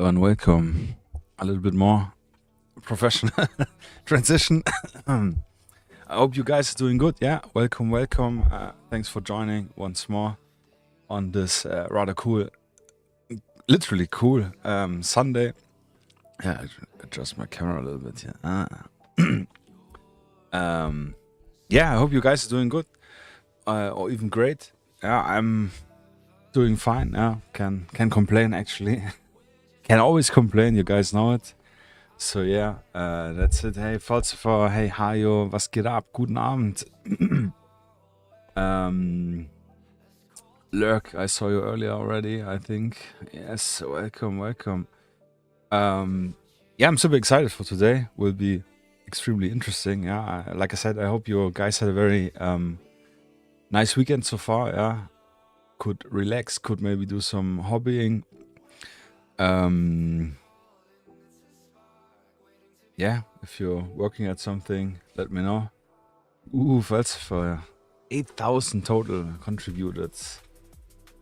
and welcome. A little bit more professional transition. I hope you guys are doing good. Yeah, welcome. Thanks for joining once more on this rather cool, literally cool Sunday. Yeah, adjust my camera a little bit. Yeah. Yeah, I hope you guys are doing good or even great. Yeah, I'm doing fine. Yeah, can complain actually. Can always complain, you guys know it. So yeah, that's it. Hey Falsifer, hey Hajo, was geht ab? Guten Abend. Lurk, I saw you earlier already, I think. Yes, welcome. Yeah, I'm super excited for today. Will be extremely interesting. Yeah, like I said, I hope you guys had a very nice weekend so far. Yeah, could relax, could maybe do some hobbying. Yeah, if you're working at something, let me know. Falsifer, 8,000 total contributed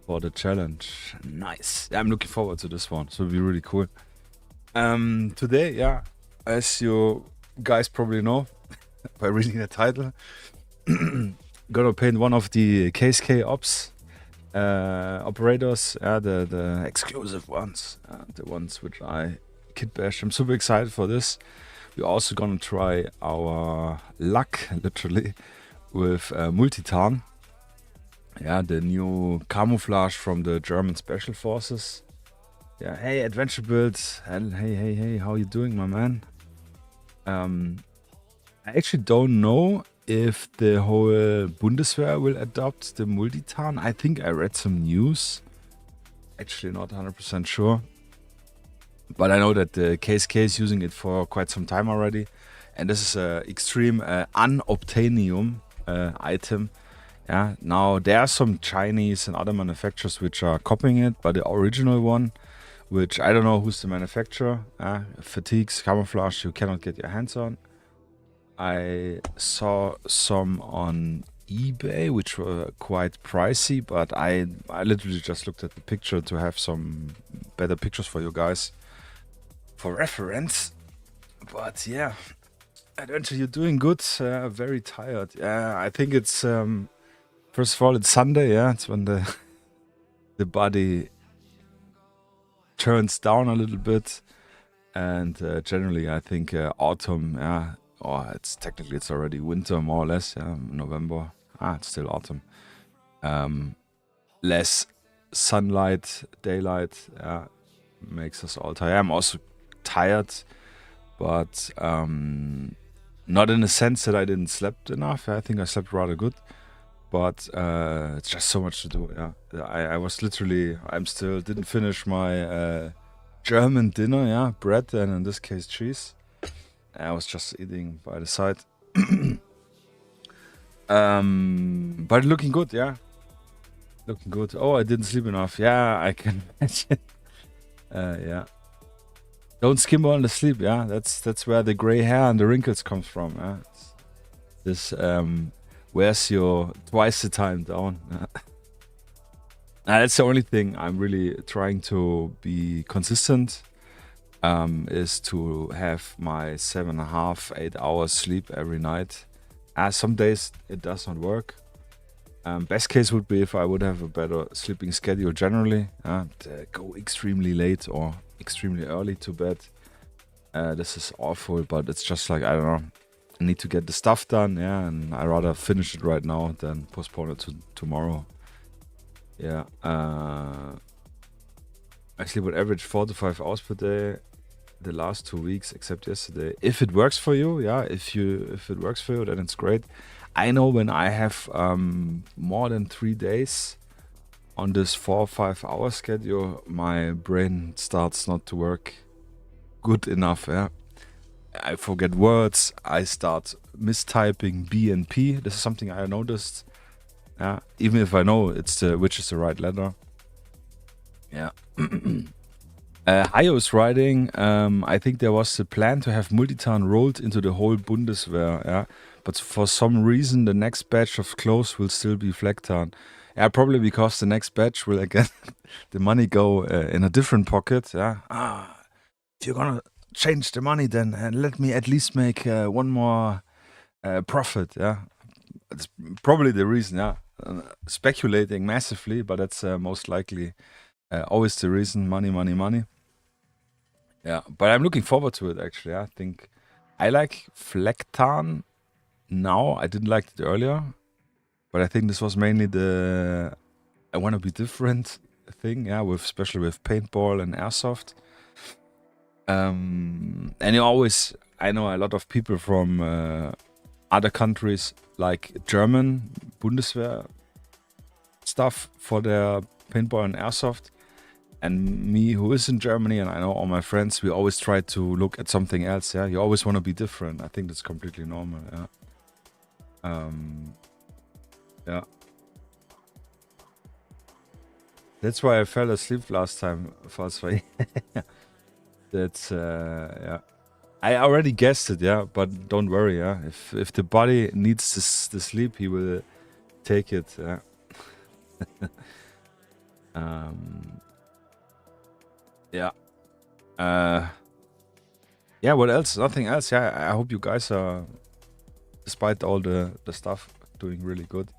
for the challenge. Nice. Yeah, I'm looking forward to this one. So it'll be really cool. Today, yeah, as you guys probably know by reading the title, gonna paint one of the KSK Ops operators, the exclusive ones, the ones which I kit bash. I'm super excited for this. We're also gonna try our luck, literally, with Multitarn. Yeah, the new Camouflage from the German Special Forces. Yeah, hey, Adventure Builds. Hey, how you doing, my man? I actually don't know if the whole Bundeswehr will adopt the Multitarn. I think I read some news. Actually, not 100% sure. But I know that the KSK is using it for quite some time already. And this is an extreme unobtainium item. Yeah, now there are some Chinese and other manufacturers which are copying it, but the original one, which I don't know who's the manufacturer, fatigues, camouflage, you cannot get your hands on. I saw some on eBay, which were quite pricey, but I literally just looked at the picture to have some better pictures for you guys for reference. But yeah, Adventure, you're doing good. Very tired. Yeah, I think it's first of all it's Sunday. Yeah, it's when the body turns down a little bit, and generally I think autumn. Yeah, or it's technically it's already winter more or less. Yeah, November. It's still autumn. Less sunlight, daylight. Yeah, makes us all tired. I'm also tired, but not in the sense that I didn't slept enough. I think I slept rather good, but it's just so much to do. Yeah, I was literally, I'm still didn't finish my German dinner. Yeah, bread and in this case cheese. I was just eating by the side. But looking good. Yeah, looking good. Oh, I didn't sleep enough. Yeah, I can imagine. Yeah. Don't skim on the sleep, yeah. That's where the gray hair and the wrinkles comes from. Yeah? This wears your twice the time down. That's the only thing I'm really trying to be consistent. Is to have my 7.5, 8 hours sleep every night. Some days it does not work. Best case would be if I would have a better sleeping schedule generally. Go extremely late or extremely early to bed. This is awful, but it's just like, I don't know, I need to get the stuff done, yeah, and I rather finish it right now than postpone it to tomorrow. Yeah, I sleep on average 4 to 5 hours per day the last 2 weeks, except yesterday. If it works for you, yeah, if it works for you, then it's great. I know when I have more than 3 days on this 4 or 5 hour schedule, my brain starts not to work good enough. Yeah, I forget words. I start mistyping B and P. This is something I noticed. Yeah, even if I know which is the right letter. Yeah. Hajo is writing. I think there was a plan to have Multitarn rolled into the whole Bundeswehr. Yeah, but for some reason the next batch of clothes will still be Flaktarn. Yeah, probably because the next batch will again the money go in a different pocket. Yeah. If you're gonna change the money, then let me at least make one more profit. Yeah, that's probably the reason. Yeah, speculating massively, but that's most likely always the reason. Money, money, money. Yeah, but I'm looking forward to it. Actually, I think I like Multitarn now. I didn't like it earlier, but I think this was mainly the I want to be different thing. Yeah, with especially with paintball and airsoft. And you always, I know a lot of people from other countries like German Bundeswehr stuff for their paintball and airsoft. And me, who is in Germany, and I know all my friends, we always try to look at something else. Yeah, you always want to be different. I think that's completely normal. Yeah. Yeah. That's why I fell asleep last time, Falsfrei. That's yeah. I already guessed it, yeah, but don't worry, yeah. If the body needs the sleep, he will take it. Yeah. Yeah. Yeah. What else? Nothing else. Yeah. I hope you guys are, despite all the stuff, doing really good.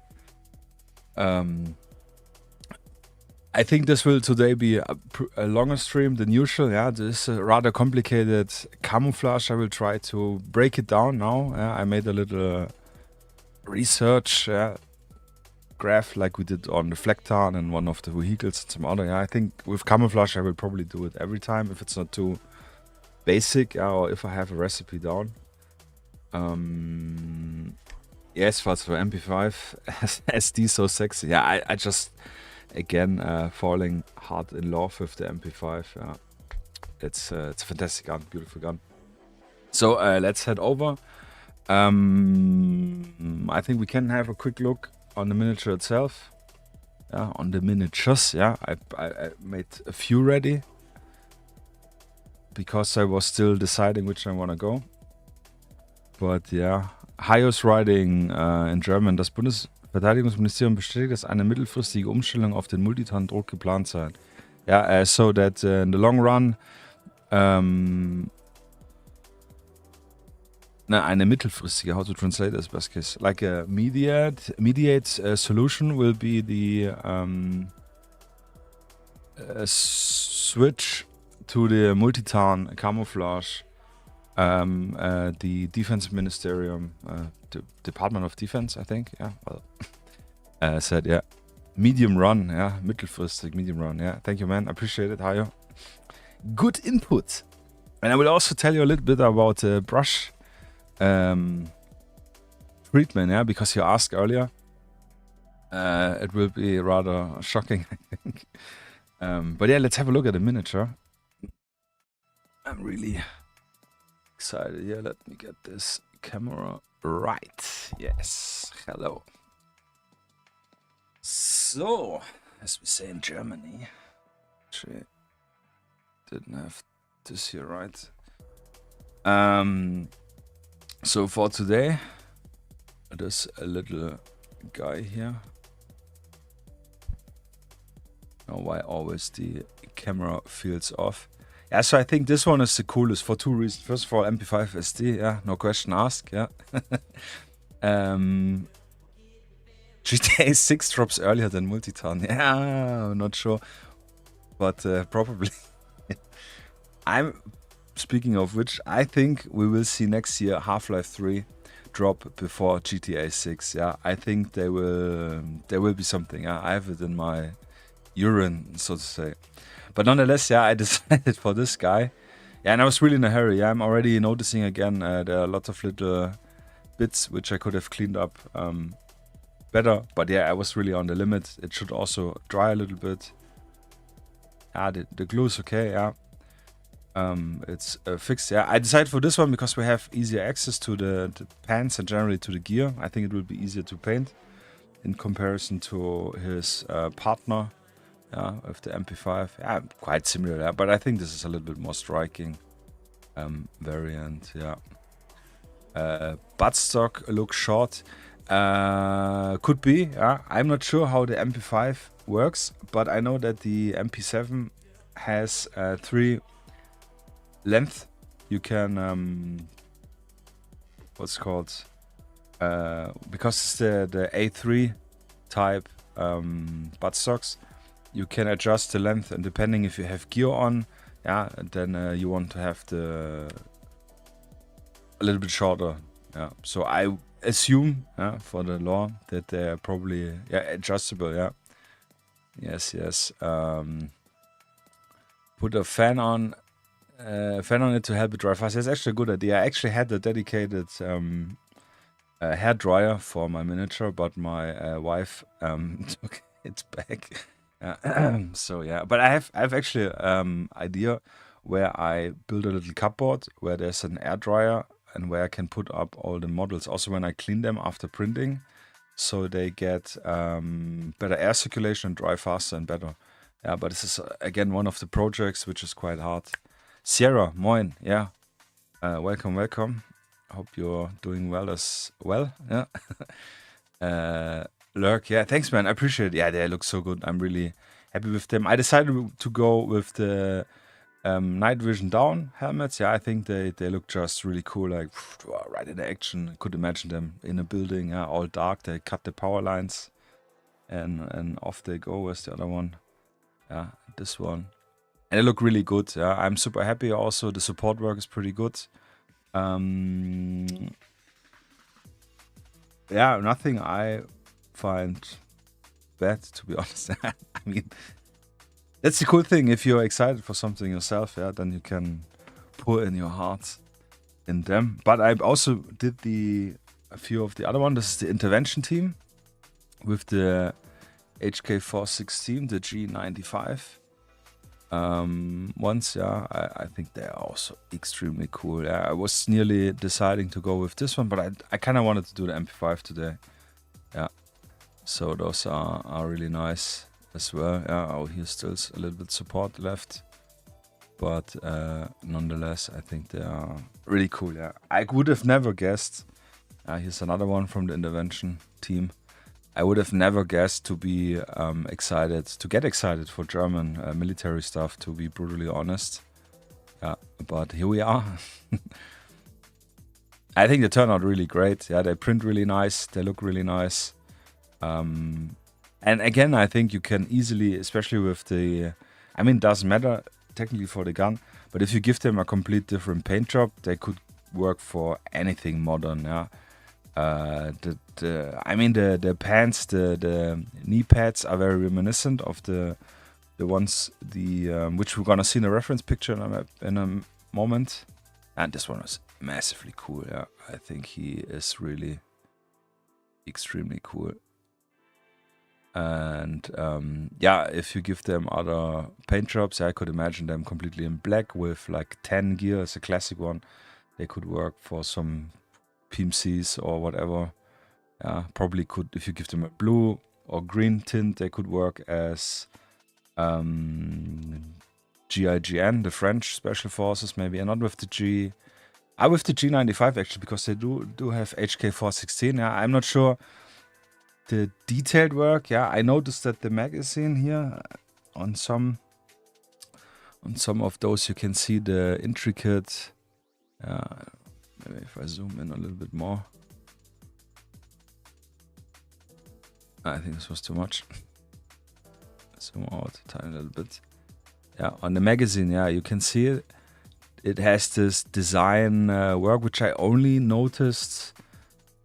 I think this will today be a longer stream than usual. Yeah, this is a rather complicated camouflage. I will try to break it down now. Yeah, I made a little research graph like we did on the Multitarn and one of the vehicles and some other. Yeah, I think with camouflage I will probably do it every time if it's not too basic, or if I have a recipe down. Yes, was for MP5 SD so sexy. Yeah, I just again falling hard in love with the MP5. Yeah, it's a fantastic gun, beautiful gun. So let's head over. I think we can have a quick look on the miniature itself. Yeah, on the miniatures. Yeah, I made a few ready because I was still deciding which I want to go. But yeah, Hayos writing in German. Das Bundesverteidigungsministerium bestätigt, dass eine mittelfristige Umstellung auf den Multitarn-Druck geplant sei. Yeah, so that in the long run, eine mittelfristige, how to translate this best case, like a mediate solution will be the switch to the Multitarn camouflage. The Defense Ministerium, the Department of Defense, I think, yeah, well, said, yeah, medium run, yeah, mittelfristig, medium run, yeah. Thank you, man, appreciate it, Hayo. Good input. And I will also tell you a little bit about brush treatment, yeah, because you asked earlier. It will be rather shocking, I think. But yeah, let's have a look at the miniature. I'm really excited. Yeah, let me get this camera right. Yes, hello. So, as we say in Germany, actually didn't have this here right. So for today, there's a little guy here. Now why always the camera feels off. Yeah, so I think this one is the coolest for two reasons. First of all, MP5SD, yeah, no question asked, yeah. GTA 6 drops earlier than Multitarn. Yeah, I'm not sure, but probably. I'm speaking of which, I think we will see next year Half-Life 3 drop before GTA 6. Yeah, I think there will be something. Yeah, I have it in my urine, so to say. But nonetheless, yeah, I decided for this guy. Yeah, and I was really in a hurry. Yeah, I'm already noticing again there are lots of little bits which I could have cleaned up better. But yeah, I was really on the limit. It should also dry a little bit. Yeah, the glue is okay, yeah. It's fixed. Yeah, I decided for this one because we have easier access to the pants and generally to the gear. I think it will be easier to paint in comparison to his partner. Yeah, with the MP5. Yeah, quite similar. Yeah, but I think this is a little bit more striking variant. Yeah. Buttstock looks short. Could be. Yeah, I'm not sure how the MP5 works, but I know that the MP7 has 3 length. You can what's called because it's the A3 type buttstocks. You can adjust the length, and depending if you have gear on, yeah, then you want to have a little bit shorter. Yeah, so I assume for the lore that they're probably adjustable. Yeah, yes. Put a fan on it to help it dry fast. That's actually a good idea. I actually had a dedicated hair dryer for my miniature, but my wife took it back. So yeah, but I have actually idea where I build a little cupboard where there's an air dryer and where I can put up all the models. Also, when I clean them after printing, so they get better air circulation and dry faster and better. Yeah, but this is again one of the projects which is quite hard. Sierra, moin, yeah, welcome. Hope you're doing well as well. Yeah. Lurk, yeah, thanks, man. I appreciate it. Yeah, they look so good. I'm really happy with them. I decided to go with the night vision down helmets. Yeah, I think they look just really cool. Like right in the action. Could imagine them in a building. Yeah, all dark. They cut the power lines, and off they go. Where's the other one? Yeah, this one. And they look really good. Yeah, I'm super happy. Also, the support work is pretty good. Yeah, nothing I find bad, to be honest. I mean, that's the cool thing. If you're excited for something yourself, yeah, then you can pour in your heart in them. But I also did a few of the other ones. This is the intervention team with the HK416, the G95. Once, yeah, I think they are also extremely cool. Yeah, I was nearly deciding to go with this one, but I kind of wanted to do the MP5 today. Yeah, so those are really nice as well. Yeah, oh, here's still a little bit support left, but nonetheless, I think they are really cool. Yeah, I would have never guessed. Here's another one from the intervention team. I would have never guessed to be get excited for German military stuff, to be brutally honest. Yeah, but here we are. I think they turn out really great. Yeah, they print really nice. They look really nice. And again, I think you can easily, especially with the... I mean, it doesn't matter technically for the gun, but if you give them a complete different paint job, they could work for anything modern, yeah. The pants, the knee pads are very reminiscent of the ones which we're gonna see in a reference picture in a moment. And this one is massively cool. Yeah, I think he is really extremely cool. And yeah, if you give them other paint jobs, I could imagine them completely in black with like 10 gear as a classic one. They could work for some PMCs or whatever. Yeah, probably could, if you give them a blue or green tint, they could work as GIGN, the French Special Forces, maybe, and not with the with the G95 actually, because they do have HK416. Yeah, I'm not sure the detailed work. Yeah, I noticed that the magazine here on some of those you can see the intricate. Maybe if I zoom in a little bit more. I think this was too much. Zoom out a tiny little bit. Yeah, on the magazine, yeah, you can see it. It has this design work, which I only noticed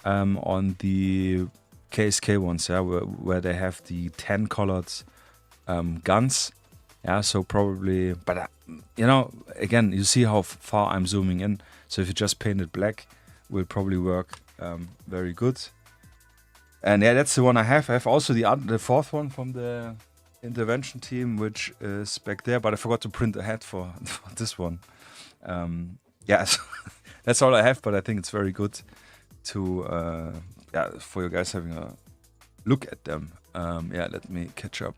on the KSK ones, yeah, where they have the 10 colored guns. Yeah, so probably, but you know, again, you see how far I'm zooming in. So if you just paint it black, will probably work very good. And yeah, that's the one I have. I have also the fourth one from the intervention team, which is back there, but I forgot to print ahead for this one. Yeah, so that's all I have, but I think it's very good to for you guys having a look at them. Yeah, let me catch up.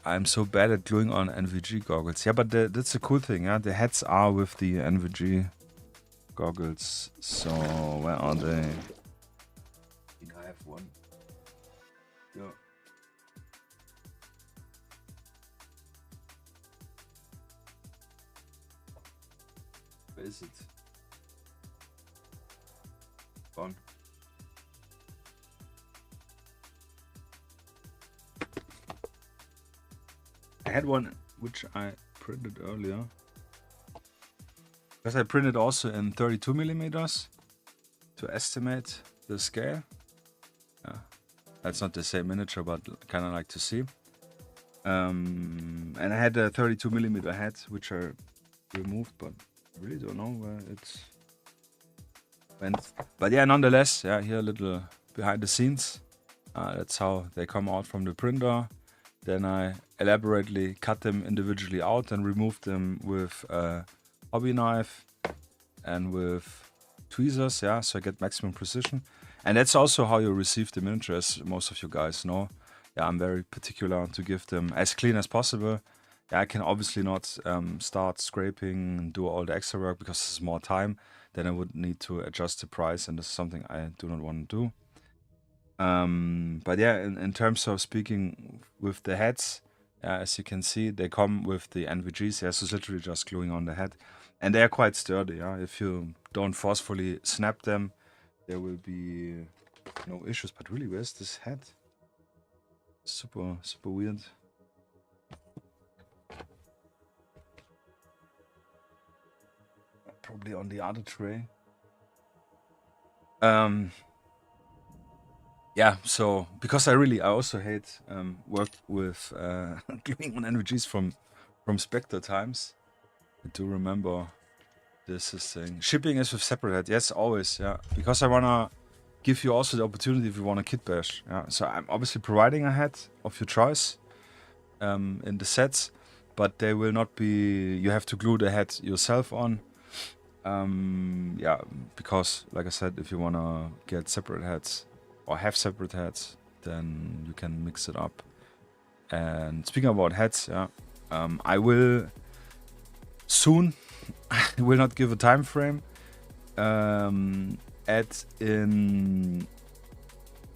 I'm so bad at gluing on NVG goggles. Yeah, but that's a cool thing. Yeah, the heads are with the NVG goggles. So where are they? one. Yeah. Where is it? Gone. I had one which I printed earlier. Because I printed also in 32 millimeters to estimate the scale. That's not the same miniature, but kind of like to see. And I had a 32 millimeter head, which I removed, but I really don't know where it's went. But yeah, nonetheless, yeah, here a little behind the scenes. That's how they come out from the printer. Then I elaborately cut them individually out and removed them with a hobby knife and with tweezers, yeah, so I get maximum precision. And that's also how you receive the miniatures, most of you guys know. Yeah, I'm very particular to give them as clean as possible. Yeah, I can obviously not start scraping and do all the extra work because it's more time. Then I would need to adjust the price, and this is something I do not want to do. But yeah, in terms of speaking with the heads, as you can see, they come with the NVGs. Yeah, so it's literally just gluing on the head. And they are quite sturdy. Yeah, if you don't forcefully snap them, there will be no issues. But really, where's this head? Super, super weird. Probably on the other tray. Yeah, so because I also hate work with gluing on NVGs from Spectre times. I do remember this is thing. Shipping is with separate head. Yes, always. Yeah, because I wanna give you also the opportunity if you want a kit bash. Yeah, so I'm obviously providing a head of your choice in the sets, but they will not be. You have to glue the head yourself on. Yeah, because like I said, if you wanna get separate heads or have separate heads, then you can mix it up. And speaking about heads, yeah, I will soon. I will not give a time frame. Add in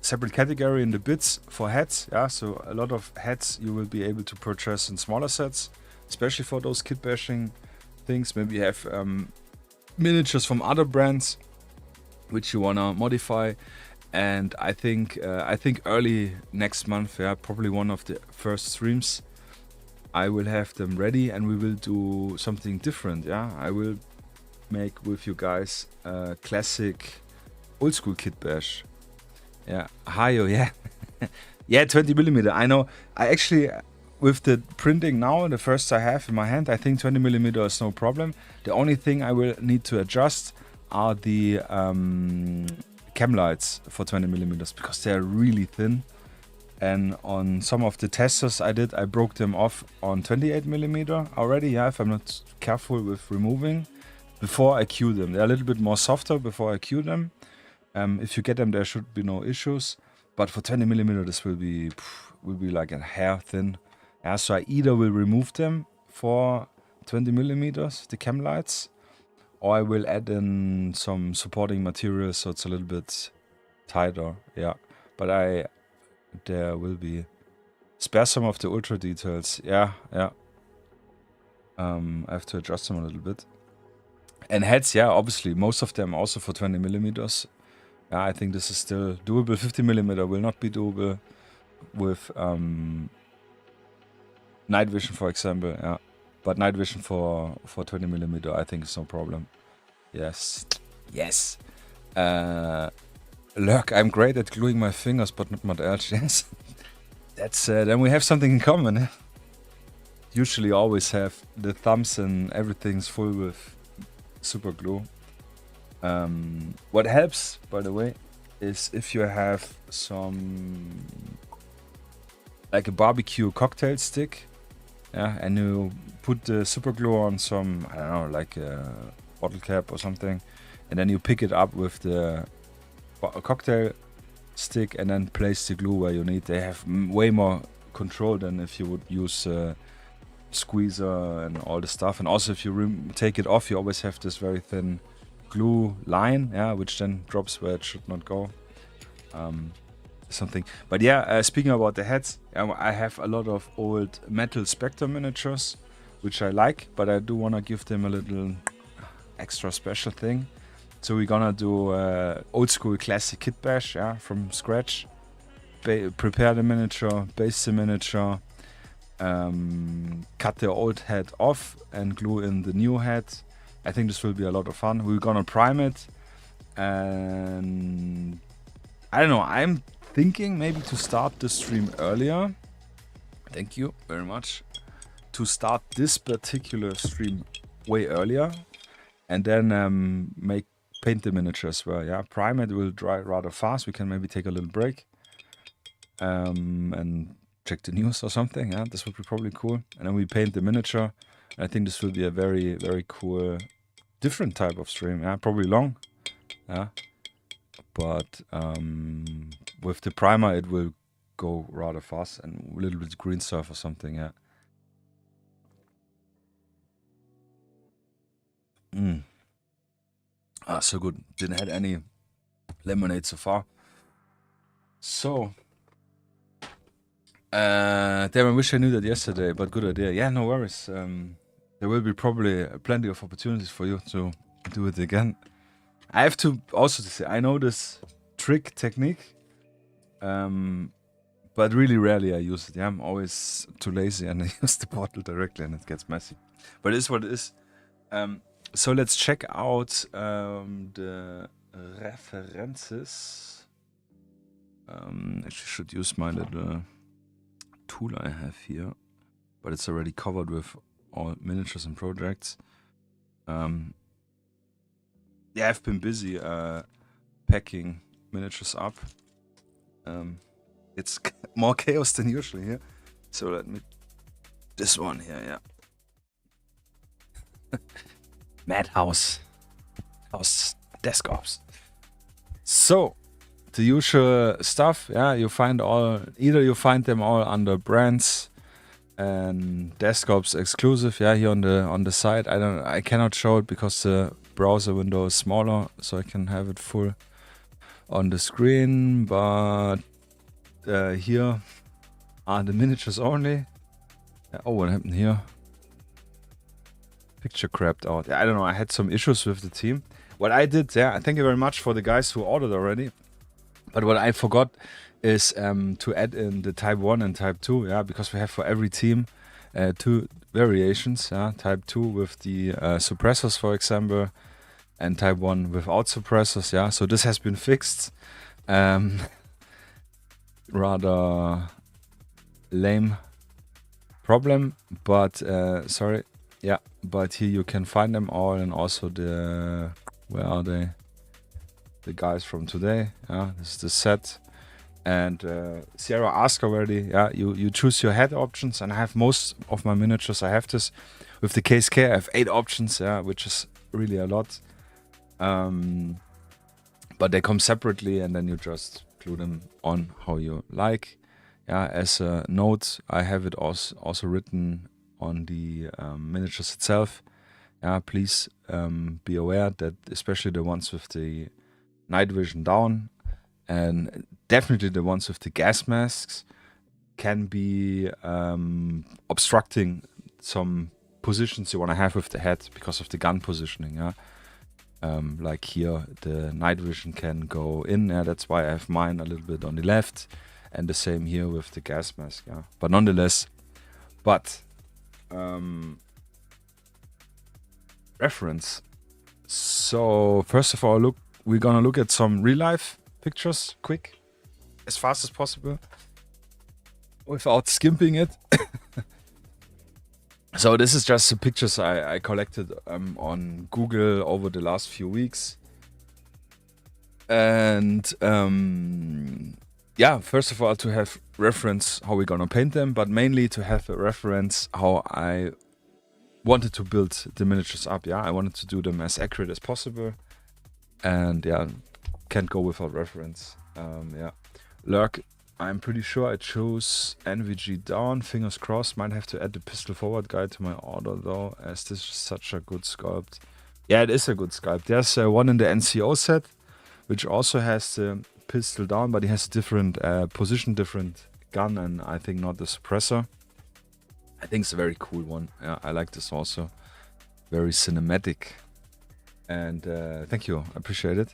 separate category in the bits for heads. Yeah, so a lot of heads you will be able to purchase in smaller sets, especially for those kit bashing things. Maybe you have miniatures from other brands which you wanna modify. And I think early next month, yeah, probably one of the first streams, I will have them ready and we will do something different. Yeah, I will make with you guys a classic old school kit bash. Yeah, Hayo, yeah. Yeah, 20 millimeter. I know. I actually, with the printing now, the first I have in my hand, I think 20 millimeter is no problem. The only thing I will need to adjust are the cam lights for 20 millimeters because they're really thin. And on some of the testers I did, I broke them off on 28 millimeter already. Yeah, if I'm not careful with removing before I cue them. They're a little bit more softer before I cue them. If you get them, there should be no issues. But for 20 millimeter, this will be like a hair thin. Yeah, so I either will remove them for 20 millimeters, the cam lights, or I will add in some supporting materials so it's a little bit tighter. Yeah, but there will be spare some of the ultra details. Yeah. I have to adjust them a little bit. And heads, yeah, obviously most of them also for 20 millimeters. Yeah, I think this is still doable. 50 millimeter will not be doable with night vision, for example. Yeah, but night vision for 20 millimeter, I think is no problem. Yes. Lurk, I'm great at gluing my fingers, but not much else. Yes. That's then we have something in common. Eh? Usually always have the thumbs and everything's full with super glue. What helps, by the way, is if you have some like a barbecue cocktail stick, yeah, and you put the super glue on some, I don't know, like a bottle cap or something, and then you pick it up with the cocktail stick and then place the glue where you need. They have way more control than if you would use squeezer and all the stuff. And also if you take it off, you always have this very thin glue line, yeah, which then drops where it should not go. something. But yeah, speaking about the heads, I have a lot of old metal Spectre miniatures, which I like, but I do want to give them a little extra special thing. So we're gonna do old school classic kit bash, yeah, from scratch. Prepare the miniature, base the miniature, cut the old head off and glue in the new head. I think this will be a lot of fun. We're gonna prime it, and I don't know, I'm thinking maybe to start the stream earlier. Thank you very much. To start this particular stream way earlier, and then paint the miniature as well. Yeah, prime it will dry rather fast. We can maybe take a little break and check the news or something. Yeah, this would be probably cool. And then we paint the miniature. I think this will be a very, very cool, different type of stream. Yeah, probably long. Yeah, but with the primer, it will go rather fast and a little bit green stuff or something. Yeah. So good. Didn't had any lemonade so far. So, damn, I wish I knew that yesterday, but good idea. Yeah, no worries. There will be probably plenty of opportunities for you to do it again. I have to also say, I know this trick technique, but really rarely I use it. Yeah, I'm always too lazy and I use the portal directly and it gets messy. But it is what it is. So let's check out the references. Actually should use my little tool I have here, but it's already covered with all miniatures and projects. Yeah, I've been busy packing miniatures up. It's more chaos than usual here. So let me... This one here, yeah. Madhouse. House desk ops. So, the usual stuff, yeah, you find all... Either you find them all under brands and desk ops exclusive, yeah, here on the side. I cannot show it because the browser window is smaller, so I can have it full on the screen, but here are the miniatures only. Oh, what happened here? Picture crapped out. I don't know, I had some issues with the team. What I did, yeah, thank you very much for the guys who ordered already. But what I forgot is to add in the type 1 and type 2, yeah, because we have for every team 2 variations, yeah, type 2 with the suppressors, for example, and type 1 without suppressors, yeah, so this has been fixed. Rather lame problem, but sorry, yeah, but here you can find them all, and also the, where are they? The guys from today, yeah, this is the set. And Sierra asked already, yeah, you choose your head options, and I have most of my miniatures, I have this. With the KSK, I have 8 options, yeah, which is really a lot. But they come separately, and then you just glue them on how you like. Yeah, as a note, I have it also written on the miniatures itself. Yeah, please be aware that especially the ones with the night vision down, and definitely the ones with the gas masks, can be obstructing some positions you want to have with the head because of the gun positioning. Yeah, like here the night vision can go in. Yeah, that's why I have mine a little bit on the left, and the same here with the gas mask. Yeah, but nonetheless, reference. So first of all, look, we're gonna look at some real life pictures, quick, as fast as possible, without skimping it. So this is just the pictures I collected on Google over the last few weeks. And yeah, first of all, to have reference how we're gonna paint them, but mainly to have a reference how I wanted to build the miniatures up. Yeah, I wanted to do them as accurate as possible. And yeah, can't go without reference. Yeah, Lurk, I'm pretty sure I chose NVG down. Fingers crossed. Might have to add the pistol forward guide to my order though, as this is such a good sculpt. Yeah, it is a good sculpt. There's one in the NCO set, which also has the pistol down, but he has a different position, different gun, and I think not the suppressor. I think it's a very cool one. Yeah, I like this also. Very cinematic. And thank you, I appreciate it.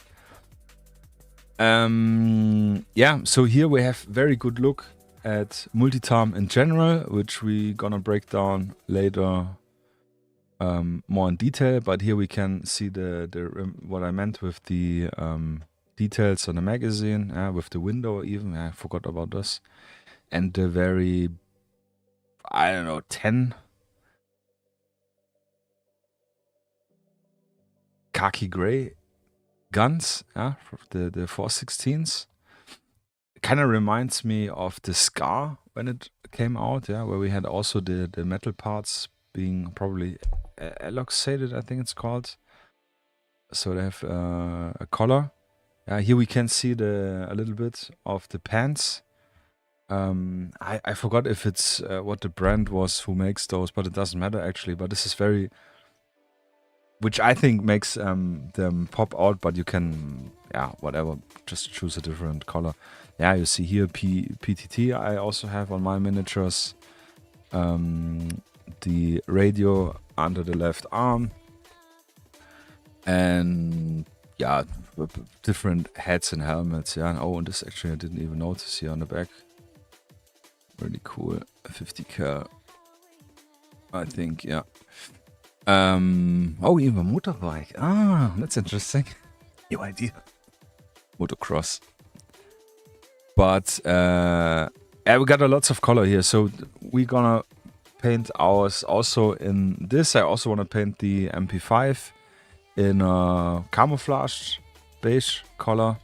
Yeah, so here we have very good look at Multitarn in general, which we gonna break down later more in detail. But here we can see the what I meant with the details on the magazine, with the window even. I forgot about this. And the very, I don't know, 10 khaki gray guns, the 416s. It kind of reminds me of the Scar when it came out, where we had also the metal parts being probably elucidated, I think it's called. So they have a collar. Here we can see a little bit of the pants. I forgot if it's what the brand was who makes those, but it doesn't matter actually. But this is very, which I think makes them pop out, but you can, whatever, just choose a different color. Yeah, you see here PTT I also have on my miniatures. The radio under the left arm. And yeah, different hats and helmets. Yeah, oh, and this actually I didn't even notice here on the back. Really cool. 50 cal, I think, yeah. Oh, even a motorbike. Ah, that's interesting. New idea. Motocross. But yeah, we got a lots of color here. So we're gonna paint ours also in this. I also want to paint the MP5 in a camouflage beige color.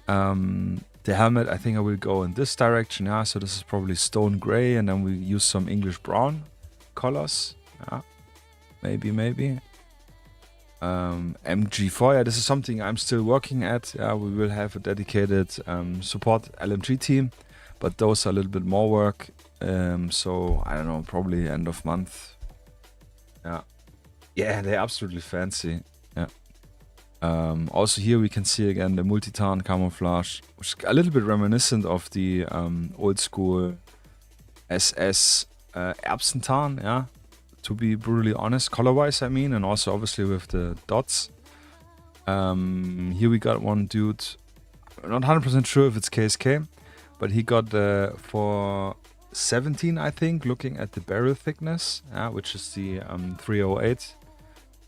The helmet, I think I will go in this direction. Yeah, so this is probably stone gray, and then we use some English brown colors. Yeah, maybe. MG4, yeah, this is something I'm still working at. Yeah, we will have a dedicated support LMG team, but those are a little bit more work. So I don't know, probably end of month. Yeah, they're absolutely fancy. Yeah. Also here we can see again the Multitarn camouflage, which is a little bit reminiscent of the old school SS Erbsentarn, yeah. To be brutally honest, color-wise I mean, and also obviously with the dots. Here we got one dude, I'm not 100% sure if it's KSK, but he got for 17, I think, looking at the barrel thickness, which is the 308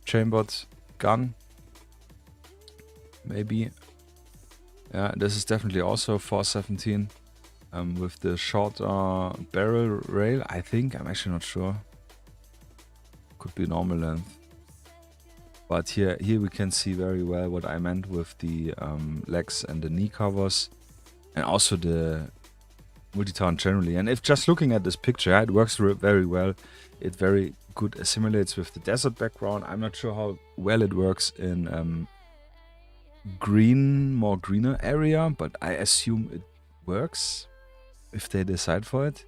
chambered gun. Maybe. Yeah, this is definitely also 417 with the shorter barrel rail, I think. I'm actually not sure. Could be normal length. But here we can see very well what I meant with the legs and the knee covers, and also the Multitarn generally. And if just looking at this picture, it works very well. It very good assimilates with the desert background. I'm not sure how well it works in more greener area, but I assume it works if they decide for it.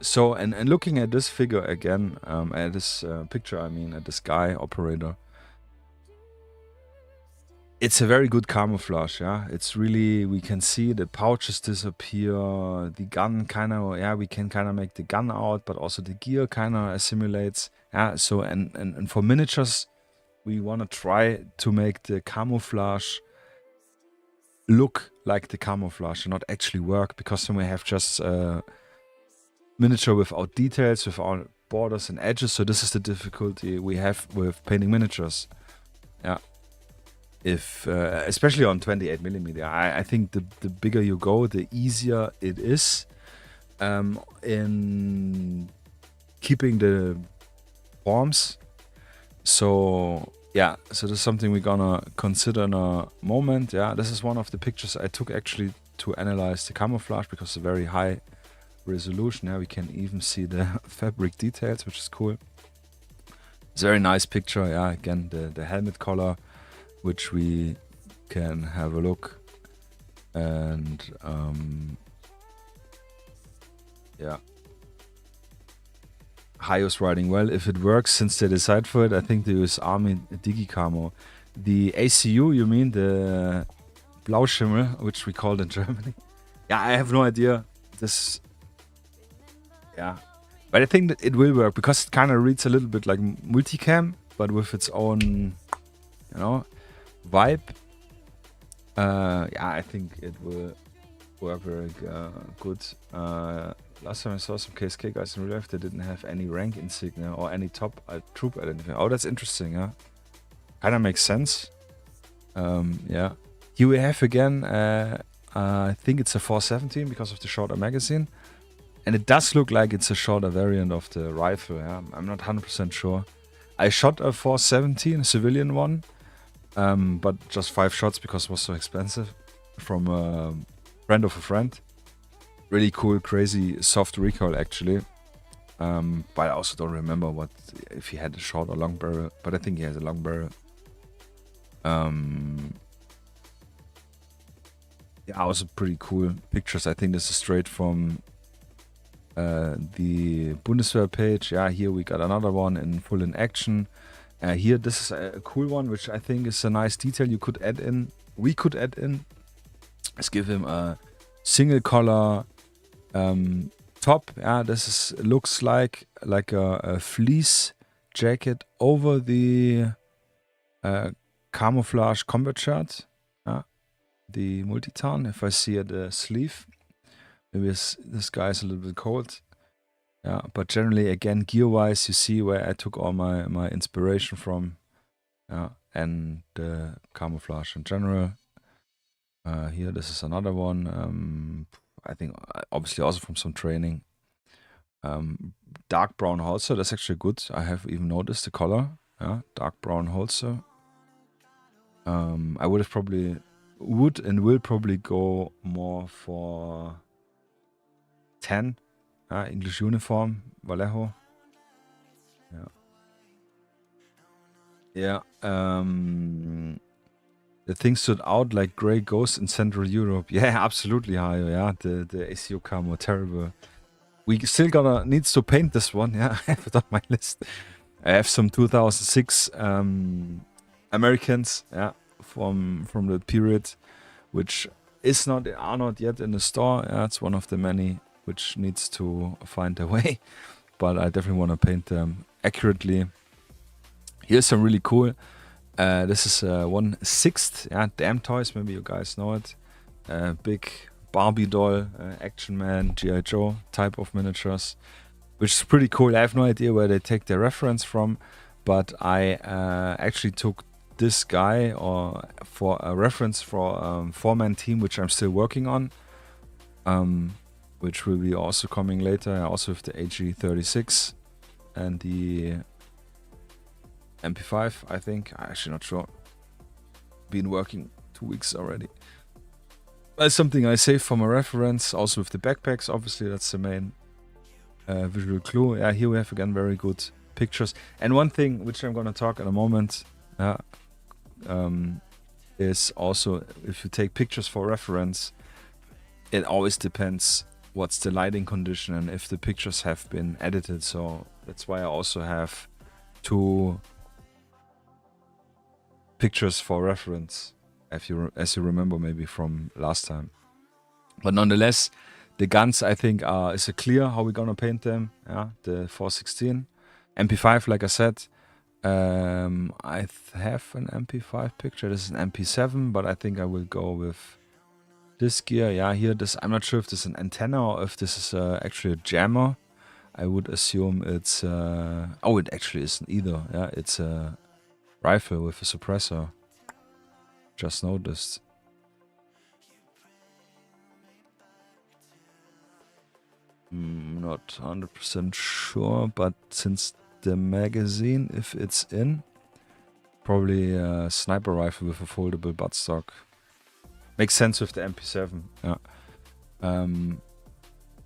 So, and looking at this figure again, at this picture, I mean, at this guy operator, it's a very good camouflage, yeah. It's really, we can see the pouches disappear, the gun kind of, yeah, we can kind of make the gun out, but also the gear kind of assimilates, yeah. So, and for miniatures, we want to try to make the camouflage look like the camouflage and not actually work, because then we have just miniature without details, without borders and edges. So this is the difficulty we have with painting miniatures. Yeah. If especially on 28mm, I think the bigger you go, the easier it is in keeping the forms. So yeah, so this is something we're gonna consider in a moment. Yeah, this is one of the pictures I took actually to analyze the camouflage, because it's a very high resolution. Yeah, we can even see the fabric details, which is cool. It's a very nice picture. Yeah, again the helmet color, which we can have a look, and yeah, Hayo's riding well. If it works, since they decide for it, I think the US Army Digicamo, the ACU, you mean the Blauschimmel, which we call it in Germany. Yeah, I have no idea. This, yeah, but I think that it will work because it kind of reads a little bit like multicam, but with its own, you know, vibe. Yeah, I think it will work very good. Last time I saw some KSK guys in real life, they didn't have any rank insignia or any top troop identifier. Oh, that's interesting, yeah. Kind of makes sense. Yeah. Here we have again, I think it's a 417 because of the shorter magazine. And it does look like it's a shorter variant of the rifle, yeah. I'm not 100% sure. I shot a 417, a civilian one, but just 5 shots because it was so expensive from a friend of a friend. Really cool, crazy, soft recoil actually. But I also don't remember what if he had a short or long barrel, but I think he has a long barrel. Yeah, also pretty cool pictures. I think this is straight from the Bundeswehr page. Yeah, here we got another one in full in action. Here, this is a cool one, which I think is a nice detail you could add in. We could add in. Let's give him a single color top. Yeah, this is looks like a fleece jacket over the camouflage combat shirt. The Multitarn. If I see at the sleeve, maybe this guy is a little bit cold. Yeah, but generally, again, gear-wise, you see where I took all my inspiration from. Yeah, and the camouflage in general. Here, this is another one. I think obviously also from some training. Dark brown holster. That's actually good. I have even noticed the color. Yeah, dark brown holster. I would have probably and will probably go more for 10. English uniform, Vallejo. Yeah. The thing stood out like grey ghosts in Central Europe. Yeah, absolutely, Hayo. Yeah, the ACO camo, terrible. We still needs to paint this one. Yeah, I have it on my list. I have some 2006 Americans. Yeah, from the period, which are not yet in the store. Yeah, it's one of the many which needs to find their way, but I definitely want to paint them accurately. Here's some really cool. This is 1/6. Yeah, Damn Toys. Maybe you guys know it. Big Barbie doll, Action Man, G.I. Joe type of miniatures, which is pretty cool. I have no idea where they take their reference from, but I actually took this guy for a reference for a 4-man team, which I'm still working on, which will be also coming later. Also with the AG36 and the MP5, I think. I'm actually not sure. Been working 2 weeks already. That's something I saved for my reference. Also with the backpacks, obviously that's the main visual clue. Yeah, here we have again very good pictures. And one thing which I'm gonna talk in a moment is also if you take pictures for reference, it always depends what's the lighting condition and if the pictures have been edited. So that's why I also have 2 pictures for reference, as you remember maybe from last time. But nonetheless, the guns I think is clear how we're gonna paint them. Yeah, the 416, MP5, like I said. I have an MP5 picture. This is an MP7, but I think I will go with this gear. Yeah, here I'm not sure if this is an antenna or if this is actually a jammer. I would assume it's oh, it actually isn't either. Yeah, it's a rifle with a suppressor. Just noticed. Not 100% sure, but since the magazine, if it's in, probably a sniper rifle with a foldable buttstock. Makes sense with the MP7. Yeah.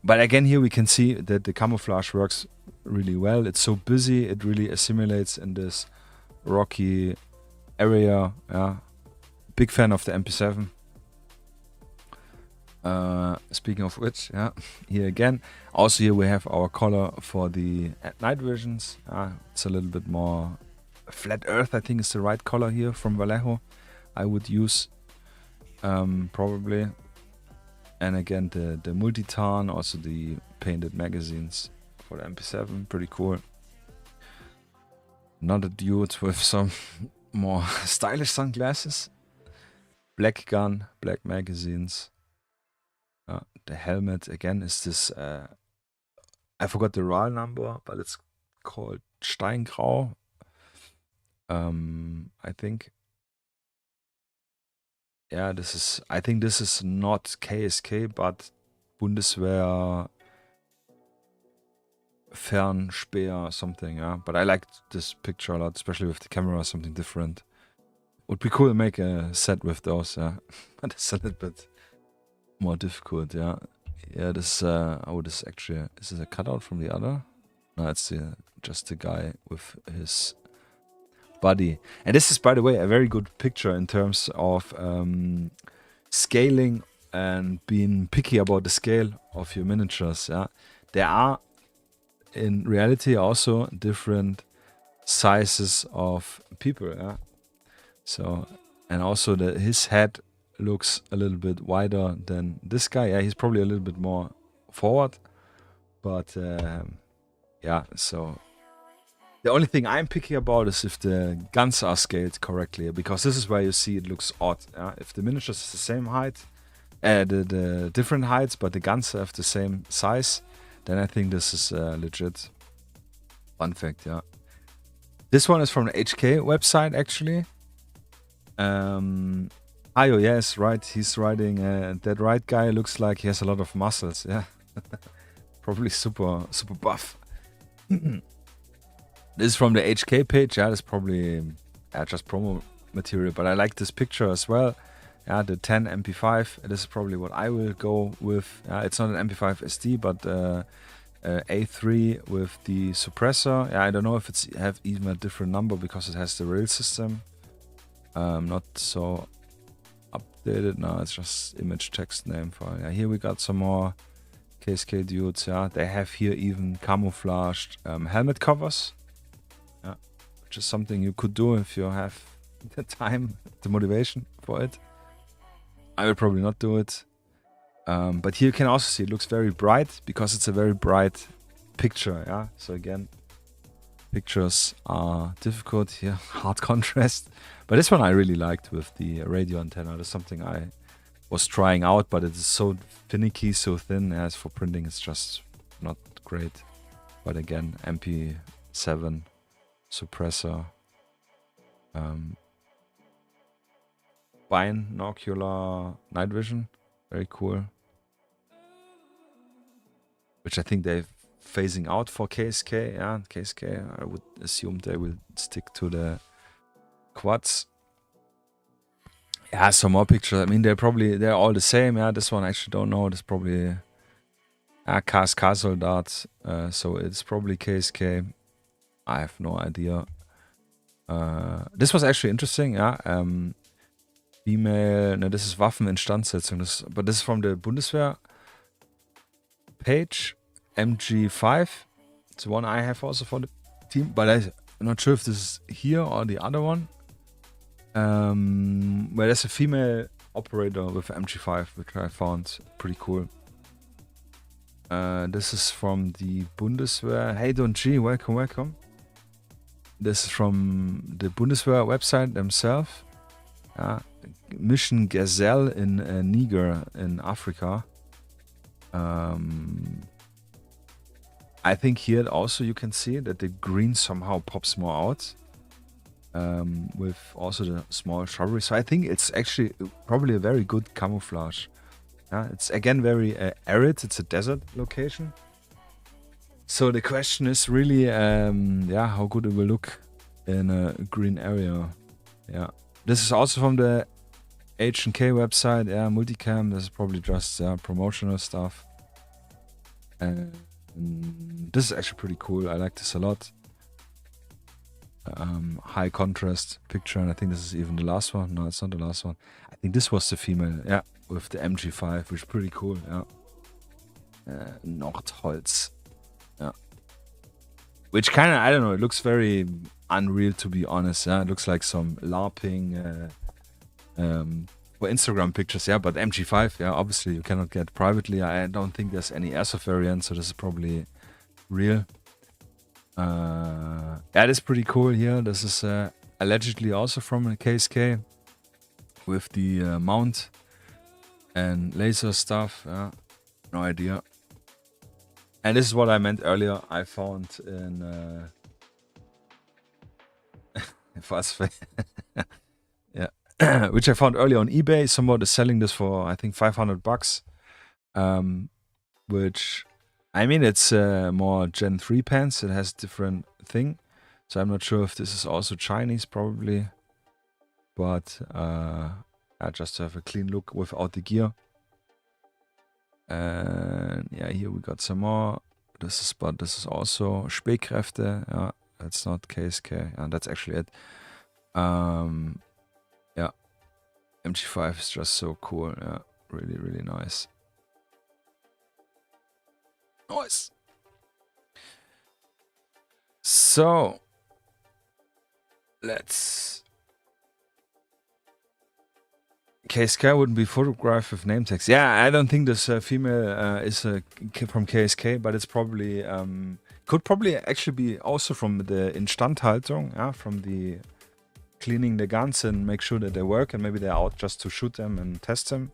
But again, here we can see that the camouflage works really well. It's so busy, it really assimilates in this rocky area. Yeah. Big fan of the MP7. Speaking of which, yeah, here again. Also here we have our color for the night visions. It's a little bit more flat earth, I think is the right color here from Vallejo. I would use probably. And again, the Multitarn, also the painted magazines for the MP7, pretty cool. Another dude with some more stylish sunglasses. Black gun, black magazines. The helmet, again, is this... I forgot the RAL number, but it's called Steingrau. I think. Yeah, this is... I think this is not KSK, but Bundeswehr... Fernspeer something, yeah. But I liked this picture a lot, especially with the camera, something different. Would be cool to make a set with those, yeah. But it's a little bit more difficult, yeah. Yeah, this, oh, this actually, is this a cutout from the other? No, it's just the guy with his body. And this is, by the way, a very good picture in terms of scaling and being picky about the scale of your miniatures, yeah. There are in reality also different sizes of people, yeah. So, and also his head looks a little bit wider than this guy. Yeah, he's probably a little bit more forward, but yeah. So the only thing I'm picky about is if the guns are scaled correctly, because this is where you see it looks odd. Yeah? If the miniatures is the same height, the different heights, but the guns have the same size, then I think this is legit. Fun fact, yeah. This one is from the HK website, actually. Ayo, yes, right. He's riding. That right guy looks like he has a lot of muscles. Yeah, probably super buff. This is from the HK page. Yeah, that's probably just promo material. But I like this picture as well. Yeah, the 10 MP5. This is probably what I will go with. It's not an MP5SD, but A3 with the suppressor. Yeah, I don't know if it's have even a different number because it has the rail system. Not so updated. No, it's just image text name file. Yeah, here we got some more KSK dudes. Yeah, they have here even camouflaged helmet covers. Yeah, which is something you could do if you have the time, the motivation for it. I will probably not do it. But here you can also see it looks very bright because it's a very bright picture. Yeah, so again, pictures are difficult here, hard contrast. But this one I really liked with the radio antenna. That's something I was trying out, but it is so finicky, so thin. As for printing, it's just not great. But again, MP7 suppressor, binocular night vision, very cool. Which I think they're phasing out for KSK. Yeah, KSK, I would assume they will stick to the quads. Yeah, some more pictures. I mean, they're all the same. Yeah, this one I actually don't know. This is probably KSK Soldat. So it's probably KSK. I have no idea. This was actually interesting. Yeah. Female. No, this is Waffeninstandsetzung. But this is from the Bundeswehr page. MG5. It's the one I have also for the team. But I'm not sure if this is here or the other one. Where there's a female operator with MG5, which I found pretty cool. This is from the Bundeswehr. Hey, Don G, welcome. This is from the Bundeswehr website themselves. Mission Gazelle in Niger in Africa. I think here also you can see that the green somehow pops more out. With also the small shrubbery. So I think it's actually probably a very good camouflage. It's again very arid. It's a desert location. So the question is really, how good it will look in a green area. Yeah, this is also from the H&K website. Yeah, multicam. This is probably just promotional stuff. And this is actually pretty cool. I like this a lot. High contrast picture, and I think this is even the last one. No, it's not the last one. I think this was the female, yeah, with the MG5, which is pretty cool, yeah. Nordholz, yeah. Which kind of, I don't know, it looks very unreal, to be honest. Yeah, it looks like some LARPing for Instagram pictures, yeah, but MG5, yeah, obviously you cannot get privately. I don't think there's any airsoft variant, so this is probably real. Yeah, that's pretty cool here. This is allegedly also from a KSK with the mount and laser stuff. Yeah, no idea. And this is what I meant earlier. I found in yeah, which I found earlier on eBay. Someone is selling this for I think $500. Which I mean, it's more Gen 3 pants. It has different thing. So I'm not sure if this is also Chinese, probably. But yeah, just to have a clean look without the gear. And yeah, here we got some more. This is also Spähkräfte. Yeah, that's not KSK. And that's actually it. Yeah, MG5 is just so cool. Yeah, really, really nice. Nice. So let's. KSK wouldn't be photographed with name tags. Yeah, I don't think this female is from KSK, but it's probably could probably actually be also from the Instandhaltung, yeah, from the cleaning the guns and make sure that they work, and maybe they're out just to shoot them and test them.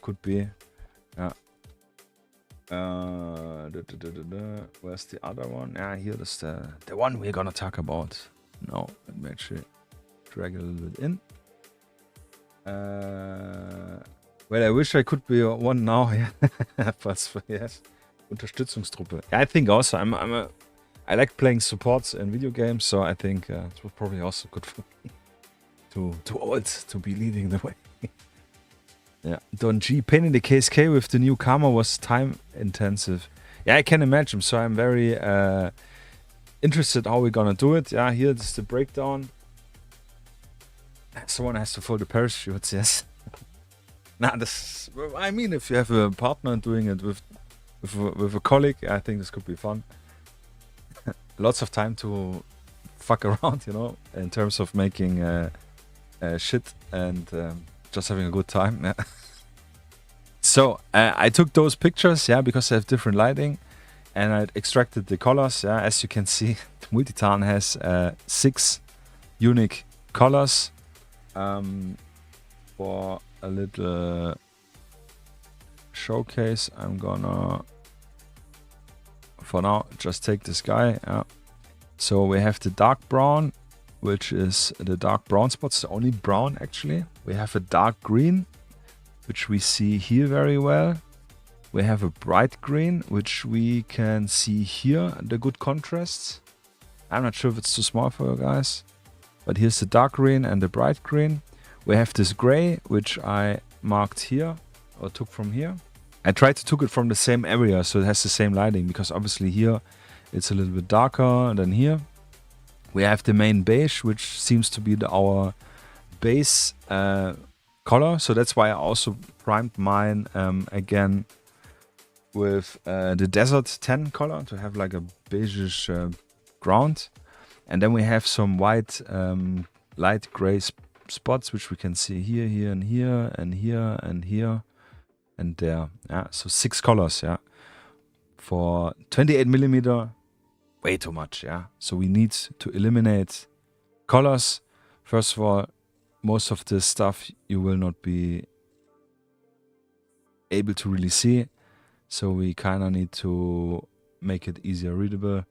Could be, yeah. Where's the other one? Yeah, here is the one we're gonna talk about. No, let me actually drag it a little bit in. Well, I wish I could be one now. Yeah, but yes, Unterstützungstruppe. Yeah, I think also I like playing supports in video games, so I think it was probably also good for me to old to be leading the way. Yeah, Don G painting the KSK with the new Karma was time intensive. Yeah, I can imagine. So I'm very interested how we're gonna do it. Yeah, here is the breakdown. Someone has to fold the parachutes, yes. Nah, this. I mean, if you have a partner doing it with a colleague, I think this could be fun. Lots of time to fuck around, you know, in terms of making shit and just having a good time. Yeah. So I took those pictures, yeah, because they have different lighting, and I extracted the colors. Yeah, as you can see, Multitarn has 6 unique colors. For a little showcase, I'm gonna, for now, just take this guy. Yeah. So we have the dark brown, which is the dark brown spots, the only brown actually. We have a dark green, which we see here very well. We have a bright green, which we can see here, the good contrasts. I'm not sure if it's too small for you guys. But here's the dark green and the bright green. We have this gray, which I marked here, or took from here. I tried to take it from the same area, so it has the same lighting, because obviously here it's a little bit darker than here. We have the main beige, which seems to be our base color. So that's why I also primed mine again with the Desert 10 color, to have like a beigeish ground. And then we have some white, light gray spots, which we can see here, here, and here, and here, and here, and there. Yeah, so 6 colors. Yeah, for 28mm, way too much. Yeah, so we need to eliminate colors. First of all, most of this stuff you will not be able to really see, so we kind of need to make it easier readable.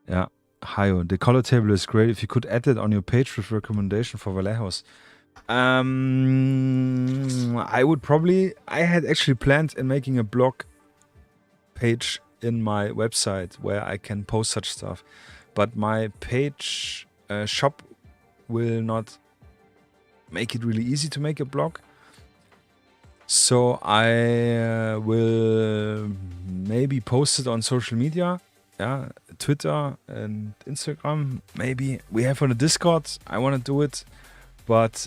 Yeah. Hayo, the color table is great. If you could add it on your page with recommendation for Vallehouse. I would probably. I had actually planned in making a blog page in my website where I can post such stuff, but my page shop will not make it really easy to make a blog. So I will maybe post it on social media. Yeah, Twitter and Instagram, maybe. We have on a Discord. I want to do it, but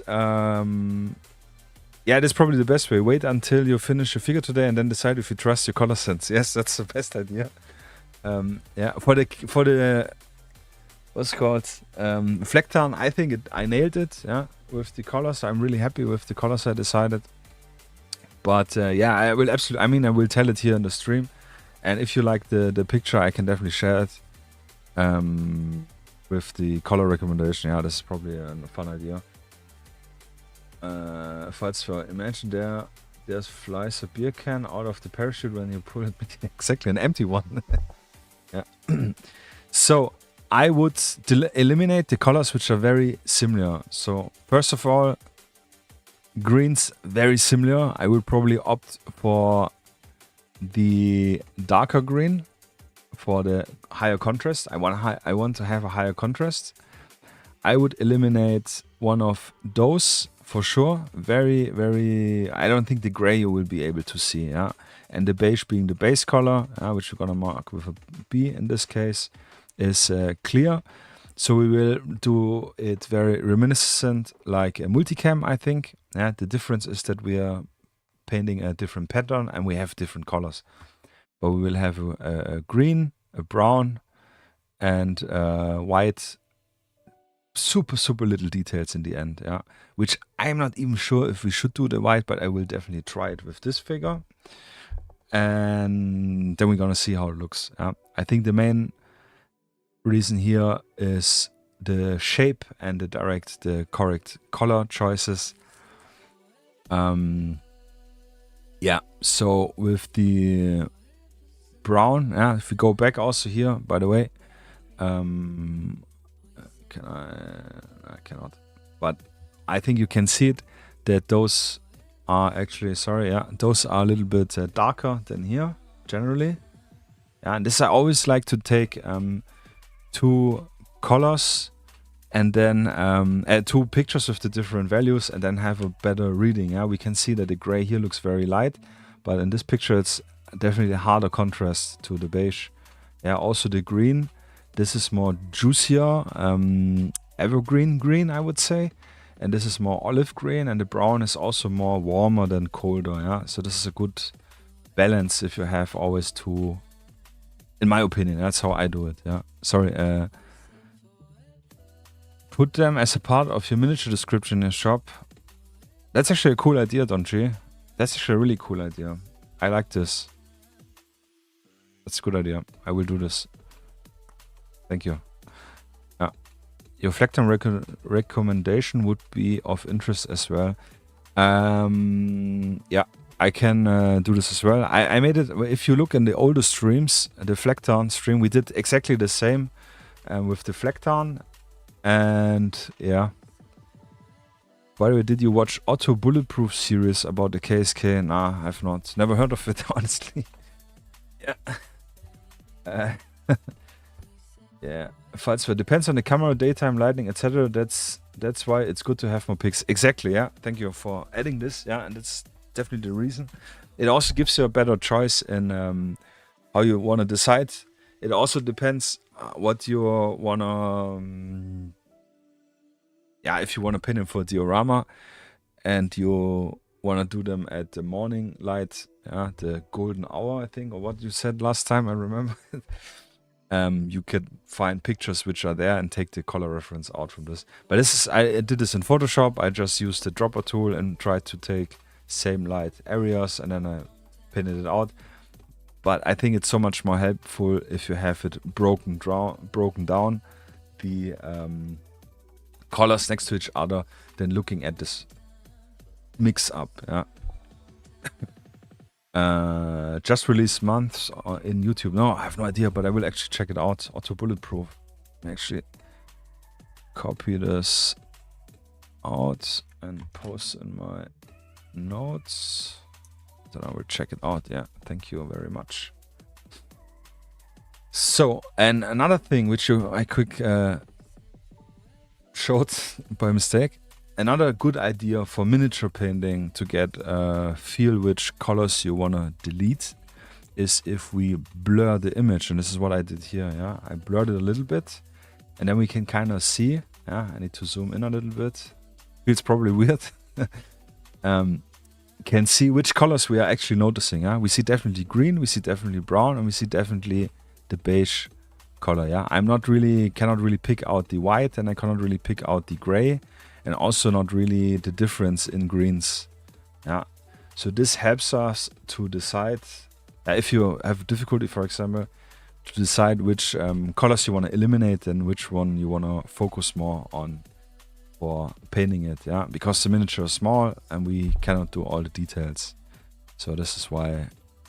yeah, that's probably the best way. Wait until you finish your figure today, and then decide if you trust your color sense. Yes, that's the best idea. Yeah, for the what's called Flecktarn. I think I nailed it. Yeah, with the colors, I'm really happy with the colors I decided. But yeah, I will absolutely. I mean, I will tell it here in the stream, and if you like the picture, I can definitely share it with the color recommendation. Yeah, this is probably a fun idea. Falls for imagine there's flies a beer can out of the parachute when you pull it. Exactly, an empty one. Yeah. So I would eliminate the colors which are very similar. So first of all, greens very similar. I would probably opt for the darker green for the higher contrast. I want to have a higher contrast. I would eliminate one of those for sure. Very, very. I don't think the gray you will be able to see. Yeah, and the beige being the base color, which we're gonna mark with a B in this case, is clear. So we will do it very reminiscent like a multicam, I think. Yeah, the difference is that we are painting a different pattern and we have different colors. But we will have a green, a brown, and white. Super, super little details in the end, yeah. Which I'm not even sure if we should do the white, but I will definitely try it with this figure. And then we're gonna see how it looks. I think the main reason here is the shape and the correct color choices. Yeah, so with the brown, yeah, if we go back also here, by the way, I cannot, but I think you can see it that those are actually, sorry, yeah, those are a little bit darker than here generally. Yeah, and this I always like to take two colors and then add two pictures with the different values and then have a better reading. Yeah, we can see that the gray here looks very light, but in this picture it's definitely a harder contrast to the beige. Yeah, also the green. This is more juicier, evergreen green, I would say. And this is more olive green, and the brown is also more warmer than colder, yeah? So this is a good balance if you have always two, in my opinion, that's how I do it, yeah? Sorry, put them as a part of your miniature description in your shop. That's actually a cool idea, Donji. That's actually a really cool idea. I like this. That's a good idea. I will do this. Thank you. Your Flecktarn recommendation would be of interest as well. Yeah, I can do this as well. I made it, if you look in the older streams, the Flecktarn stream, we did exactly the same with the Flecktarn. And yeah. By the way, did you watch Otto Bulletproof series about the KSK? Nah, I've not. Never heard of it, honestly. Yeah. Yeah, Falsware depends on the camera, daytime lighting, etc. That's why it's good to have more pics. Exactly, yeah. Thank you for adding this. Yeah, and that's definitely the reason. It also gives you a better choice in how you want to decide. It also depends what you wanna. Yeah, if you wanna pin them for diorama, and you wanna do them at the morning light, yeah, the golden hour, I think, or what you said last time. I remember. You can find pictures which are there and take the color reference out from this. But this is, I did this in Photoshop. I just used the dropper tool and tried to take same light areas and then I pinned it out. But I think it's so much more helpful if you have it broken down, the colors next to each other, than looking at this mix up. Yeah. Just released months in YouTube. No, I have no idea, but I will actually check it out. Otto Bulletproof. Actually, copy this out and post in my notes. Then I will check it out. Yeah, thank you very much. So, and another thing which I quick showed by mistake. Another good idea for miniature painting to get feel which colors you want to delete is if we blur the image. And this is what I did here. Yeah, I blurred it a little bit and then we can kind of see. Yeah, I need to zoom in a little bit. Feels probably weird. Can see which colors we are actually noticing. Yeah, we see definitely green, we see definitely brown, and we see definitely the beige color. Yeah, I'm not really cannot really pick out the white, and I cannot really pick out the gray, and also not really the difference in greens. Yeah, so this helps us to decide if you have difficulty, for example, to decide which colors you want to eliminate and which one you want to focus more on for painting it. Yeah, because the miniature is small and we cannot do all the details. So this is why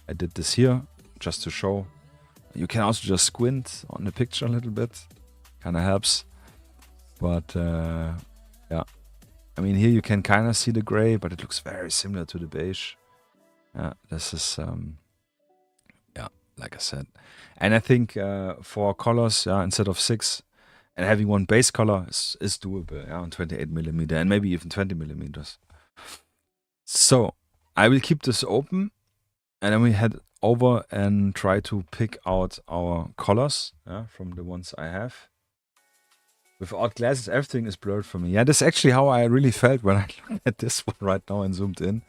I did this here, just to show. You can also just squint on the picture a little bit, kind of helps. But yeah, I mean here you can kind of see the gray, but it looks very similar to the beige. Yeah, this is yeah, like I said. And I think 4 colors, yeah, instead of 6, and having one base color is doable, yeah, on 28mm and maybe even 20mm. So I will keep this open, and then we head over and try to pick out our colors, yeah, from the ones I have. Without glasses, everything is blurred for me. Yeah, that's actually how I really felt when I looked at this one right now and zoomed in.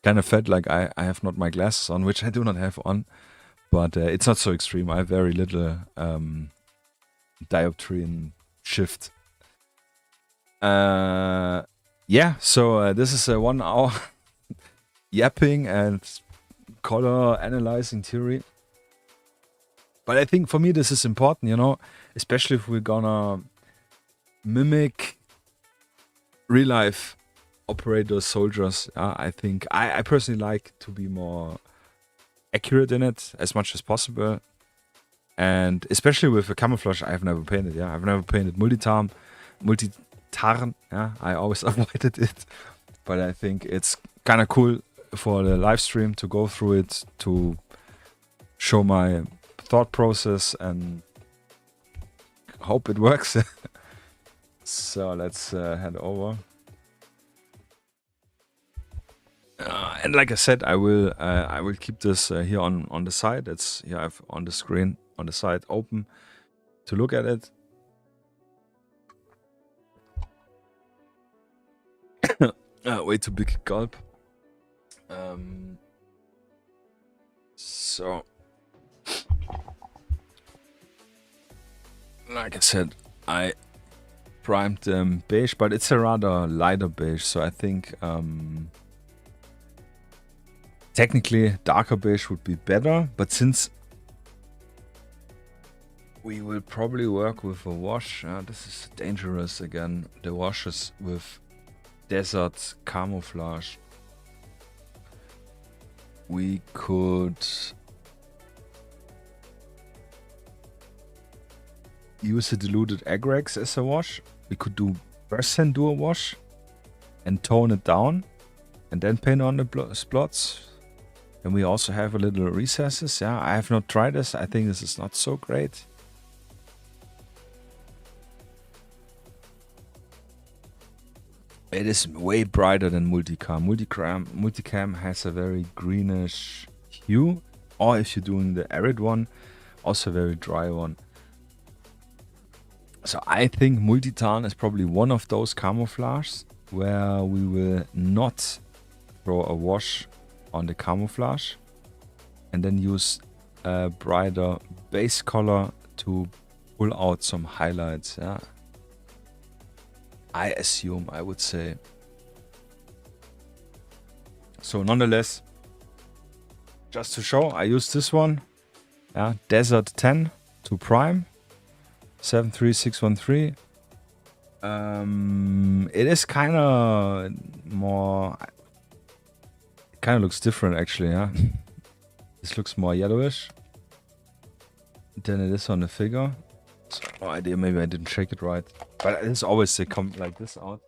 Kind of felt like I have not my glasses on, which I do not have on. But it's not so extreme. I have very little dioptrian shift. Yeah, so this is a 1 hour yapping and color analyzing theory. But I think for me this is important, you know, especially if we're gonna mimic real life operators, soldiers. I think I personally like to be more accurate in it as much as possible. And especially with the camouflage, I have never painted. Yeah, I've never painted Multitarn. Yeah, I always avoided it. But I think it's kind of cool for the live stream to go through it, to show my thought process and hope it works. So let's head over. And like I said, I will keep this here on the side. It's here I have on the screen on the side open to look at it. Way too big gulp. So, like I said, I primed them beige, but it's a rather lighter beige. So I think technically darker beige would be better. But since we will probably work with a wash, this is dangerous again. The washes with desert camouflage. We could use a diluted agrax as a wash. We could do percent do a wash and tone it down and then paint on the splots. And we also have a little recesses. Yeah, I have not tried this. I think this is not so great. It is way brighter than Multicam. Multicam has a very greenish hue, or if you're doing the arid one, also a very dry one. So I think Multitarn is probably one of those camouflages where we will not throw a wash on the camouflage and then use a brighter base color to pull out some highlights. Yeah, I assume, I would say. So nonetheless, just to show, I use this one, yeah, Desert 10 to prime, 73613. It is kind of more, it kind of looks different actually, yeah. This looks more yellowish than it is on the figure. So no idea, maybe I didn't shake it right. But it's always they come like this out.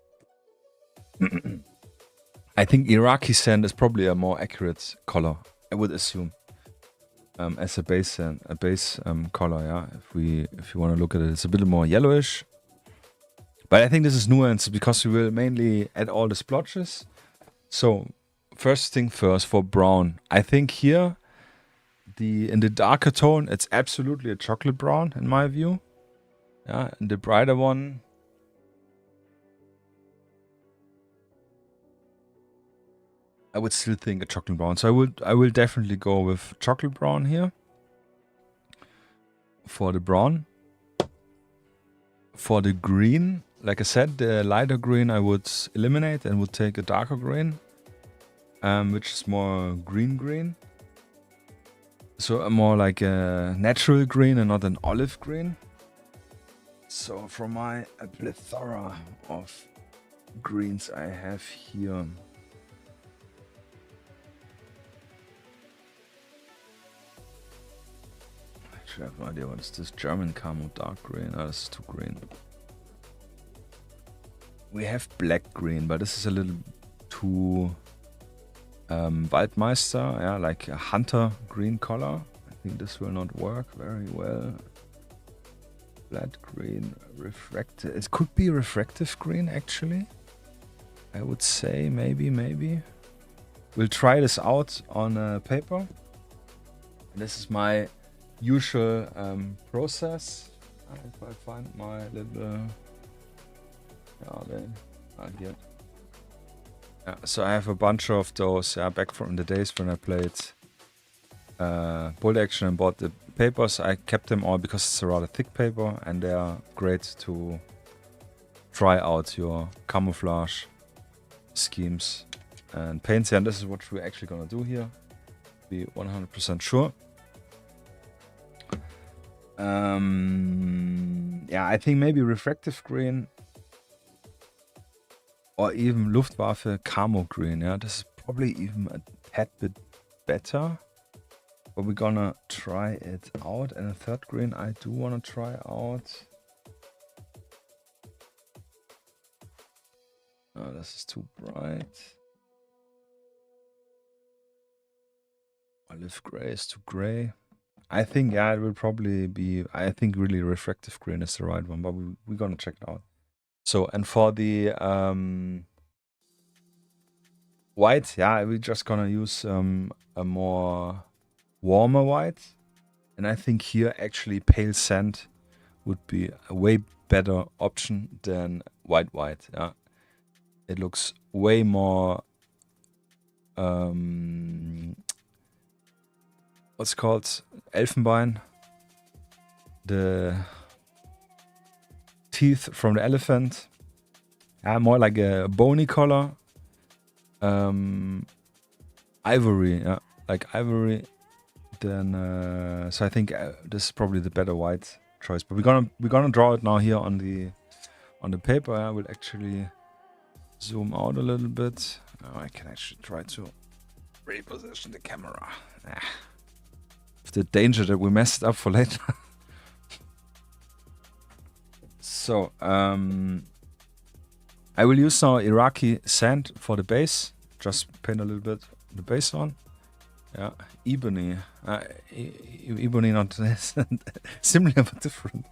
I think Iraqi sand is probably a more accurate color, I would assume. As a base sand, a base color, yeah. If you want to look at it, it's a bit more yellowish. But I think this is nuanced because we will mainly add all the splotches. So first thing first, for brown, I think here in the darker tone, it's absolutely a chocolate brown in my view. Yeah, and the brighter one, I would still think a chocolate brown. So I will definitely go with chocolate brown here for the brown. For the green, like I said, the lighter green I would eliminate and would take a darker green, which is more green. So more like a natural green and not an olive green. So from my plethora of greens I have here, actually I have no idea what is this German camo dark green. Oh, this is too green. We have black green, but this is a little too Waldmeister, yeah, like a hunter green color. I think this will not work very well. Flat green, refractive. It could be refractive green actually. I would say maybe. We'll try this out on paper. This is my usual process. If I find my little, here. Yeah, so I have a bunch of those back from the days when I played Bolt Action and bought the papers. I kept them all because it's a rather thick paper and they are great to try out your camouflage schemes and paints. And this is what we're actually gonna do here. Be 100% sure. Yeah, I think maybe refractive green. Or even Luftwaffe camo green, yeah, this is probably even a tad bit better. But we're gonna try it out. And a third green I do wanna try out. Oh, this is too bright. Olive gray is too gray. I think, yeah, it will probably be, I think really refractive green is the right one, but we're gonna check it out. So, and for the white, yeah, we're just gonna use a more warmer white. And I think here actually pale sand would be a way better option than white. Yeah, it looks way more what's it called? Elfenbein. The teeth from the elephant. Yeah, more like a bony color. Ivory, yeah, like ivory. Then so I think this is probably the better white choice. But we're gonna draw it now here on the paper. I will actually zoom out a little bit. Oh, I can actually try to reposition the camera. The danger that we messed up for later. So I will use now Iraqi sand for the base. Just paint a little bit the base on. Yeah, ebony. Ebony, not similar but different.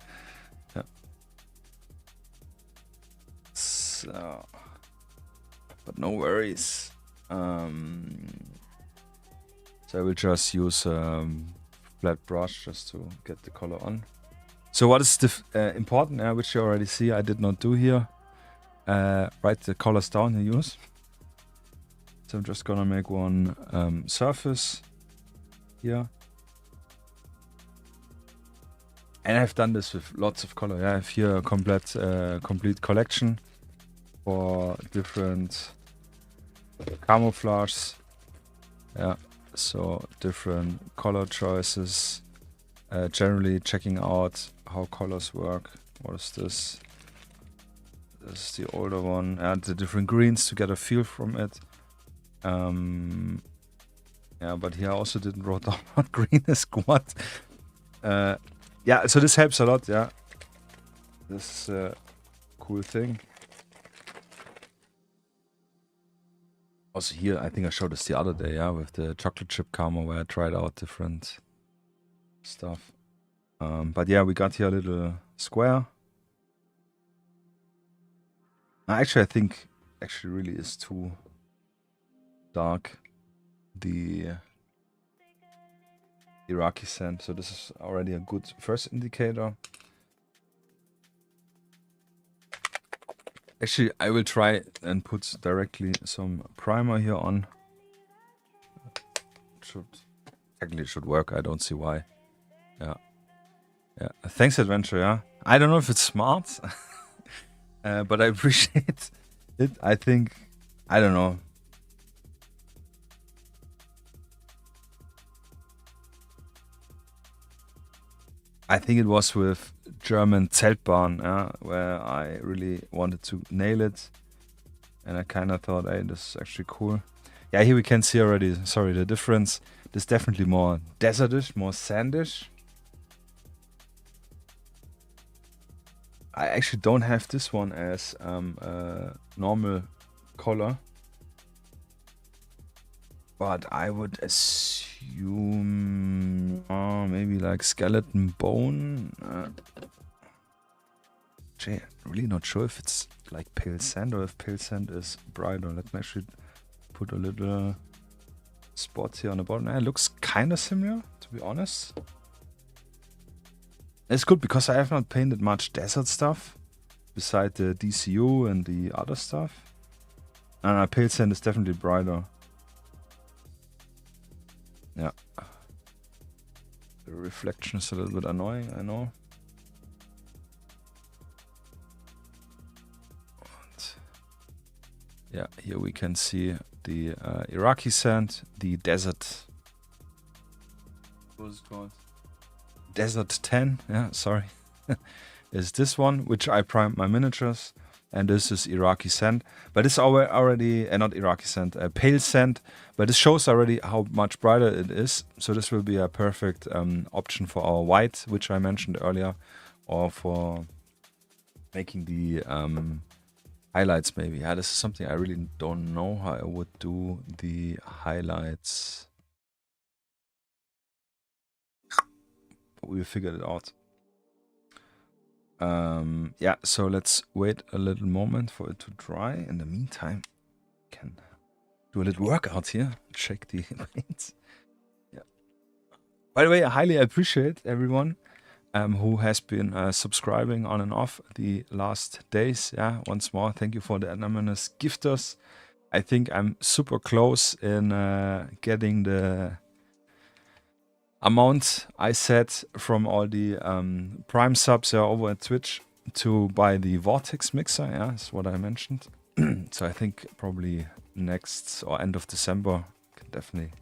Yeah. So, but no worries. So I will just use flat brush just to get the color on. So what is important, which you already see, I did not do here. Write the colors down you use. So I'm just gonna make one surface here. And I've done this with lots of color. Yeah, I have here a complete collection for different camouflages. Yeah, so different color choices. Generally checking out how colors work. What is this? This is the older one. And the different greens to get a feel from it. Yeah, but here I also didn't write down what green is what. Yeah, so this helps a lot, yeah. This is a cool thing. Also here, I think I showed this the other day, yeah, with the chocolate chip camo where I tried out different stuff. But yeah, we got here a little square. Actually, I think actually really is too dark, the Iraqi sand. So this is already a good first indicator. Actually, I will try and put directly some primer here on. Technically it should work. I don't see why. Yeah. Yeah. Thanks, Adventure. Yeah. I don't know if it's smart, but I appreciate it. I think, I don't know. I think it was with German Zeltbahn, where I really wanted to nail it. And I kind of thought, hey, this is actually cool. Yeah, here we can see already, sorry, the difference. There's definitely more desertish, more sandish. I actually don't have this one as a normal color. But I would assume maybe like skeleton bone. Actually, really not sure if it's like pale sand or if pale sand is brighter. Let me actually put a little spot here on the bottom. It looks kind of similar, to be honest. It's good because I have not painted much desert stuff beside the DCU and the other stuff. And pale sand is definitely brighter. Yeah. The reflection is a little bit annoying, I know. And yeah, here we can see the Iraqi sand, the desert. What is it called? Desert 10, yeah, sorry. Is this one, which I primed my miniatures. And this is Iraqi sand, but it's already not Iraqi sand, pale sand, but it shows already how much brighter it is. So this will be a perfect option for our white, which I mentioned earlier, or for making the highlights maybe. Yeah, this is something I really don't know how I would do the highlights. But we'll figure it out. Yeah, so let's wait a little moment for it to dry. In the meantime, can do a little workout here. Check the paints. Yeah. By the way, I highly appreciate everyone who has been subscribing on and off the last days. Yeah, once more, thank you for the anonymous gifters. I think I'm super close in getting the amount I set from all the Prime subs over at Twitch to buy the Vortex mixer. Yeah, that's what I mentioned. So I think probably next or end of December can definitely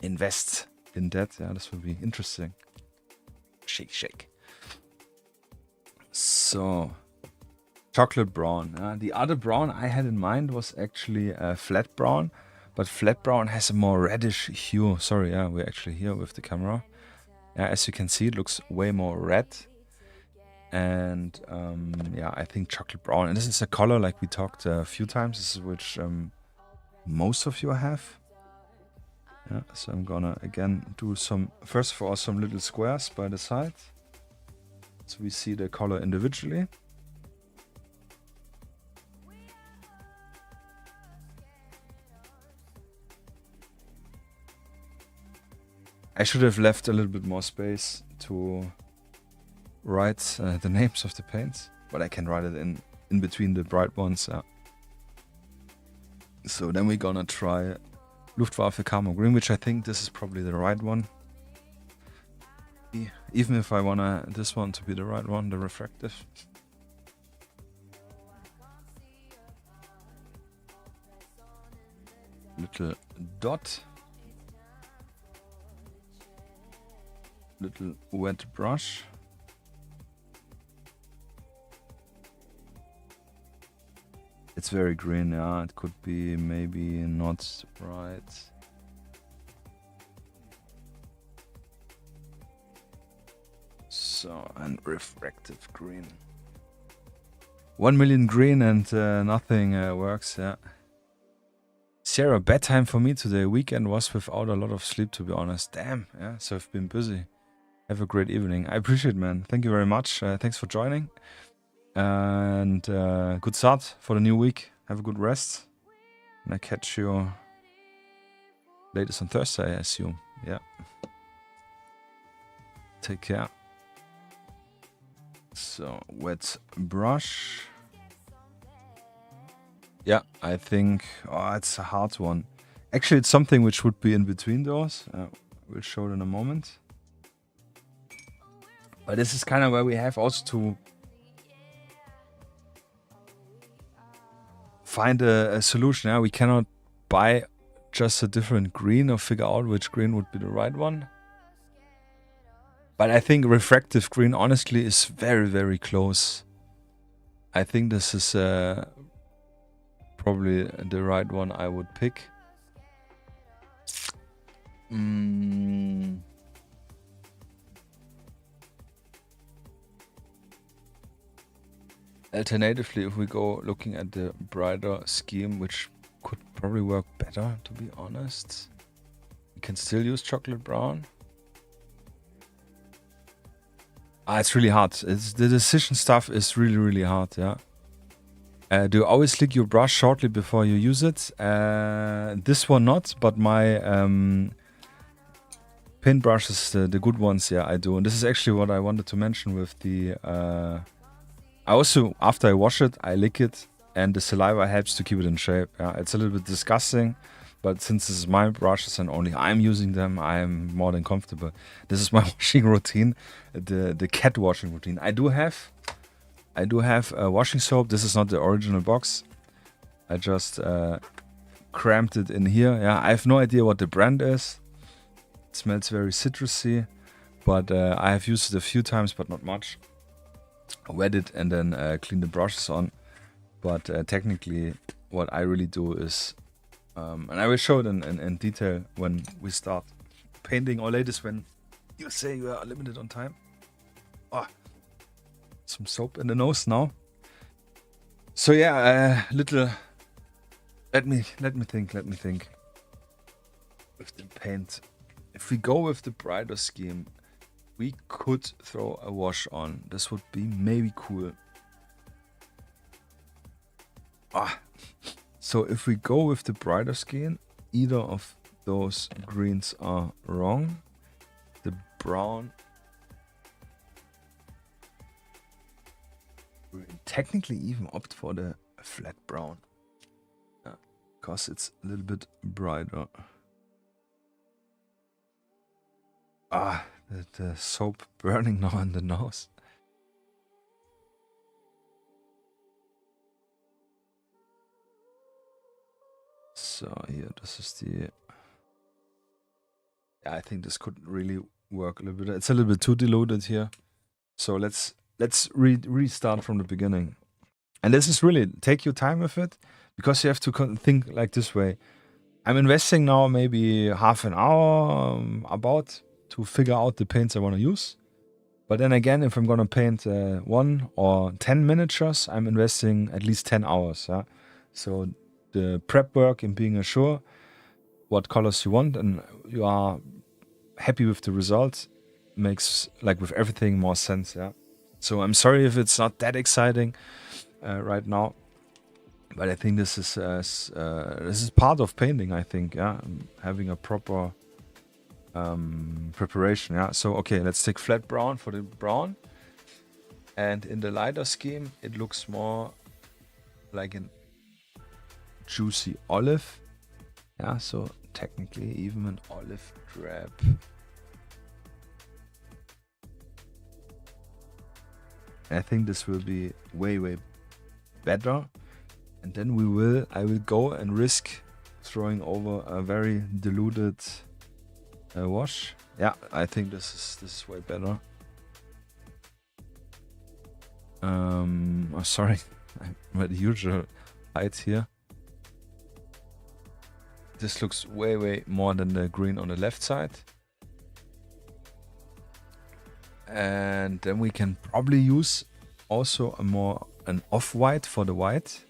invest in that. Yeah, this will be interesting. Shake, shake. So chocolate brown. The other brown I had in mind was actually flat brown. But flat brown has a more reddish hue. Sorry, yeah, we're actually here with the camera. Yeah, as you can see, it looks way more red. And yeah, I think chocolate brown. And this is a color like we talked a few times. This is which most of you have. Yeah, so I'm gonna again do some, first of all, some little squares by the side. So we see the color individually. I should have left a little bit more space to write the names of the paints, but I can write it in between the bright ones. So then we're gonna try Luftwaffe Camo Green, which I think this is probably the right one. Even if I want this one to be the right one, the refractive. Little dot. Little wet brush. It's very green, yeah. It could be maybe not right. So, and refractive green. 1 million green and nothing works, yeah. Sarah, bedtime for me today. Weekend was without a lot of sleep, to be honest. Damn, yeah. So I've been busy. Have a great evening. I appreciate it, man. Thank you very much. Thanks for joining. And good start for the new week. Have a good rest. And I catch you latest on Thursday, I assume. Yeah. Take care. So, wet brush. Yeah, I think... Oh, it's a hard one. Actually, it's something which would be in between those. We'll show it in a moment. But this is kind of where we have also to find a solution. Yeah? We cannot buy just a different green or figure out which green would be the right one. But I think refractive green, honestly, is very, very close. I think this is probably the right one I would pick. Alternatively, if we go looking at the brighter scheme, which could probably work better, to be honest, we can still use chocolate brown. It's really hard. The decision stuff is really, really hard, yeah. Do you always lick your brush shortly before you use it? This one not, but my paint brushes, the good ones, yeah, I do. And this is actually what I wanted to mention with the... I also, after I wash it, I lick it, and the saliva helps to keep it in shape. Yeah, it's a little bit disgusting, but since this is my brushes and only I'm using them, I'm more than comfortable. This is my washing routine, the cat washing routine. I do have a washing soap. This is not the original box. I just cramped it in here. Yeah, I have no idea what the brand is. It smells very citrusy, but I have used it a few times, but not much. Wet it and then clean the brushes on. But technically, what I really do is, and I will show it in detail when we start painting, or latest when you say you are limited on time. Oh, some soap in the nose now. So yeah, little. Let me think. With the paint, if we go with the brighter scheme, we could throw a wash on. This would be maybe cool. So if we go with the brighter scheme, either of those greens are wrong. The brown, we technically even opt for the flat brown, because it's a little bit brighter. The soap burning now in the nose. So here, this is the... Yeah, I think this could really work a little bit. It's a little bit too diluted here. So let's restart from the beginning. And this is really, take your time with it, because you have to think like this way. I'm investing now maybe half an hour about to figure out the paints I want to use. But then again, if I'm going to paint 1 or 10 miniatures, I'm investing at least 10 hours. Yeah? So the prep work and being sure what colors you want and you are happy with the result makes, like with everything, more sense. Yeah. So I'm sorry if it's not that exciting right now, but I think this is part of painting. I think, yeah, having a proper preparation. Yeah. So okay, let's take flat brown for the brown, and in the lighter scheme, it looks more like an juicy olive. Yeah. So technically, even an olive drab. I think this will be way better, and then I will go and risk throwing over a very diluted wash. Yeah, I think this is way better. Oh, sorry, I'm at the usual height here. This looks way more than the green on the left side. And then we can probably use also an off-white for the white.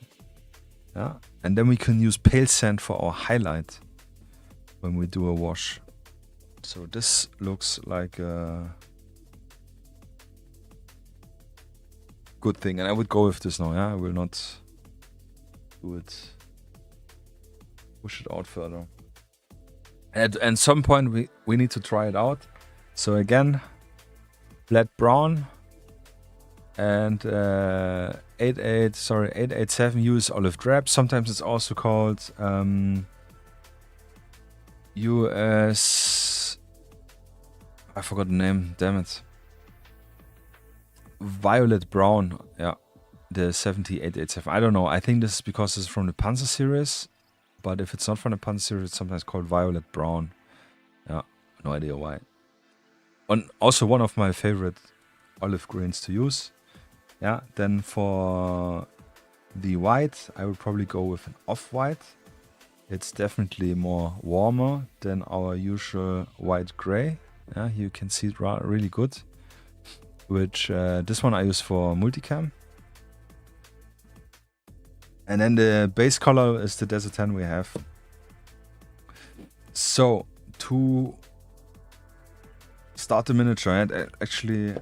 Yeah. And then we can use pale sand for our highlight when we do a wash. So this looks like a good thing. And I would go with this now, yeah? I will not do it, push it out further. At some point we need to try it out. So again, flat brown and 887 US olive drab. Sometimes it's also called US, I forgot the name, damn it. violet brown. Yeah, the 7887. I don't know. I think this is because it's from the Panzer series. But if it's not from the Panzer series, it's sometimes called violet brown. Yeah, no idea why. And also one of my favorite olive greens to use. Yeah, then for the white, I would probably go with an off-white. It's definitely more warmer than our usual white gray. Yeah, you can see it really good. Which this one I use for multicam. And then the base color is the Desert Tan we have. So to start the miniature, and actually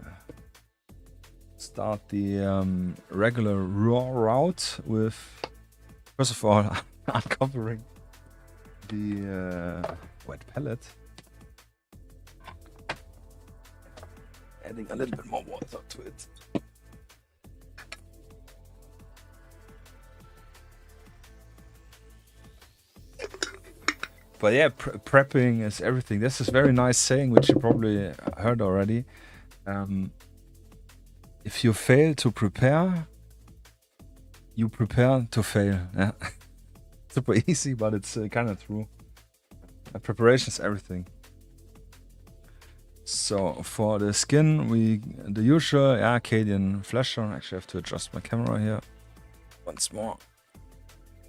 start the regular raw route with, first of all, uncovering the wet palette, adding a little bit more water to it. But yeah, prepping is everything. This is a very nice saying, which you probably heard already. If you fail to prepare, you prepare to fail. Yeah. Super easy, but it's kind of true. Preparation is everything. So for the skin, the usual Arcadian flasher. Actually, I have to adjust my camera here once more.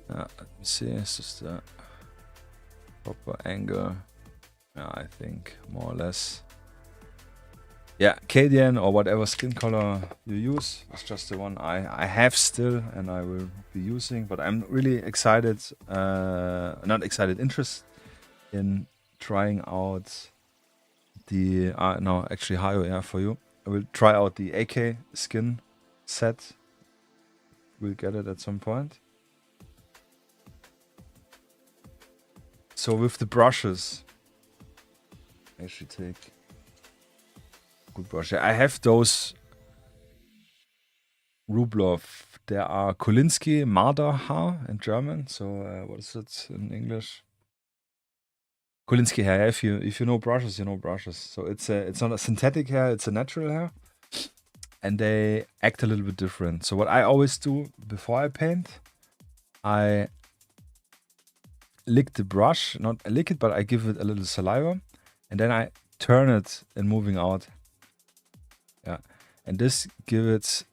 Let me see. It's just a proper angle. Yeah, I think more or less. Yeah, Cadian or whatever skin color you use. It's just the one I have still and I will be using. But I'm really excited, not excited, interested in trying out the, no, actually Hayo, yeah, for you. I will try out the AK skin set. We'll get it at some point. So with the brushes, I should take good brush. I have those Rubloff. There are Kolinsky Marderhaar in German. So what is it in English? Kolinsky hair. If you know brushes, you know brushes. So it's not a synthetic hair, it's a natural hair, and they act a little bit different. So what I always do before I paint, I lick the brush, not lick it, but I give it a little saliva, and then I turn it and moving out. Yeah, and this give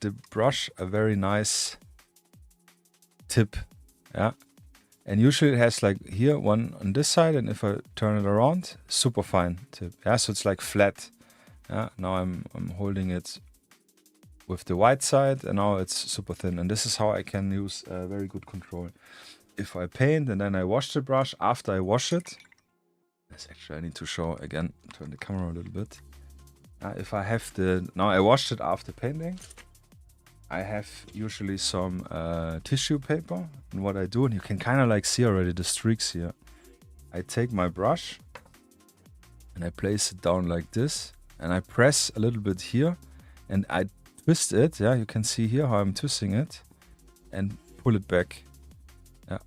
the brush a very nice tip. Yeah. And usually it has like here one on this side, and if I turn it around, super fine tip. Yeah, so it's like flat. Yeah, now I'm holding it with the white side, and now it's super thin. And this is how I can use very good control. If I paint and then I wash the brush, after I wash it, this actually I need to show again, turn the camera a little bit. If I have now I washed it after painting. I have usually some tissue paper, and what I do, and you can kind of like see already the streaks here. I take my brush and I place it down like this, and I press a little bit here, and I twist it. Yeah, you can see here how I'm twisting it, and pull it back. Yeah,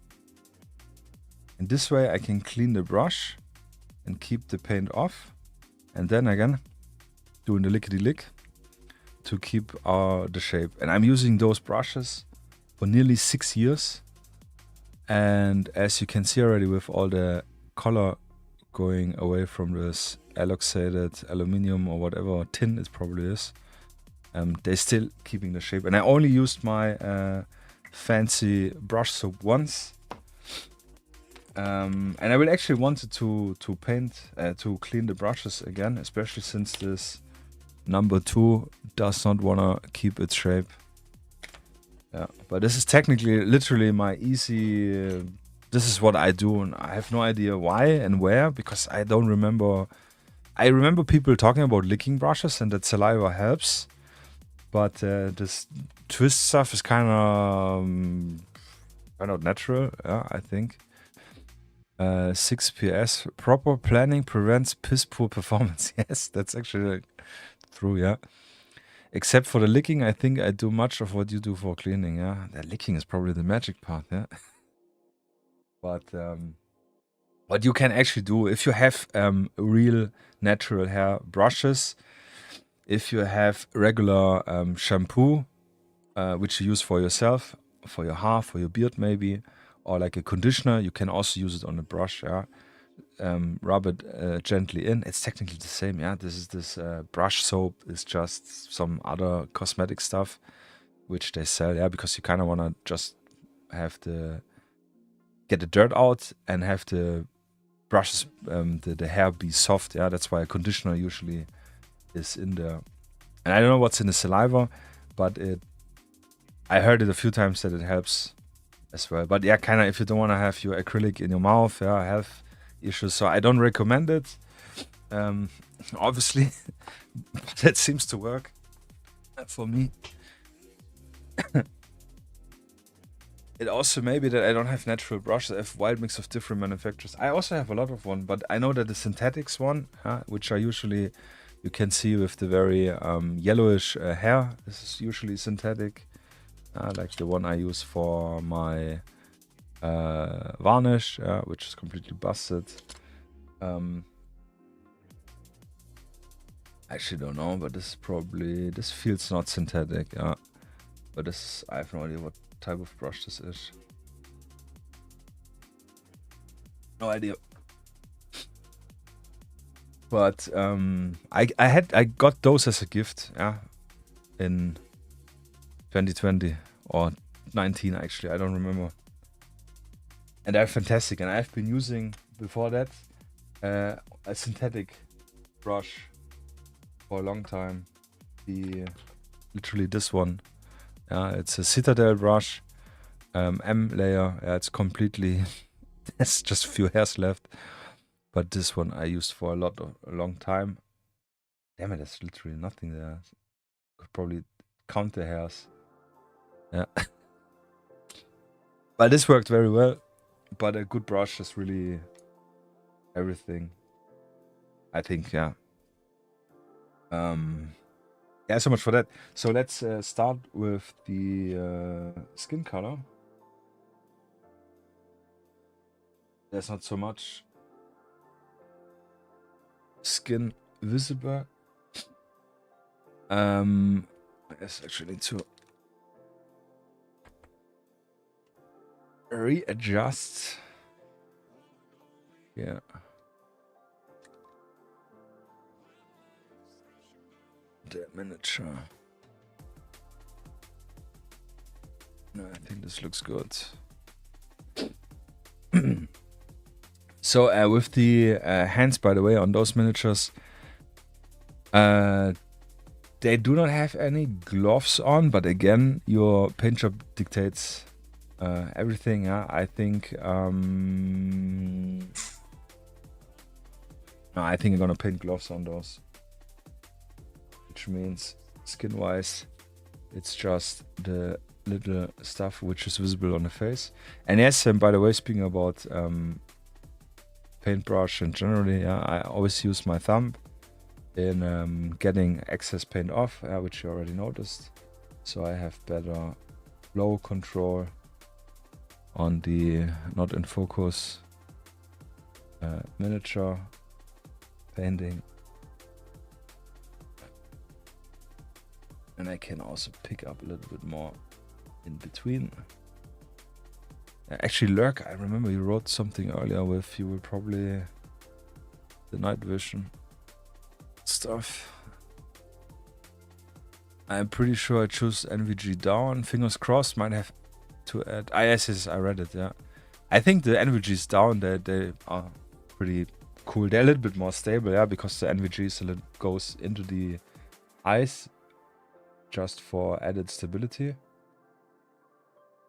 and this way I can clean the brush and keep the paint off, and then again doing the lickety lick to keep the shape. And I'm using those brushes for nearly 6 years, and as you can see already, with all the color going away from this eloxated aluminum or whatever tin it probably is, they're still keeping the shape. And I only used my fancy brush soap once, and I will actually wanted to paint to clean the brushes again, especially since this number 2 does not want to keep its shape. Yeah, but this is technically literally my easy, this is what I do, and I have no idea why and where, because I don't remember. I remember people talking about licking brushes and that saliva helps, but this twist stuff is kind of natural, yeah, I think. 6 PS, proper planning prevents piss poor performance. Yes, that's actually true, yeah. Except for the licking, I think I do much of what you do for cleaning, yeah. The licking is probably the magic part, yeah. But what you can actually do, if you have real natural hair brushes, if you have regular shampoo, which you use for yourself, for your hair, for your beard maybe, or like a conditioner, you can also use it on a brush. Yeah, rub it gently in. It's technically the same. Yeah, this brush soap is just some other cosmetic stuff which they sell. Yeah, because you kind of want to just have get the dirt out and have the brushes, the hair be soft. Yeah, that's why a conditioner usually is in there. And I don't know what's in the saliva, but I heard it a few times that it helps as well. But yeah, kind of if you don't want to have your acrylic in your mouth, yeah, health issues. So I don't recommend it. Obviously, but it seems to work for me. It also may be that I don't have natural brushes. I have wild mix of different manufacturers. I also have a lot of one, but I know that the synthetics one, which are usually, you can see with the very yellowish hair, this is usually synthetic. Like the one I use for my varnish, which is completely busted. Actually don't know, but this is probably, this feels not synthetic, but this, I have no idea what type of brush this is. No idea. But I got those as a gift, in 2020 or 19 actually, I don't remember. And they're fantastic, and I've been using before that a synthetic brush for a long time. Literally this one. It's a Citadel brush, M layer. It's completely. There's just a few hairs left, but this one I used for a long time. Damn it, there's literally nothing there. Could probably count the hairs. Yeah, but this worked very well. But a good brush is really everything, I think. Yeah. So much for that. So let's start with the skin color. There's not so much skin visible. I guess actually need to readjust. Yeah. The miniature. No, I think this looks good. So with the hands, by the way, on those miniatures, they do not have any gloves on, but again, your paint job dictates everything. I think I think I'm gonna paint gloves on those, which means skin-wise, it's just the little stuff which is visible on the face. And yes, and by the way, speaking about paintbrush and generally, I always use my thumb in getting excess paint off, which you already noticed. So I have better flow control on the not in focus miniature painting. And I can also pick up a little bit more in between. Actually, Lurk, I remember you wrote something earlier with you will probably the night vision stuff. I'm pretty sure I choose NVG down. Fingers crossed, might have to add. Yes, I read it, yeah. I think the NVGs down, they are pretty cool. They're a little bit more stable, yeah, because the NVGs goes into the eyes just for added stability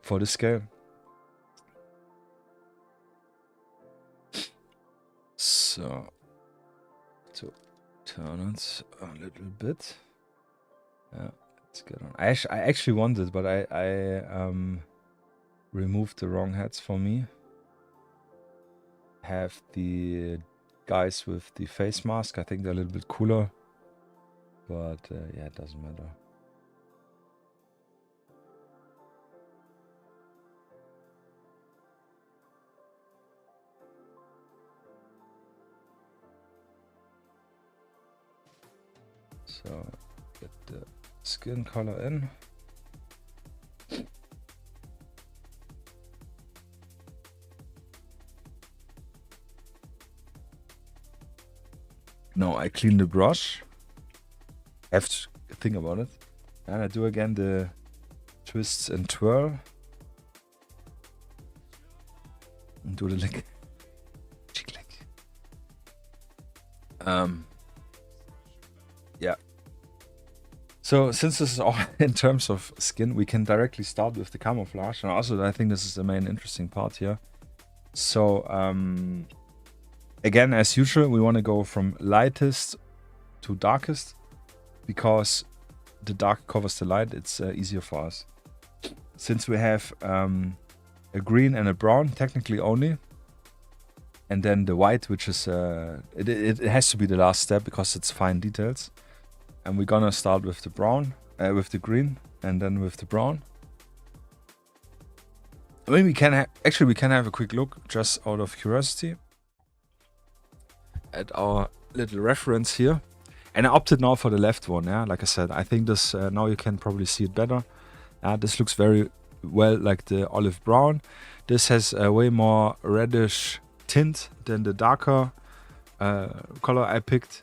for this scale. So to turn it a little bit. Yeah, let's get on. I actually wanted, but I removed the wrong heads for me. Have the guys with the face mask. I think they're a little bit cooler, but yeah, it doesn't matter. So Get the skin color in. Now I clean the brush. Have to think about it. And I do again the twists and twirl. And do the lick. Cheek lick. Yeah. So since this is all in terms of skin, we can directly start with the camouflage. And also I think this is the main interesting part here. So again, as usual, we want to go from lightest to darkest, because the dark covers the light. It's easier for us. Since we have a green and a brown, technically only, and then the white, which is it has to be the last step because it's fine details. And we're gonna start with the brown, with the green, and then with the brown. I mean, we can have a quick look, just out of curiosity, at our little reference here. And I opted now for the left one, yeah. Like I said, I think this, now you can probably see it better. This looks very well like the olive brown. This has a way more reddish tint than the darker color I picked.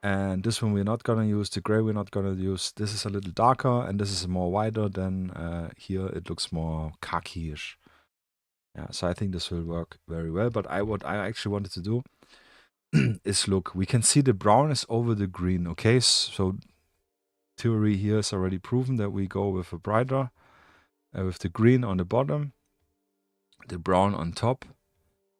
And this one we're not gonna use, the gray we're not gonna use. This is a little darker and this is more wider than here. It looks more khaki-ish. Yeah, so I think this will work very well. But what I actually wanted to do is look, we can see the brown is over the green, okay? So theory here is already proven that we go with a brighter, with the green on the bottom, the brown on top.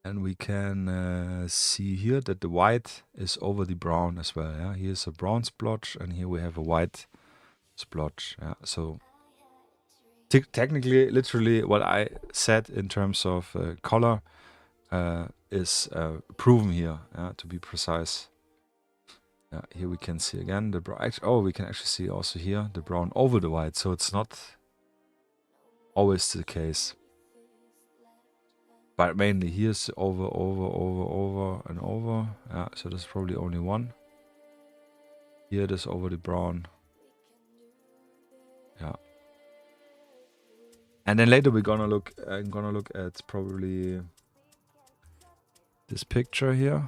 And we can see here that the white is over the brown as well. Yeah, here's a brown splotch, and here we have a white splotch. Yeah, so technically, literally, what I said in terms of color is proven here. To be precise. Yeah, here we can see again the brown. Oh, we can actually see also here the brown over the white. So it's not always the case. But mainly here's over, and over. Yeah, so there's probably only one. Here it is over the brown. Yeah. And then later we're gonna look. I'm gonna look at probably this picture here.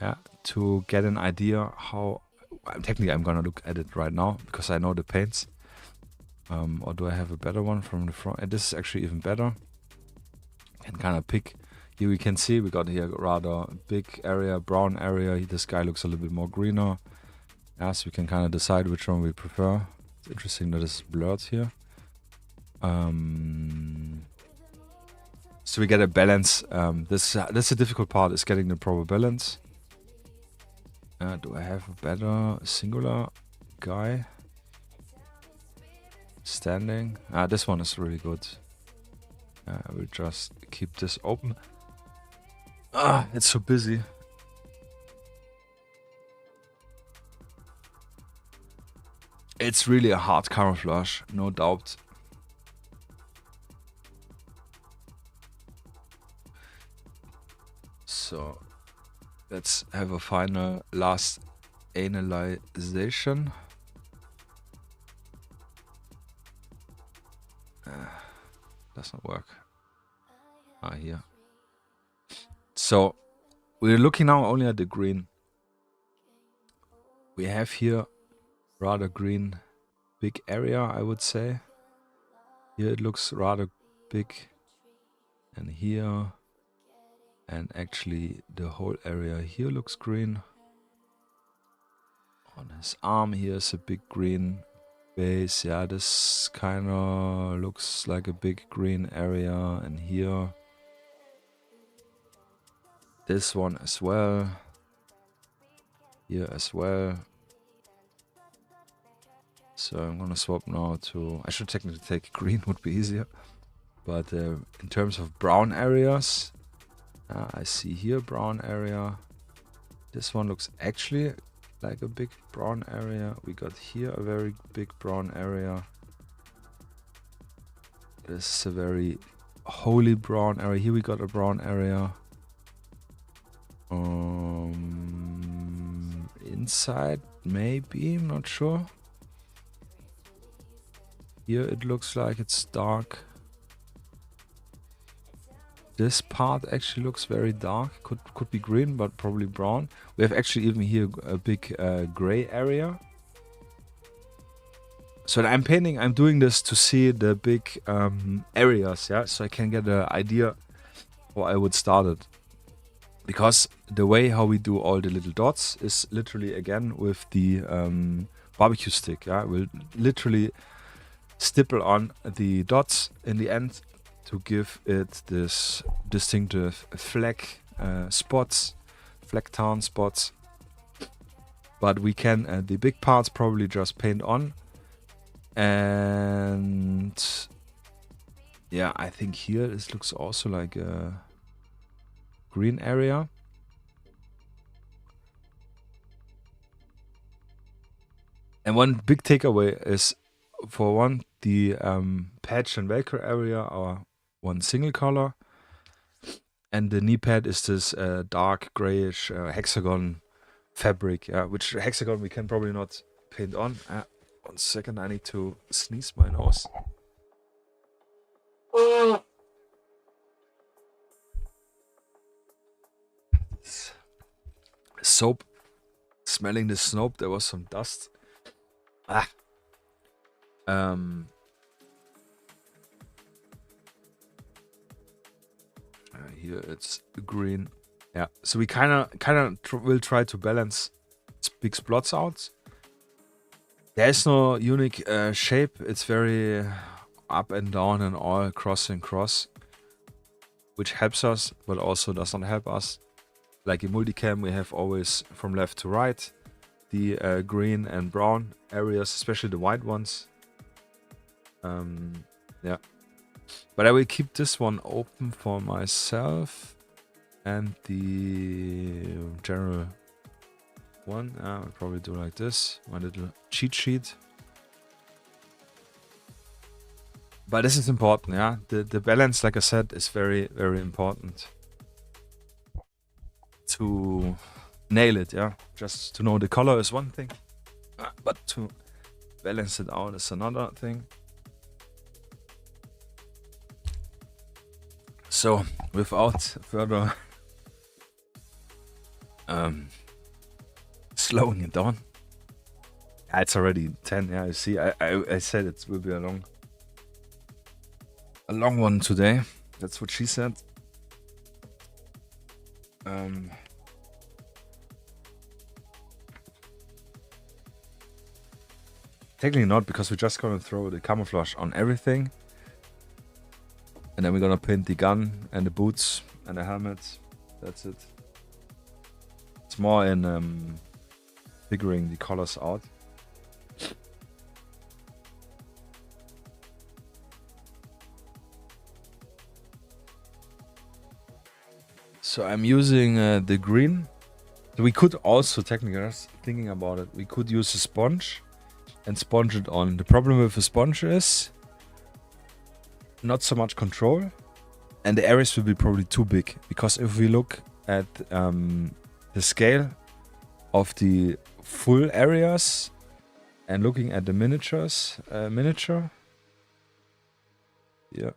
Yeah, to get an idea how. Technically, I'm gonna look at it right now because I know the paints. Or do I have a better one from the front? And this is actually even better. Can kind of pick. Here we can see we got here rather big area, brown area. This guy looks a little bit more greener. Yeah, so we can kind of decide which one we prefer. It's interesting that it's blurred here. So we get a balance. This is a difficult part, is getting the proper balance. Do I have a better singular guy? Standing. This one is really good. I will just keep this open. It's so busy. It's really a hard camouflage, no doubt. So let's have a final last analyzation. Does not work. Here. So we're looking now only at the green. We have here rather green, big area, I would say. Here it looks rather big, and here, and actually the whole area here looks green. On his arm here is a big green base. Yeah, this kind of looks like a big green area, and here this one as well, here as well. So I'm gonna swap now to, I should technically take green, would be easier, but in terms of brown areas, I see here brown area. This one looks actually like a big brown area. We got here a very big brown area. This is a very holy brown area. Here we got a brown area. Inside maybe, I'm not sure. Here it looks like it's dark. This part actually looks very dark. Could be green, but probably brown. We have actually even here a big gray area. So when I'm painting, I'm doing this to see the big areas, yeah, so I can get an idea how I would start it. Because the way how we do all the little dots is literally again with the barbecue stick, yeah. We'll literally stipple on the dots in the end to give it this distinctive flag spots, flag town spots. But we can the big parts probably just paint on. And yeah, I think here this looks also like a green area. And one big takeaway is, for one, the patch and velcro area are one single color, and the knee pad is this dark grayish hexagon fabric, which hexagon we can probably not paint on. 1 second, I need to sneeze my nose. Soap. Smelling the soap, there was some dust. Here it's green. Yeah, so we kind of will try to balance big spots out. There is no unique shape. It's very up and down and all cross and cross, which helps us, but also does not help us. Like in multicam, we have always from left to right the green and brown areas, especially the white ones. Yeah, but I will keep this one open for myself and the general one. I'll probably do like this, my little cheat sheet. But this is important, yeah. The balance, like I said, is very, very important to nail it, yeah. Just to know the color is one thing, but to balance it out is another thing. So, without further slowing it down. It's already 10. Yeah, you see, I said it will be a long one today. That's what she said. Technically not, because we're just gonna throw the camouflage on everything, and then we're gonna paint the gun and the boots and the helmet. That's it. It's more in figuring the colors out. So I'm using the green. So we could also, technically, thinking about it, we could use a sponge and sponge it on. The problem with a sponge is not so much control, and the areas will be probably too big, because if we look at the scale of the full areas and looking at the miniature, yeah,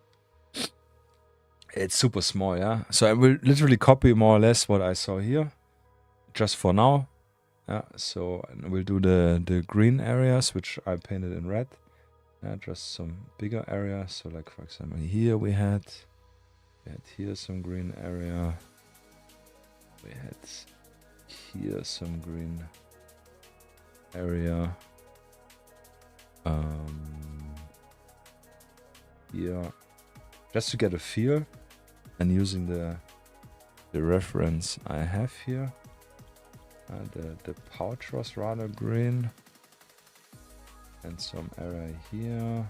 it's super small, yeah. So I will literally copy more or less what I saw here, just for now. Yeah, so we'll do the green areas, which I painted in red. Yeah, just some bigger areas. So like, for example, here we had here some green area. We had here some green area. Here, just to get a feel, and using the reference I have here. The pouch was rather green, and some area here.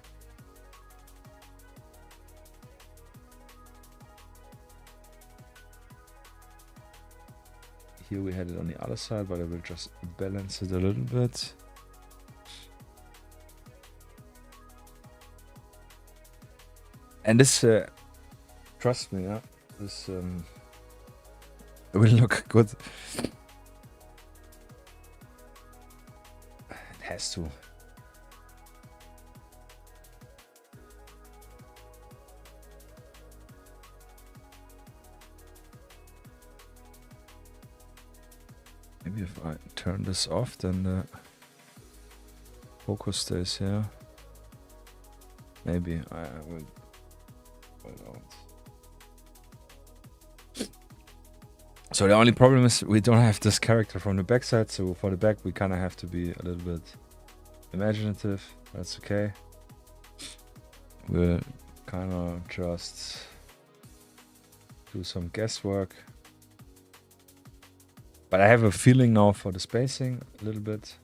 Here we had it on the other side, but I will just balance it a little bit. And this, trust me, yeah, this will look good. has to. Maybe if I turn this off, then the focus stays here. Maybe I will. So the only problem is we don't have this character from the backside, so for the back we kind of have to be a little bit imaginative. That's okay. We'll kind of just do some guesswork. But I have a feeling now for the spacing a little bit.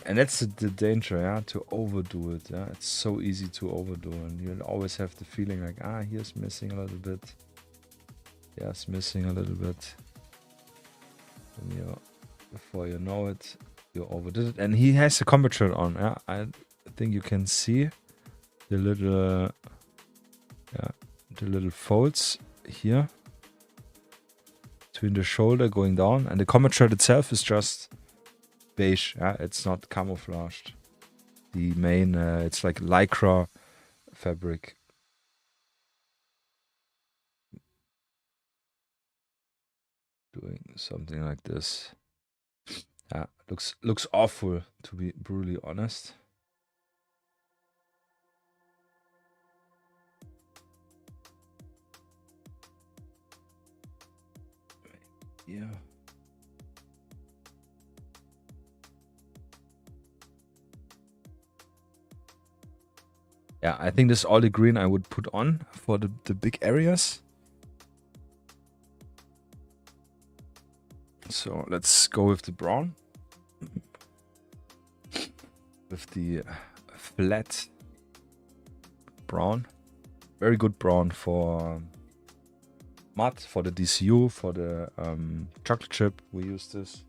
And that's the danger, yeah, to overdo it. Yeah, it's so easy to overdo, and you'll always have the feeling like, here's missing a little bit. Here's missing a little bit. And before you know it, you overdid it. And he has the combat shirt on. Yeah, I think you can see the little folds here between the shoulder going down, and the combat shirt itself is just beige. Yeah, it's not camouflaged. The main, it's like lycra fabric. Doing something like this. Yeah, looks awful, to be brutally honest. Yeah. Yeah, I think this is all the green I would put on for the big areas. So let's go with the brown. With the flat brown. Very good brown for mud, for the DCU, for the chocolate chip. We use this.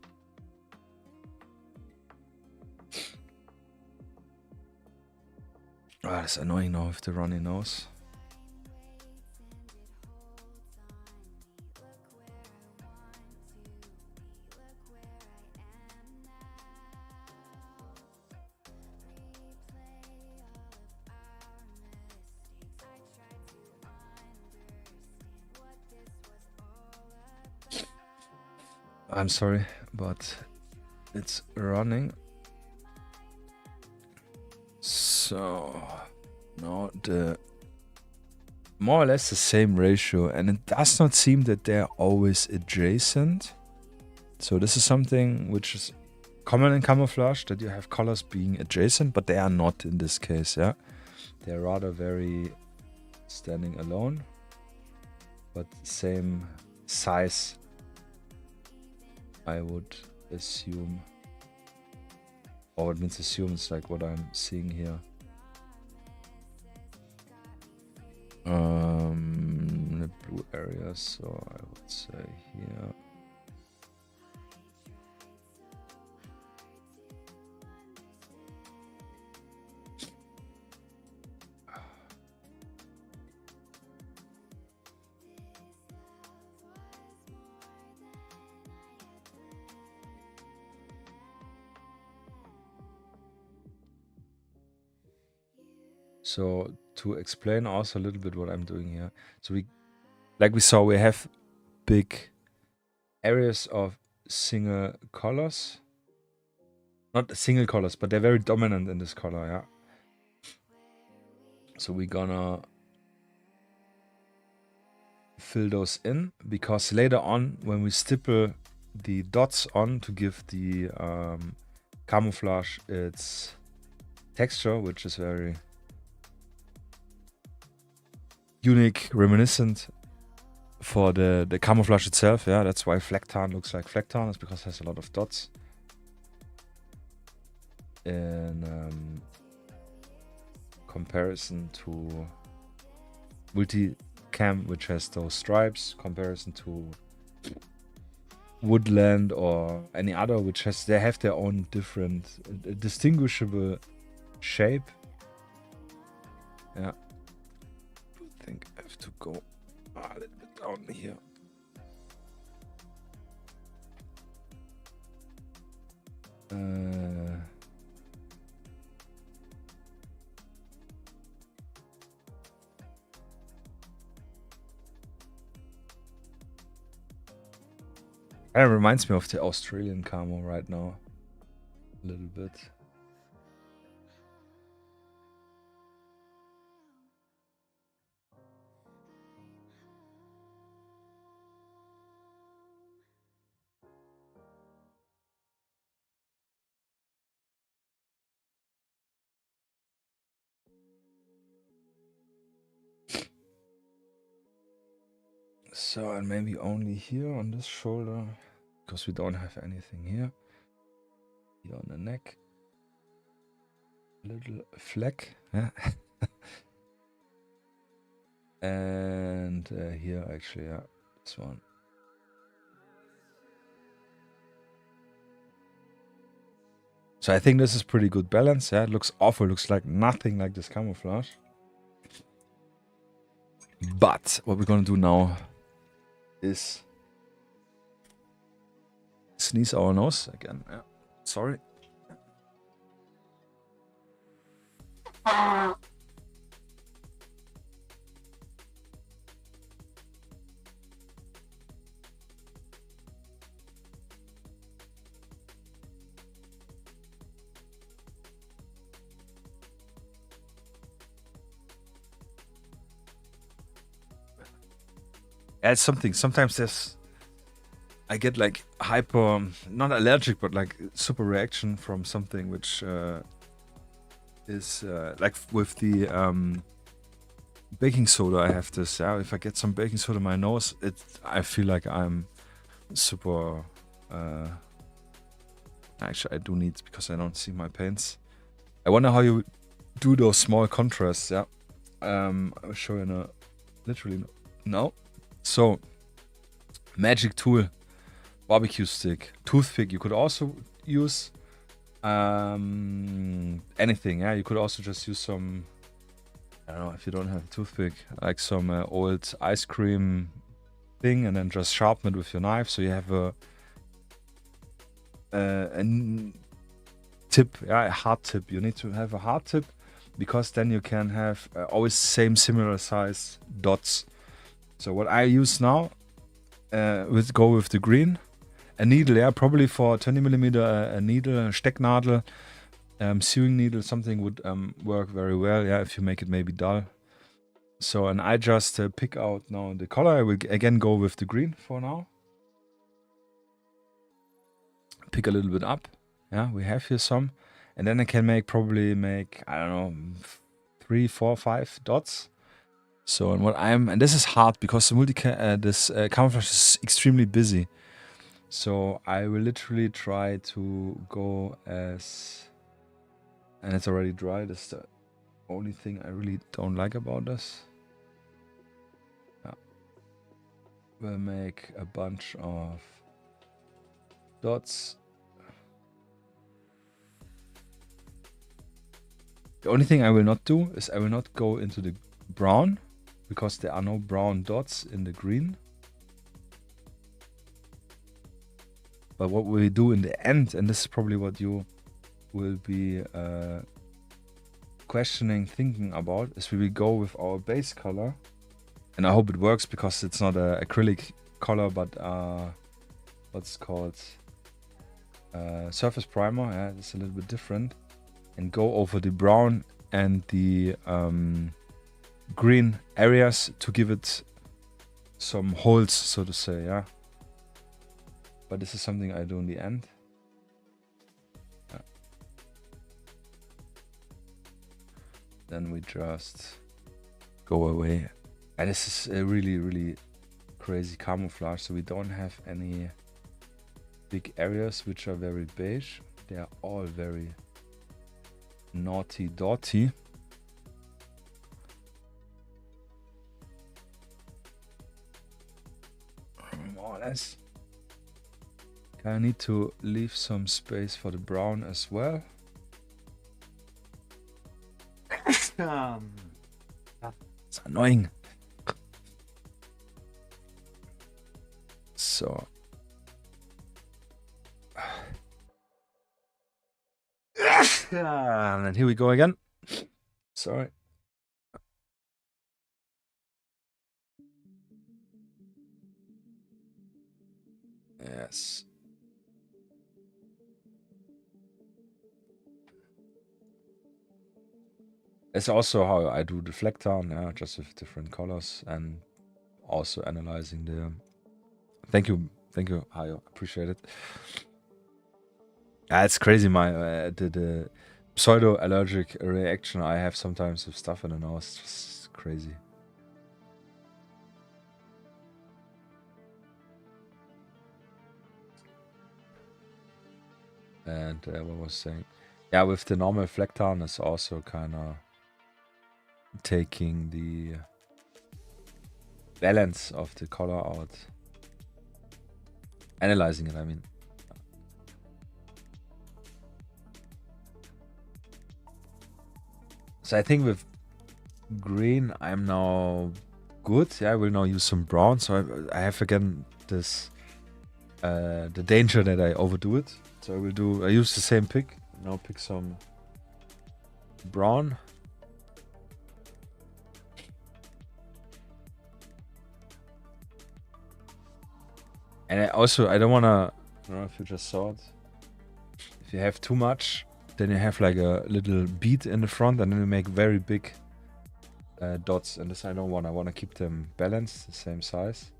It's annoying now with the runny nose. I'm sorry, but it's running. So now the more or less the same ratio, and it does not seem that they're always adjacent. So this is something which is common in camouflage, that you have colors being adjacent, but they are not in this case. Yeah, they're rather very standing alone, but same size, I would assume. Or it means assume, it's like what I'm seeing here. The blue area, so I would say here. So to explain also a little bit what I'm doing here. So like we saw, we have big areas of single colors. Not single colors, but they're very dominant in this color, yeah. So we're gonna fill those in, because later on when we stipple the dots on to give the camouflage its texture, which is very unique, reminiscent for the camouflage itself. Yeah, that's why Flaktarn looks like Flaktarn, is because it has a lot of dots. In comparison to Multicam, which has those stripes, comparison to Woodland or any other, which they have their own different, distinguishable shape. Yeah. I think I have to go a little bit down here. It reminds me of the Australian camo right now. A little bit. So, and maybe only here on this shoulder, because we don't have anything here. Here on the neck. Little fleck. Yeah. And here actually, yeah, this one. So I think this is pretty good balance. Yeah, it looks awful. Looks like nothing like this camouflage. But what we're gonna do now is sneeze our nose again. Yeah, sorry. Yeah, it's something. Sometimes I get like hyper, not allergic, but like super reaction from something which is like with the baking soda. I have this. Yeah, if I get some baking soda in my nose, I feel like I'm super. Actually, I do need because I don't see my paints. I wonder how you do those small contrasts. Yeah, I'll show you in a literally no. So, magic tool, barbecue stick, toothpick. You could also use anything. Yeah, you could also just use some. I don't know if you don't have a toothpick, like some old ice cream thing, and then just sharpen it with your knife. So you have a tip, yeah, a hard tip. You need to have a hard tip because then you can have always similar size dots. So what I use now, go with the green, a needle, yeah, probably for 20mm, a needle, a Stecknadel, sewing needle, something would work very well, yeah, if you make it maybe dull. So, and I just pick out now the color. I will again go with the green for now. Pick a little bit up, yeah, we have here some, and then I can probably make, I don't know, 3, 4, 5 dots. So, and this is hard because the camouflage is extremely busy. So I will literally try to go as, and it's already dry. That's the only thing I really don't like about this. Yeah. We'll make a bunch of dots. The only thing I will not do is I will not go into the brown, because there are no brown dots in the green. But what we do in the end, and this is probably what you will be thinking about, is we will go with our base color. And I hope it works because it's not an acrylic color, but what's called surface primer. Yeah, it's a little bit different. And go over the brown and the green areas to give it some holes, so to say, yeah. But this is something I do in the end. Yeah. Then we just go away. And this is a really, really crazy camouflage. So we don't have any big areas which are very beige. They are all very naughty dotty. More or less. I need to leave some space for the brown as well. It's annoying. So. And then here we go again. Sorry. Yes. It's also how I do the Flecktarn, yeah, just with different colors and also analyzing the. Thank you, Hayo. Appreciate it. Yeah, it's crazy. My the pseudo allergic reaction I have sometimes with stuff in the nose. It's just crazy. And what was I saying? Yeah, with the normal Flecktarn, it's also kind of taking the balance of the color out. Analyzing it, I mean. So I think with green, I'm now good. Yeah, I will now use some brown. So I have again this the danger that I overdo it. So I use the same pick. Now pick some brown. And I don't want to, I don't know if you just saw it. If you have too much, then you have like a little bead in the front and then you make very big dots. And this I don't want. I want to keep them balanced, the same size.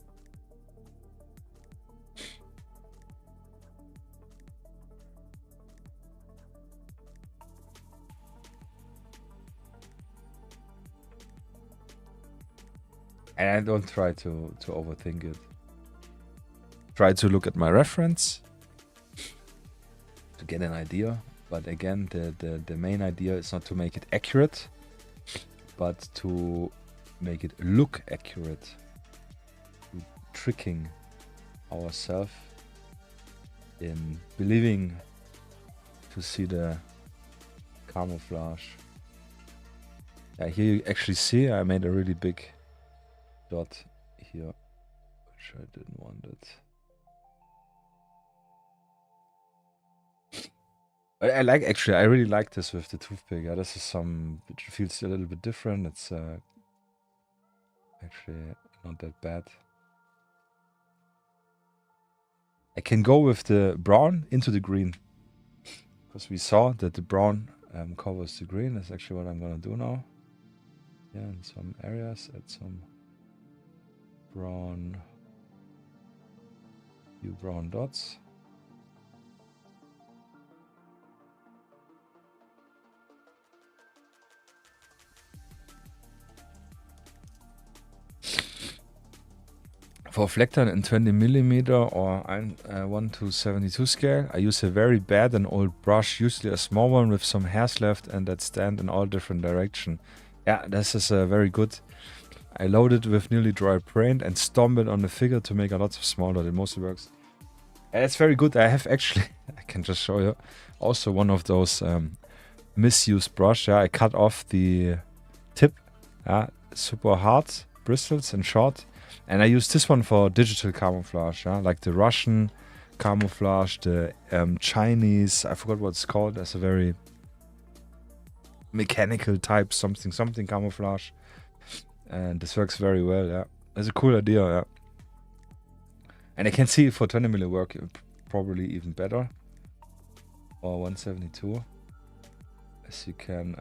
And I don't try to overthink it. Try to look at my reference to get an idea. But again, the main idea is not to make it accurate, but to make it look accurate. Tricking ourselves in believing to see the camouflage. Yeah, here you actually see I made a really big dot here, which I didn't want it. I really like this with the toothpick. Yeah, this is it feels a little bit different. It's actually not that bad. I can go with the brown into the green, because we saw that the brown covers the green. That's actually what I'm gonna do now. Yeah, in some areas, add some brown, few brown dots. For Flecktarn in 20mm or 1:72 scale, I use a very bad and old brush, usually a small one with some hairs left and that stand in all different direction. Yeah, this is very good. I load it with nearly dry paint and stomp it on the figure to make a lot of small dot. It mostly works. And it's very good. I have actually, I can just show you, also one of those misused brush. Yeah, I cut off the tip. Yeah, super hard bristles and short. And I use this one for digital camouflage, yeah? Like the Russian camouflage, the Chinese, I forgot what it's called. That's a very mechanical type something camouflage. And this works very well, yeah. It's a cool idea, yeah. And I can see for 20mm work probably even better. Or 172. As you can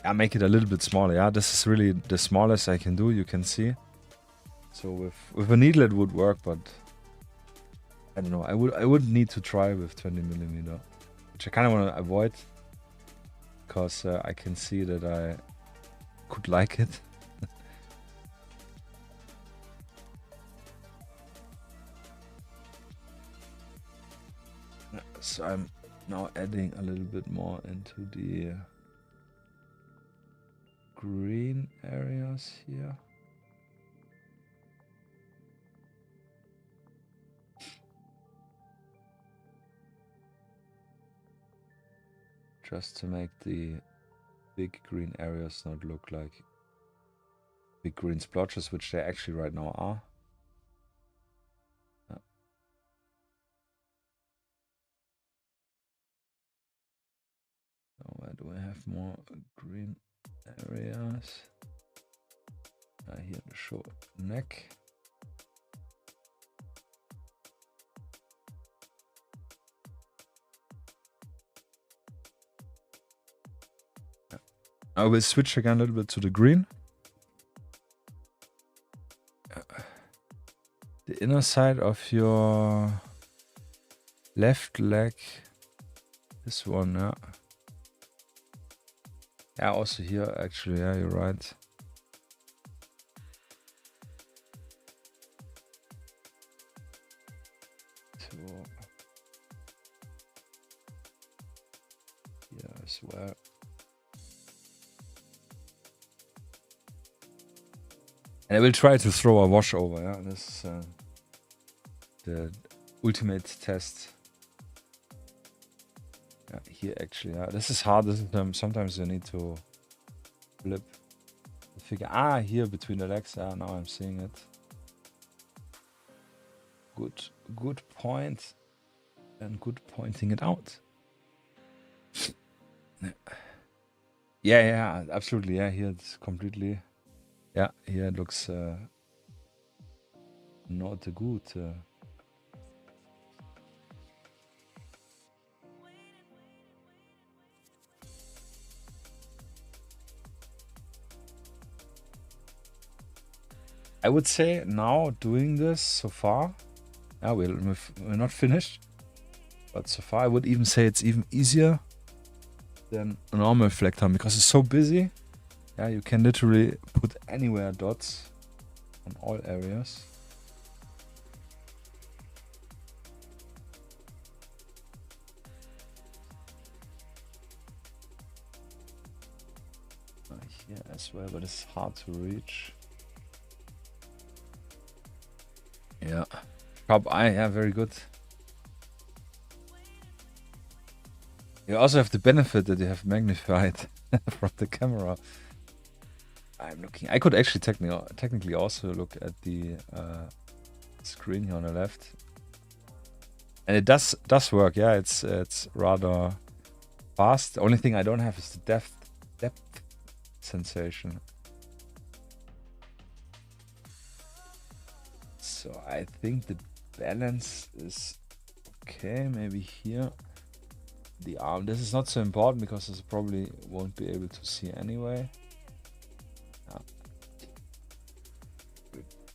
I make it a little bit smaller. Yeah, this is really the smallest I can do. You can see. So with a needle it would work, but I don't know. I would need to try with 20mm, which I kind of want to avoid, because I can see that I could like it. So I'm now adding a little bit more into the green areas here. Just to make the big green areas not look like big green splotches, which they actually right now are. Where do I have more green areas? Here the short neck. I will switch again a little bit to the green. The inner side of your left leg. This one, yeah. Yeah, also here, actually, yeah, you're right. Here as well. And I will try to throw a wash over, yeah. This is the ultimate test. Yeah, here actually, yeah. This is hard. This is, sometimes you need to flip the figure. Ah, here between the legs. Ah, now I'm seeing it. Good point. And good pointing it out. Yeah, absolutely. Yeah, here it's completely. Yeah, here it looks not good. I would say now doing this so far, yeah, we're not finished, but so far I would even say it's even easier than a normal flag time because it's so busy. Yeah, you can literally put anywhere dots on all areas. Here as well, but it's hard to reach. Yeah, sharp eye, yeah, very good. You also have the benefit that you have magnified from the camera. I'm looking. I could actually technically also look at the screen here on the left, and it does work. Yeah, it's rather fast. The only thing I don't have is the depth sensation. So I think the balance is okay. Maybe here. The arm. This is not so important because this probably won't be able to see anyway.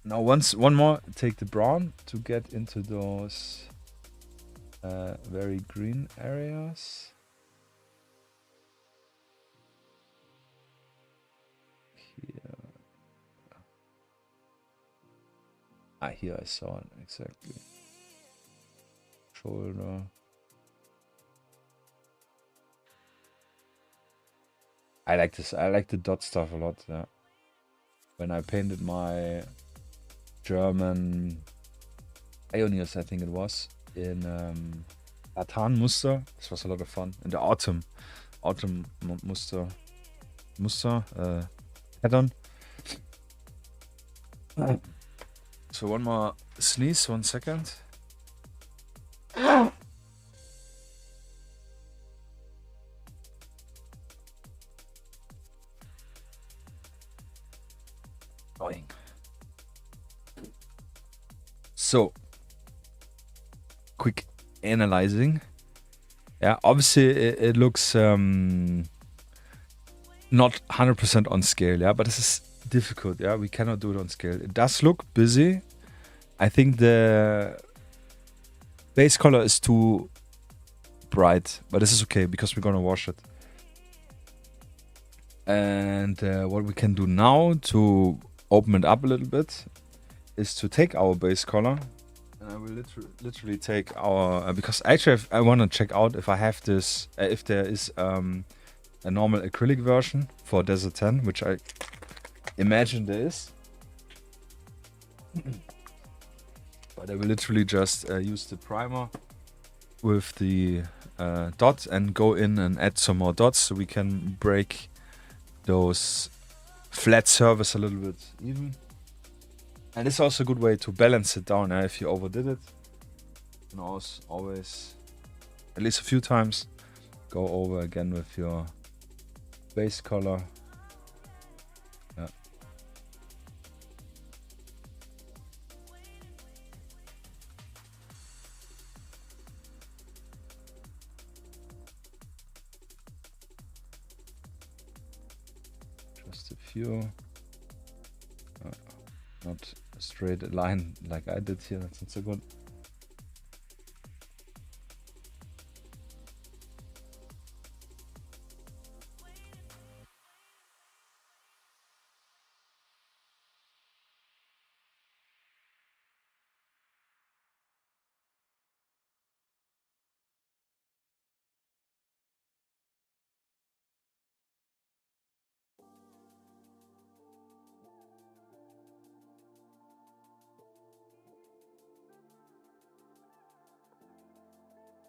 Now one more, take the brown to get into those very green areas. Here. Ah, here I saw it exactly. Shoulder. I like this. I like the dot stuff a lot. Yeah. When I painted my German pioneers, I think it was, in Multitarn muster. This was a lot of fun. In the autumn muster pattern. So one more sneeze, 1 second. So, quick analyzing. Yeah, obviously it looks not 100% on scale, yeah, but this is difficult, yeah, we cannot do it on scale. It does look busy. I think the base color is too bright, but this is okay because we're gonna wash it. And what we can do now to open it up a little bit is to take our base color. And I will literally take our because actually I want to check out if I have this if there is a normal acrylic version for Desert 10, which I imagine there is. But I will literally just use the primer with the dot and go in and add some more dots so we can break those flat surface a little bit even. And it's also a good way to balance it down. If you overdid it, you can always, at least a few times, go over again with your base color. Yeah. hue. Not a straight line like I did here, that's not so good.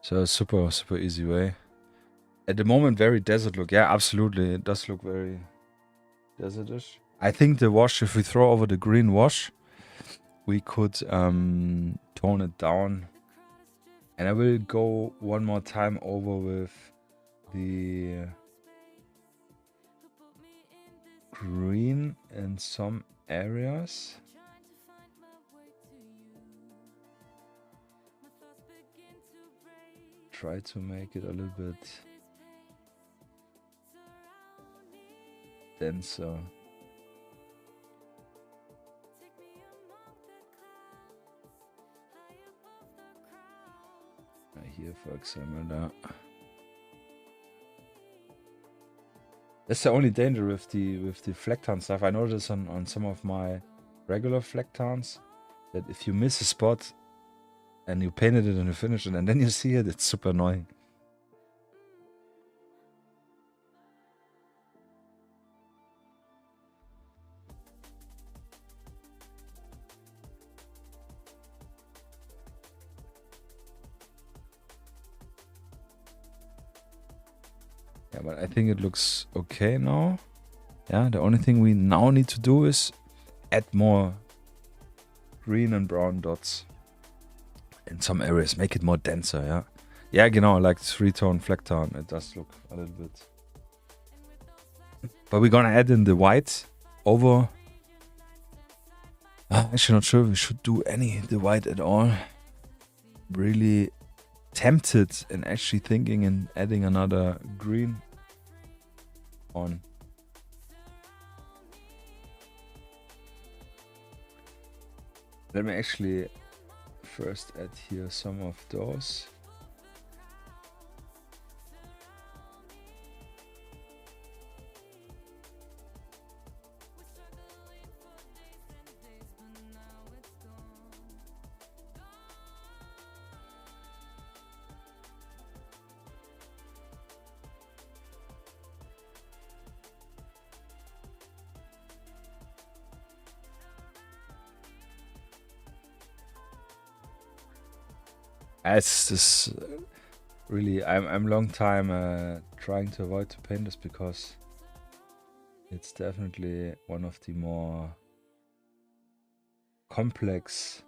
So super easy way. At the moment, very desert look. Yeah, absolutely. It does look very desertish. I think the wash, if we throw over the green wash, we could tone it down. And I will go one more time over with the green in some areas. Try to make it a little bit denser. Here, for example, that's the only danger with the Flecktarn stuff. I noticed on some of my regular Flecktarns that if you miss a spot and you painted it and you finish it and then you see it, it's super annoying. Yeah, but I think it looks okay now. Yeah, the only thing we now need to do is add more green and brown dots in some areas, make it more denser, yeah. Yeah, genau, like 3-tone Flecktarn, it does look a little bit. But we're gonna add in the white over. Actually not sure we should do the white at all. Really tempted and actually thinking and adding another green on. Let me actually first add here some of those. It's this really, I'm long time trying to avoid to paint this because it's definitely one of the more complex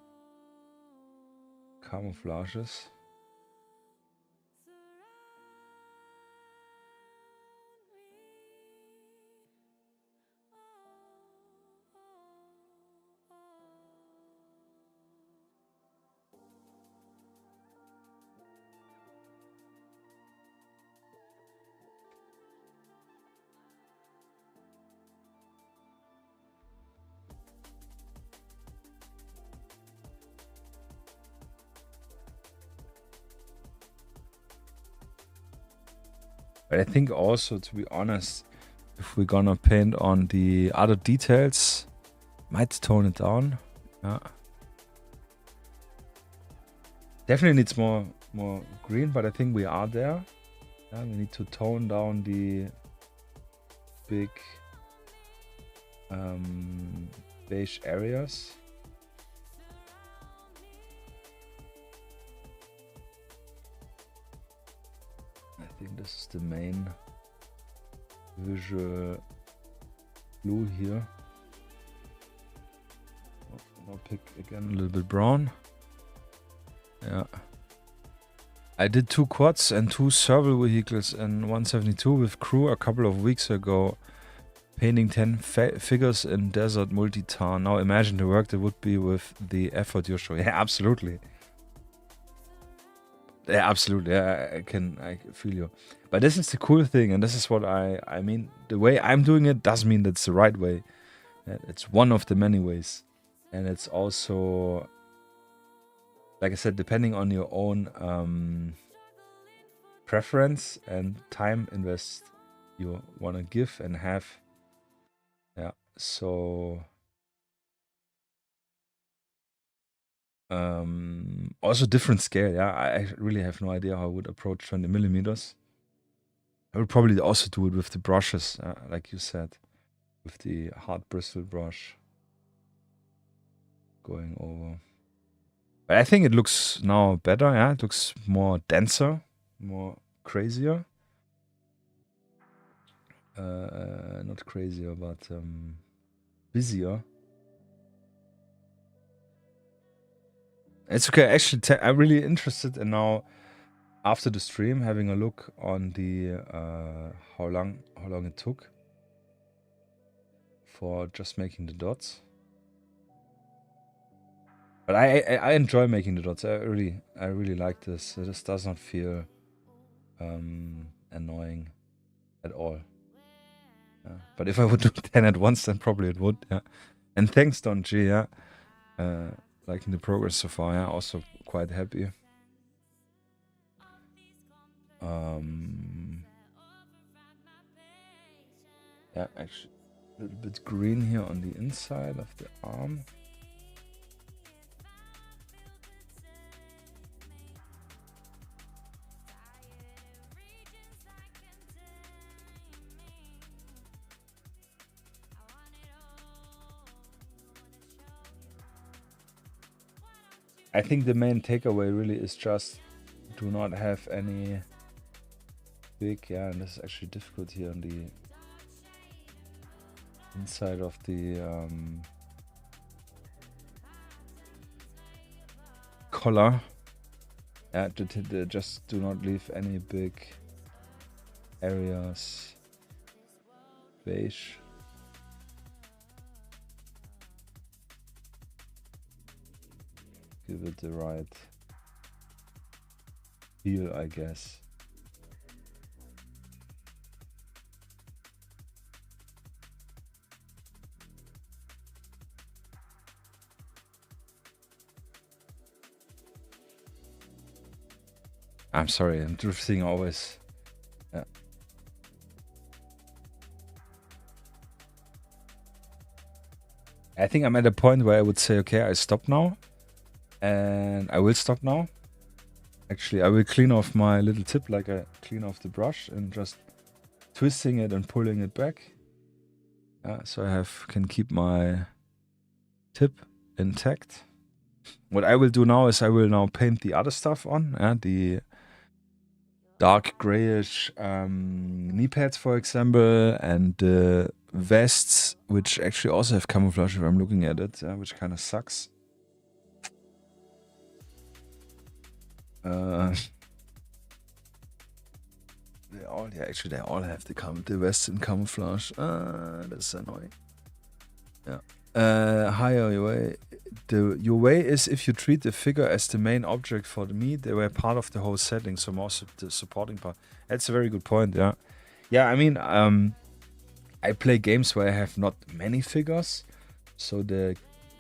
camouflages. But I think also, to be honest, if we're gonna paint on the other details, might tone it down. Yeah. Definitely needs more green, but I think we are there. Yeah, we need to tone down the big beige areas. I think this is the main visual blue here. I'll pick again a little bit brown. Yeah. I did 2 quads and 2 serval vehicles in 172 with crew a couple of weeks ago, painting 10 figures in desert Multitarn. Now imagine the work that would be with the effort you're showing. Yeah, absolutely. Yeah, absolutely. Yeah, I feel you. But this is the cool thing, and this is what I mean. The way I'm doing it doesn't mean that's the right way. It's one of the many ways, and it's also, like I said, depending on your own preference and time invest you want to give and have. Yeah. So also different scale. Yeah, I really have no idea how I would approach 20 millimeters. I would probably also do it with the brushes, like you said, with the hard bristle brush going over. But I think it looks now better. Yeah, it looks more denser, more crazier. Not crazier, but busier. It's okay. Actually, I'm really interested in now, after the stream, having a look on the how long it took for just making the dots. But I enjoy making the dots. I really like this. This does not feel annoying at all. But if I would do 10 at once, then probably it would. Yeah. And thanks, Don G. Yeah. Liking the progress so far. Yeah. Also quite happy. Yeah, actually a little bit green here on the inside of the arm. I think the main takeaway really is just do not have any big, yeah, and this is actually difficult here on the inside of the collar. Yeah, just do not leave any big areas beige. Give it the right feel, I guess. I'm sorry, I'm drifting always. Yeah. I think I'm at a point where I would say, okay, I stop now. And I will stop now. Actually, I will clean off my little tip like I clean off the brush and just twisting it and pulling it back. So I can keep my tip intact. What I will do now is I will now paint the other stuff on. The dark grayish knee pads, for example, and the vests, which actually also have camouflage if I'm looking at it, which kind of sucks. They all, yeah, actually they all have the vests in camouflage. That's annoying. Yeah. Higher your way. Your way is if you treat the figure as the main object for the meat, they were part of the whole setting, so more the supporting part. That's a very good point, yeah. Yeah, I mean, I play games where I have not many figures, so the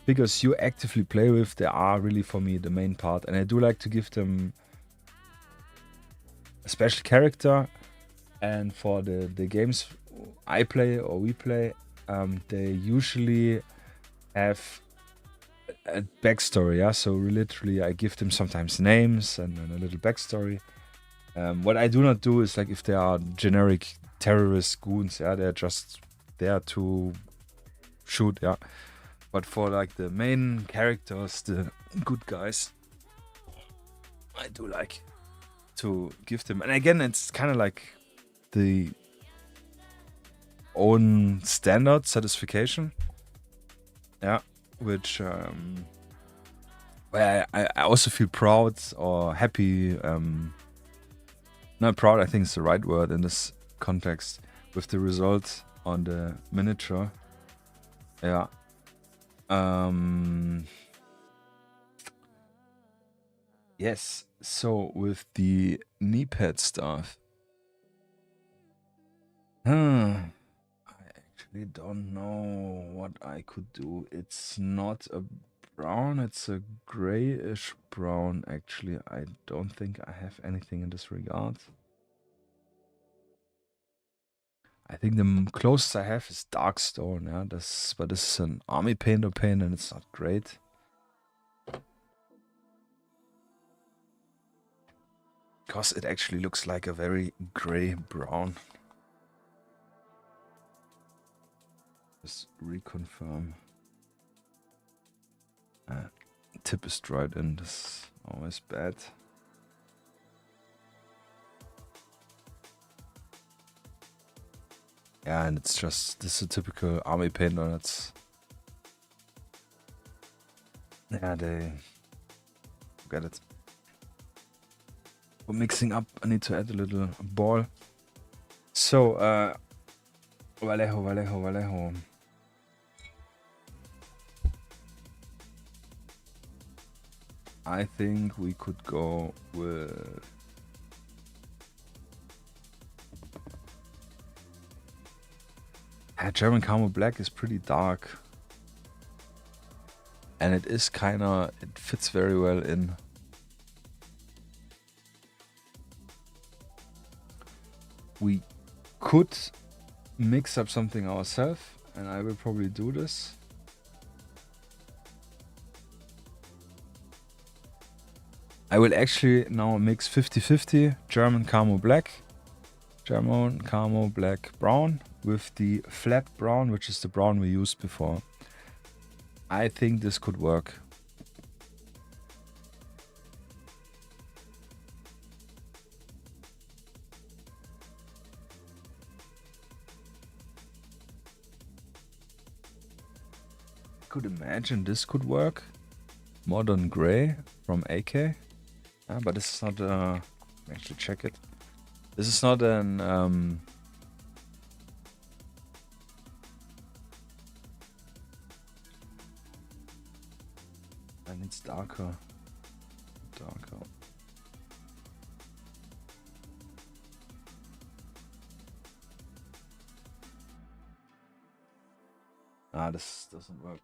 figures you actively play with, they are really for me the main part, and I do like to give them a special character. And for the games I play or we play, they usually have a backstory, yeah. So literally, I give them sometimes names and a little backstory. What I do not do is like if they are generic terrorist goons, yeah, they're just there to shoot, yeah. But for like the main characters, the good guys, I do like to give them. And again, it's kind of like the own standard satisfaction, yeah, which where I also feel proud or happy. Not proud, I think is the right word in this context, with the result on the miniature. Yeah. Yes, so with the knee pad stuff, I actually don't know what I could do. It's not a brown, it's a grayish brown. Actually, I don't think I have anything in this regard. I think the closest I have is dark stone. Yeah, but this is an army painter paint, and it's not great. Because it actually looks like a very gray brown. Just reconfirm. Tip is dried in. This is always bad. Yeah, and it's just, this is a typical army painter. That's, yeah, they get it. For mixing up, I need to add a little ball. So, Vallejo. I think we could go with German Camo Black is pretty dark. And it is kinda, it fits very well in. We could mix up something ourselves, and I will probably do this. I will actually now mix 50-50 German Camo Black Brown with the flat brown, which is the brown we used before. I think this could work. I could imagine this could work. Modern Gray from AK. But this is not actually check it. This is not an and it's darker. This doesn't work.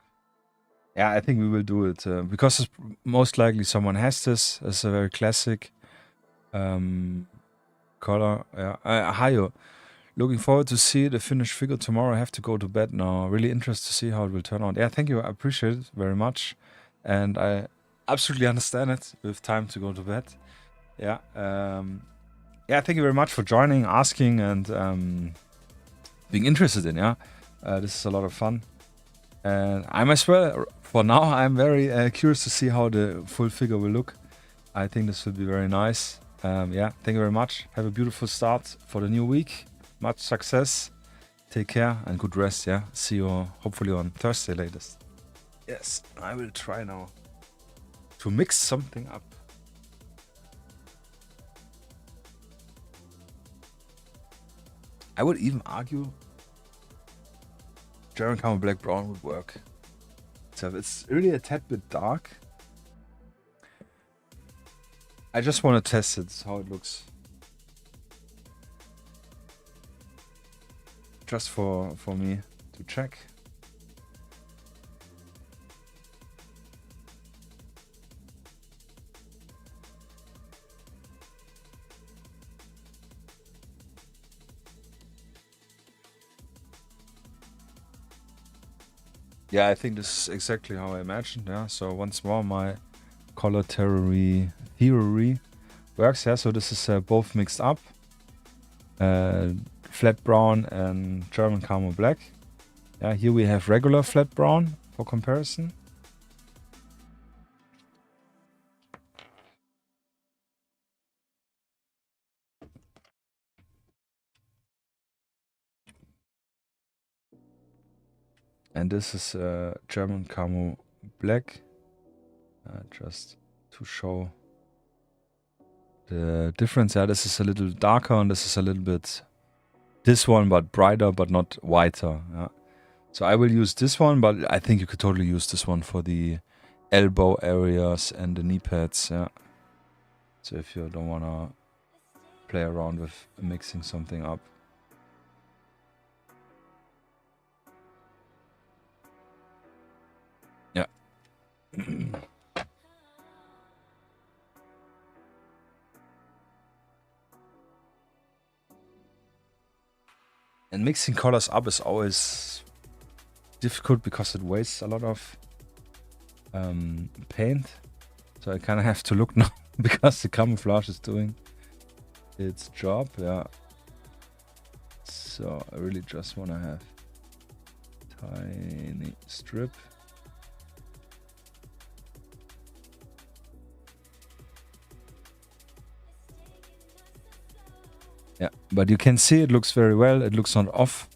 Yeah, I think we will do it because it's most likely someone has this. It's a very classic color. Yeah, Hayo. Looking forward to see the finished figure tomorrow. I have to go to bed now. Really interested to see how it will turn out. Yeah, thank you. I appreciate it very much, and I absolutely understand it. With time to go to bed. Yeah. Yeah. Thank you very much for joining, asking, and being interested in. Yeah. This is a lot of fun. And I'm as well, for now, I'm very curious to see how the full figure will look. I think this will be very nice. Yeah, thank you very much. Have a beautiful start for the new week. Much success. Take care and good rest, yeah. See you hopefully on Thursday latest. Yes, I will try now to mix something up. I would even argue German Camo Black Brown would work. So it's really a tad bit dark. I just want to test it, how it looks. Just for me to check. Yeah, I think this is exactly how I imagined. Yeah, so once more, my color theory works. Yeah, so this is both mixed up, flat brown and German Camo Black. Yeah, here we have regular flat brown for comparison. And this is German Camo Black, just to show the difference. Yeah, this is a little darker and this is a little bit, this one but brighter but not whiter. Yeah. So I will use this one, but I think you could totally use this one for the elbow areas and the knee pads. Yeah. So if you don't want to play around with mixing something up. Yeah. And mixing colors up is always difficult because it wastes a lot of paint. So I kind of have to look now because the camouflage is doing its job. Yeah. So I really just want to have tiny strip. Yeah, but you can see it looks very well. It looks not off.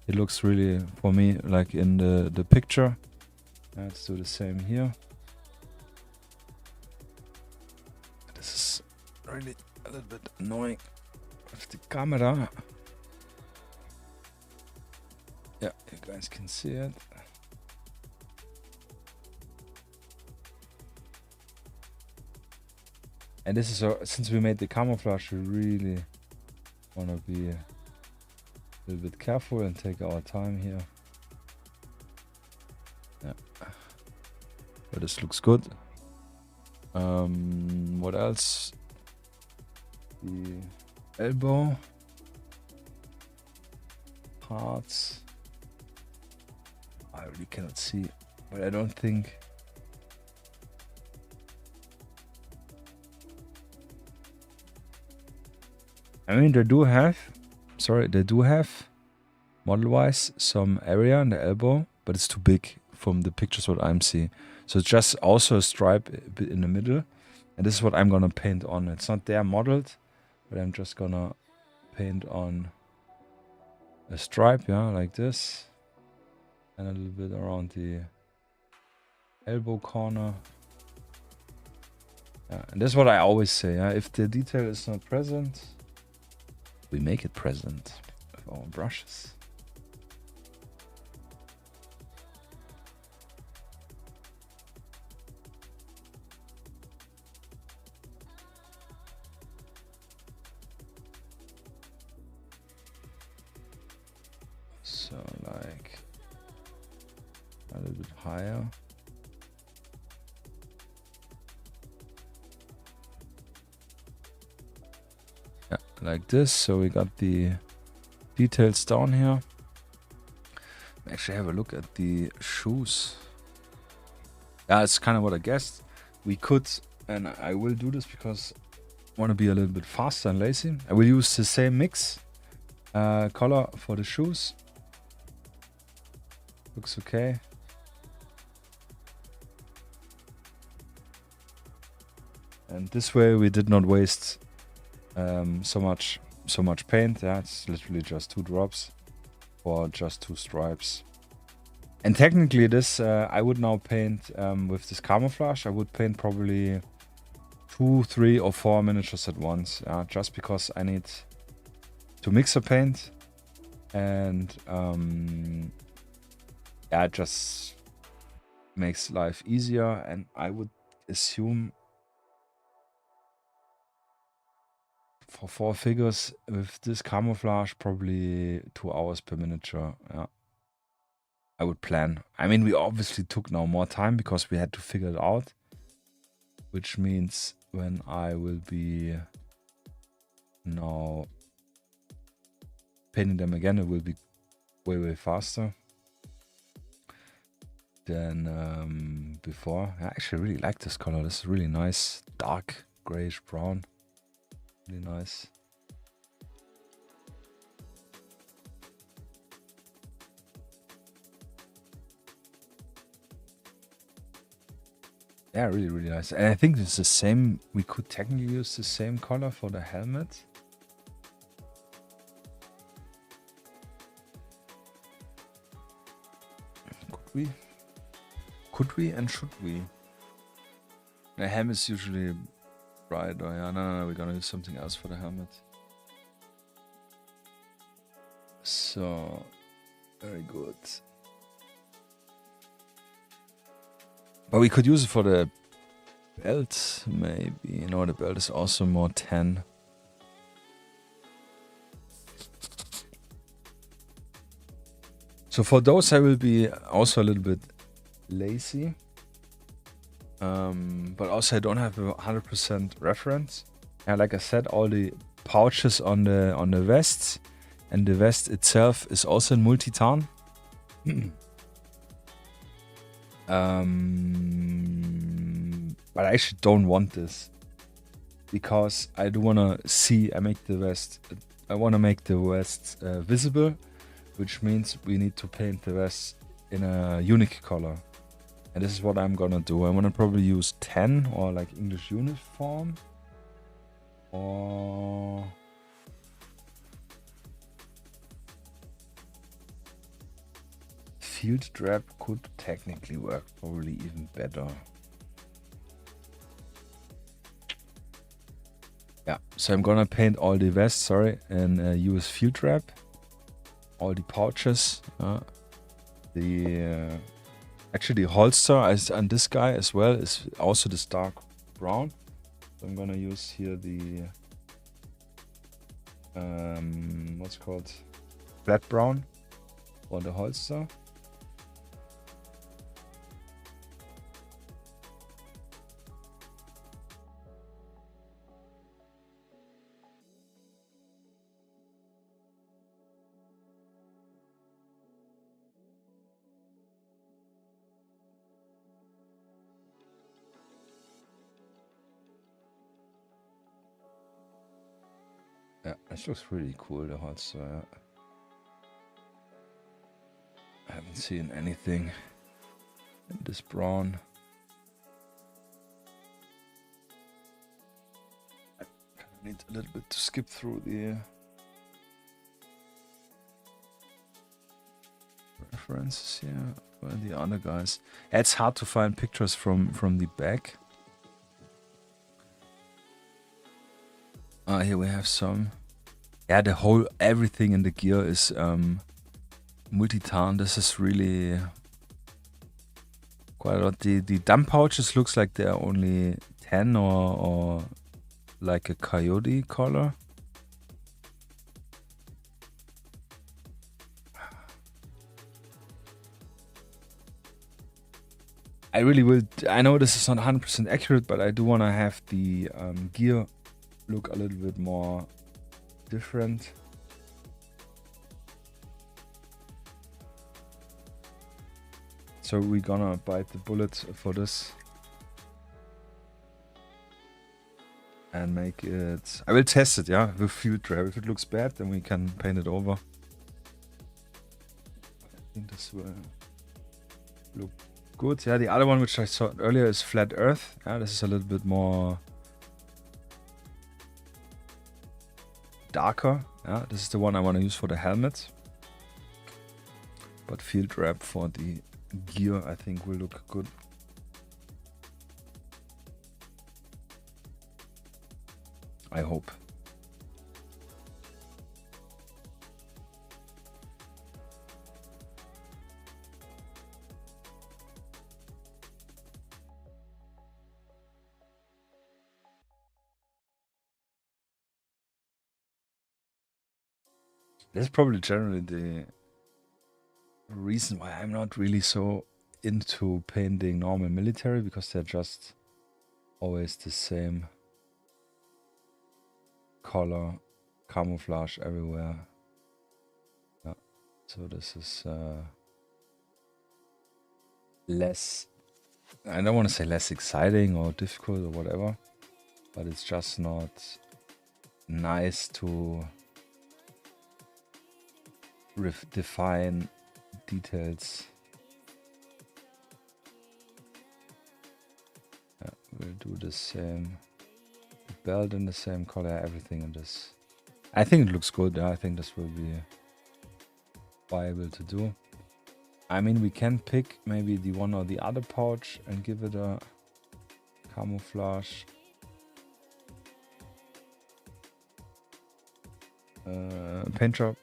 It looks really, for me, like in the picture. Let's do the same here. This is really a little bit annoying with the camera. Yeah, you guys can see it. And this is, since we made the camouflage, we really want to be a little bit careful and take our time here. Yeah, but this looks good. What else? The elbow parts. I really cannot see, but I don't think. I mean, they do have model-wise some area in the elbow, but it's too big from the pictures what I'm seeing. So it's just also a stripe in the middle, and this is what I'm gonna paint on. It's not there modeled, but I'm just gonna paint on a stripe, yeah, like this, and a little bit around the elbow corner. Yeah, and that's what I always say. Yeah, if the detail is not present, we make it present with our brushes. So like a little bit higher. Yeah, like this. So we got the details down here. Actually have a look at the shoes. Yeah, it's kind of what I guessed. We could, and I will do this because I want to be a little bit faster and lazy. I will use the same mix color for the shoes. Looks okay. And this way we did not waste so much paint. Yeah, it's literally just 2 drops for just 2 stripes. And technically this I would now paint with this camouflage. I would paint probably 2, 3 or 4 miniatures at once. Yeah, just because I need to mix a paint, and yeah, it just makes life easier. And I would assume for 4 figures with this camouflage, probably 2 hours per miniature. Yeah, I would plan. I mean, we obviously took now more time because we had to figure it out, which means when I will be now painting them again, it will be way faster than before. I actually really like this color. This is really nice, dark grayish brown. Really nice. Yeah, really nice. And I think it's the same. We could technically use the same color for the helmet. Could we and should we? The helmet is usually bright. Oh yeah, no, we're gonna use something else for the helmet. So, very good. But we could use it for the Belt, maybe. No, the belt is also more 10. So for those, I will be also a little bit lazy. But also I don't have a 100% reference. And like I said, all the pouches on the vests, and the vest itself is also in Multitarn. But I actually don't want this because I do wanna see. I wanna make the vest visible, which means we need to paint the vest in a unique color. And this is what I'm gonna do. I'm gonna probably use 10 or like English uniform. Or field drab could technically work probably even better. Yeah, so I'm gonna paint all the vests, and use field drab. All the pouches. Actually, the holster and this guy as well is also this dark brown. So I'm gonna use here the what's called flat brown for the holster. Yeah, this looks really cool, the holster. Yeah. I haven't seen anything in this brown. I need a little bit to skip through the references here. Where are the other guys? It's hard to find pictures from the back. Here we have some. Yeah, everything in the gear is Multitarn. This is really quite a lot. The dump pouches looks like they're only 10 or like a coyote color. I know this is not 100% accurate, but I do want to have the gear look a little bit more different. So we're gonna bite the bullet for this and make it. I will test it, yeah, with field drab. If it looks bad, then we can paint it over. I think this will look good. Yeah, the other one which I saw earlier is Flat Earth. Yeah, this is a little bit more darker. Yeah, this is the one I want to use for the helmet. But field drab for the gear, I think, will look good. I hope. That's probably generally the reason why I'm not really so into painting normal military, because they're just always the same color, camouflage everywhere. Yeah. So this is less, I don't want to say less exciting or difficult or whatever, but it's just not nice to define details. Yeah, we'll do the same belt in the same color, everything in this. I think it looks good. I think this will be viable to do. I mean, we can pick maybe the one or the other pouch and give it a camouflage. Paint job.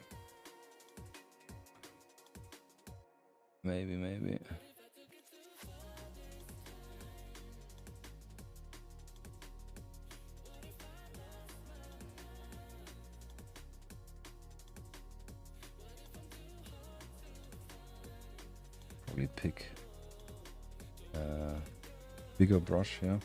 Maybe. probably pick bigger brush here.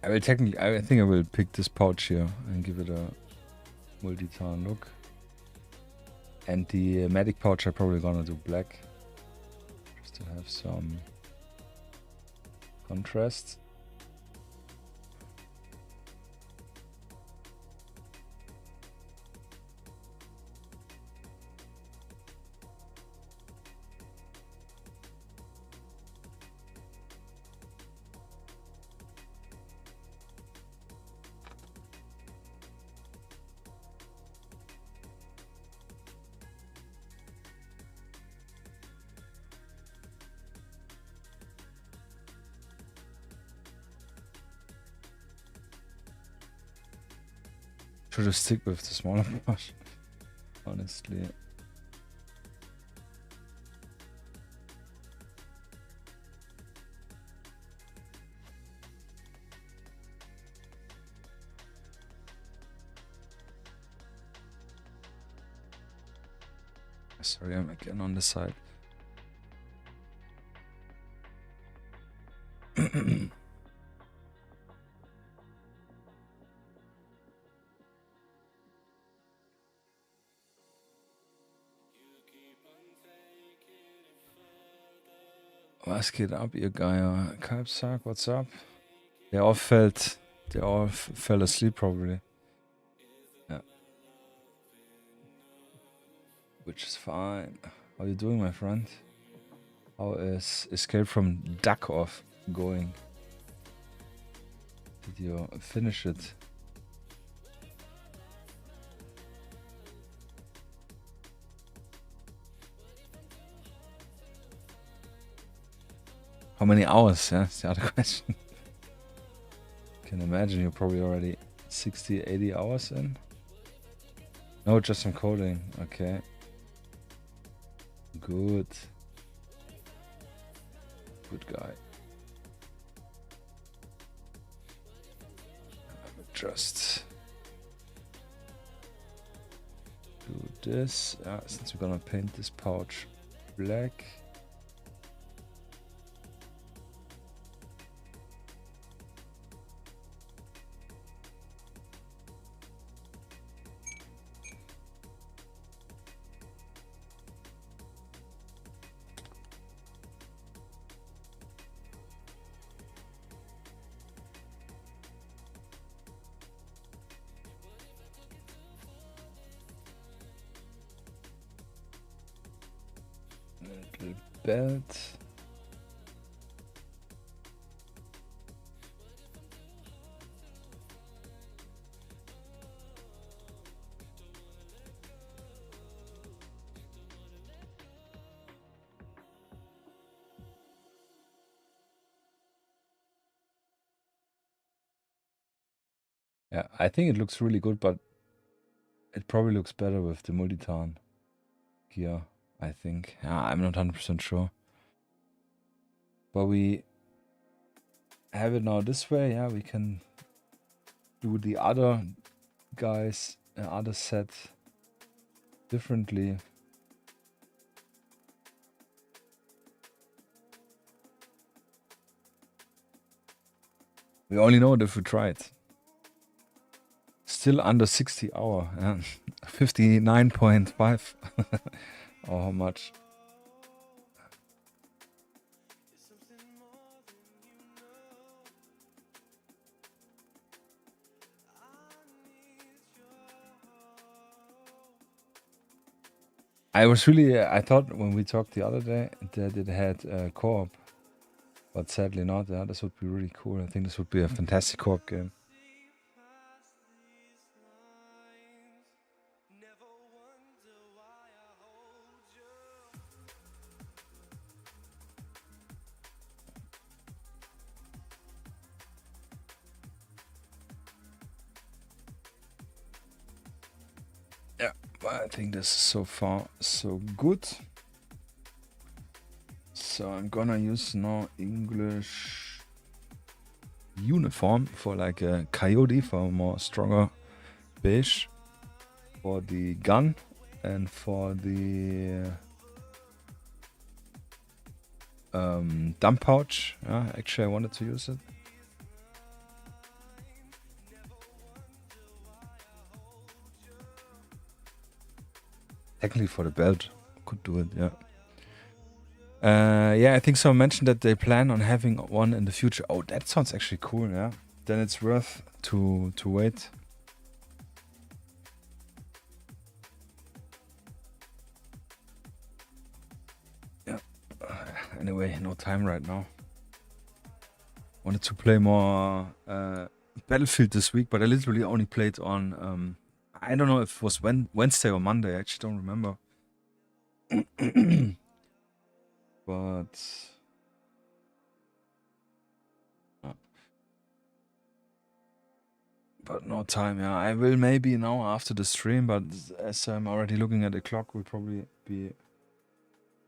I think I will pick this pouch here and give it a Multitarn look. And the medic pouch I'm probably gonna do black, just to have some contrast. Should have stick with the smaller brush, honestly. Sorry, I'm again on the side. Was geht ab, ihr Geier? Kalbsack, what's up? They all fell asleep probably. Yeah. Which is fine. How you doing, my friend? How is Escape from Duck-Off going? Did you finish it? How many hours? Yeah, that's the other question. Can imagine you're probably already 60, 80 hours in. No, just some coding. Okay. Good. Good guy. Just do this. Since we're gonna paint this pouch black. Little belt. Yeah, I think it looks really good, but it probably looks better with the Multitarn gear, I think. Yeah, I'm not 100% sure. But we have it now this way. Yeah, we can do the other guys, other set differently. We only know it if we try it. Still under 60 hour, yeah. 59.5 or how much? I thought when we talked the other day that it had co-op, but sadly not. Yeah, this would be really cool. I think this would be a fantastic co-op game. Yeah, I think this is so far so good. So I'm gonna use now English uniform for like a coyote for a more stronger beige, for the gun, and for the dump pouch. Yeah, actually I wanted to use it. Technically for the belt, could do it, yeah. Yeah, I think someone mentioned that they plan on having one in the future. Oh, that sounds actually cool, yeah. Then it's worth to wait. Yeah. Anyway, no time right now. Wanted to play more Battlefield this week, but I literally only played on I don't know if it was Wednesday or Monday. I actually don't remember. But no time, yeah. I will maybe now after the stream, but as I'm already looking at the clock, will probably be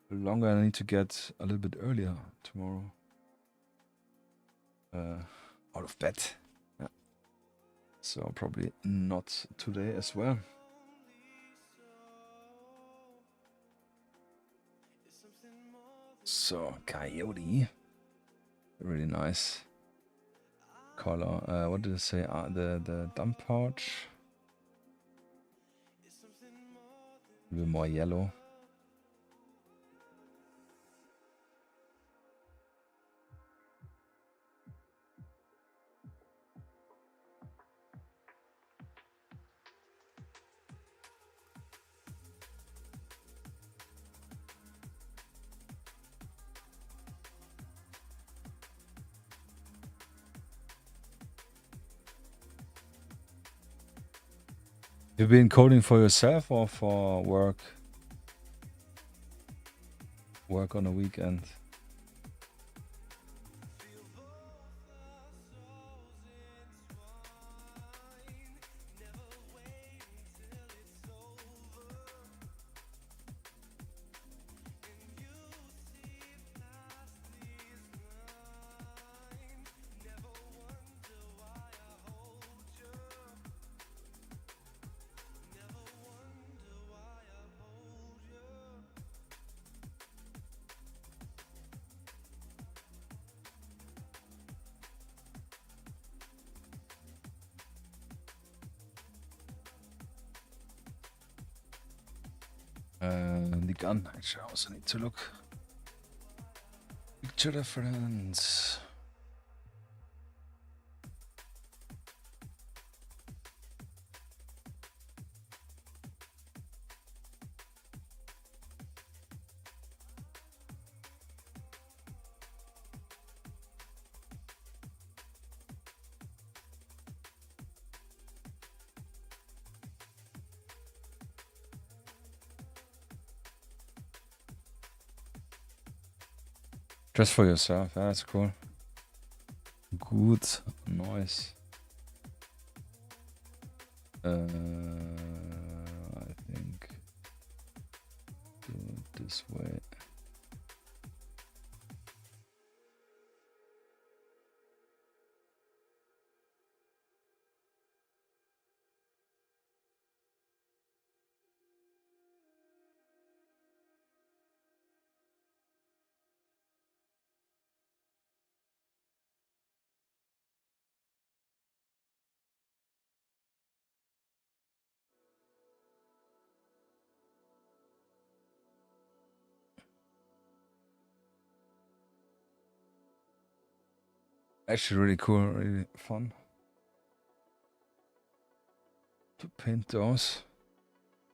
longer. I need to get a little bit earlier tomorrow. Out of bed. Yeah. So probably not today as well. So coyote, really nice color. What did I say? The dump pouch, a little more yellow. You've been coding for yourself or for work? Work on a weekend. The gun, actually, I also need to look. Picture reference. Just for yourself, yeah, that's cool. Good, nice. I think do it this way. Actually, really cool, really fun to paint those.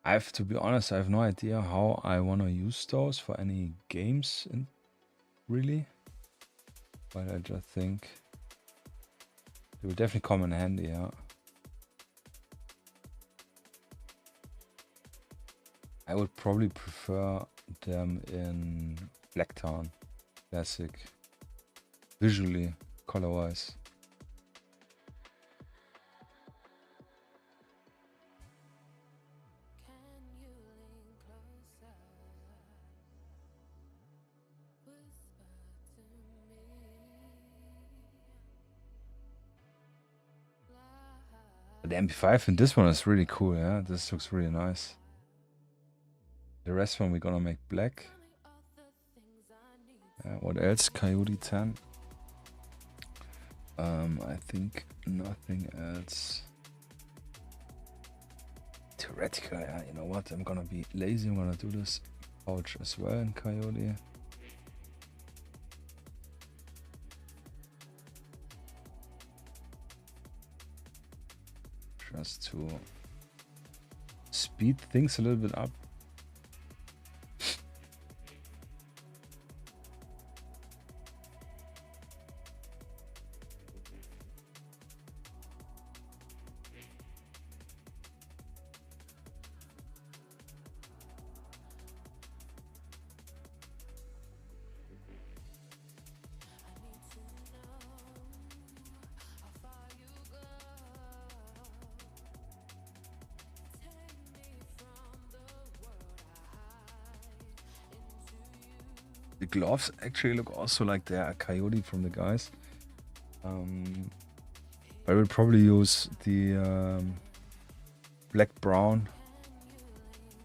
I have to be honest, I have no idea how I want to use those for any games, really. But I just think they will definitely come in handy, yeah. I would probably prefer them in Multitarn, classic, visually, color-wise. the MP5 in this one is really cool, yeah. This looks really nice. The rest one we're gonna make black. What else? Coyote 10. I think nothing else. Theoretical, yeah. You know what? I'm gonna be lazy. I'm gonna do this pouch as well in Coyote. Just to speed things a little bit up. The gloves actually look also like they're a coyote from the guys. I will probably use the black-brown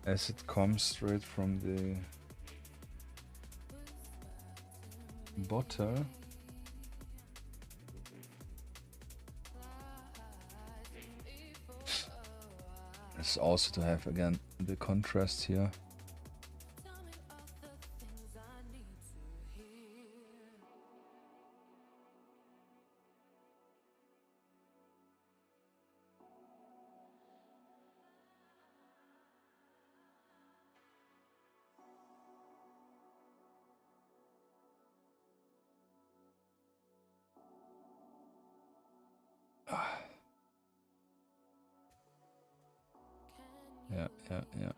as it comes straight from the bottle. It's also to have again the contrast here. Yeah.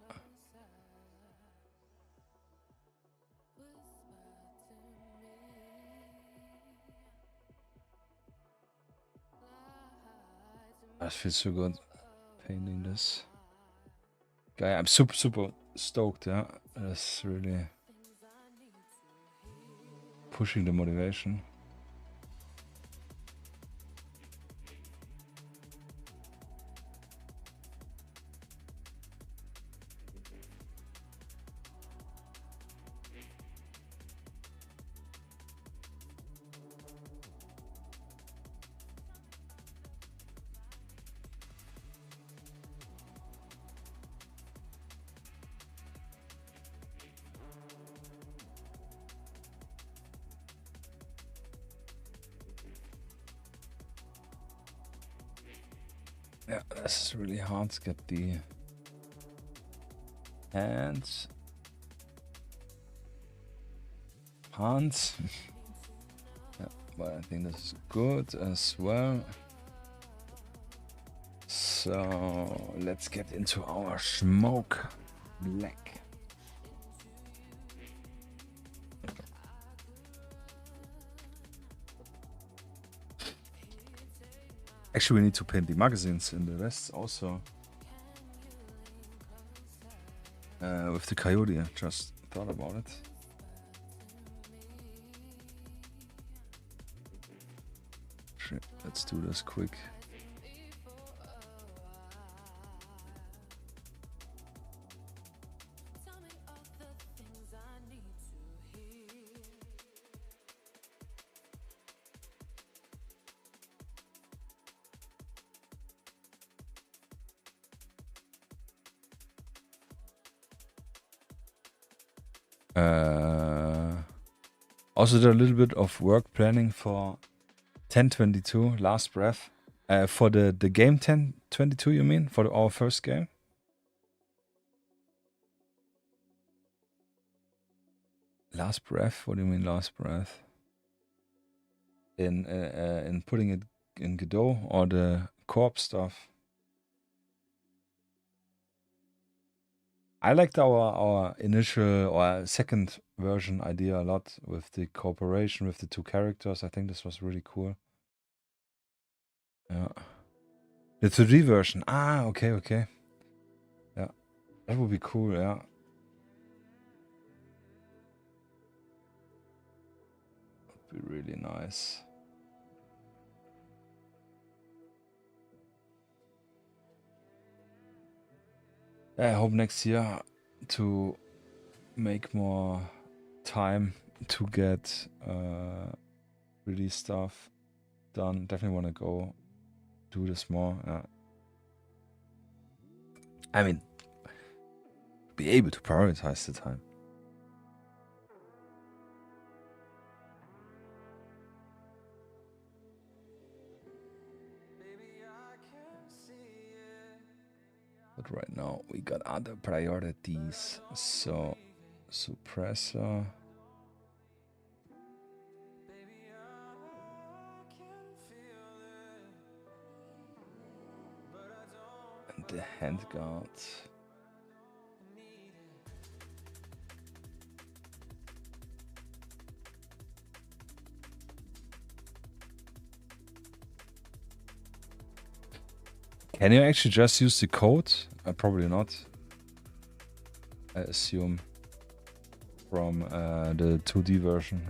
That feels so good, painting this. Guy, I'm super stoked, yeah. That's really pushing the motivation. Yeah, this is really hard to get the hands. Yeah, but I think this is good as well. So let's get into our smoke black. Actually, we need to paint the magazines in the rest also. With the coyote, I just thought about it. Shit, let's do this quick. Also did a little bit of work planning for 1022 Last Breath. For the game 1022, you mean? For our first game? Last Breath? What do you mean Last Breath? In putting it in Godot or the co-op stuff? I liked our initial or second version idea a lot with the cooperation with the two characters. I think this was really cool. Yeah. The 2D version. Ah, okay. Yeah. That would be cool, yeah. Would be really nice. I hope next year to make more time to get release stuff done. Definitely want to go do this more. I mean, be able to prioritize the time. But right now we got other priorities. So suppressor. And the handguard. Can you actually just use the code? Probably not. I assume from the 2D version.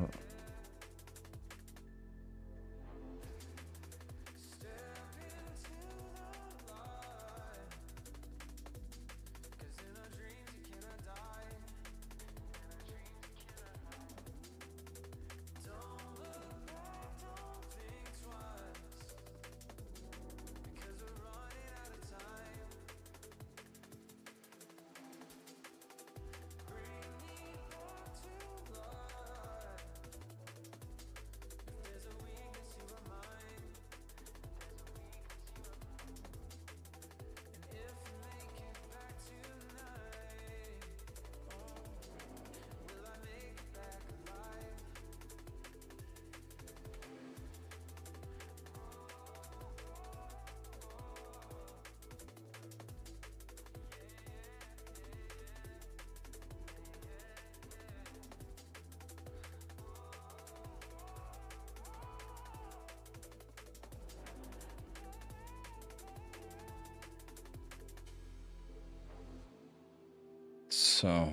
So,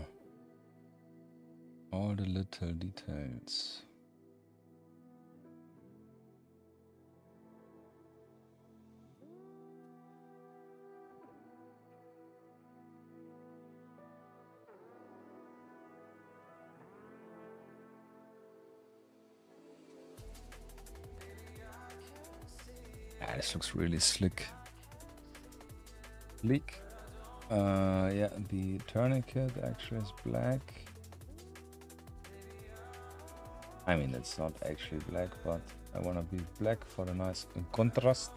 all the little details. Ah, this looks really slick. Sleek. Yeah, the tourniquet actually is black. I mean, it's not actually black, but I want to be black for the nice contrast.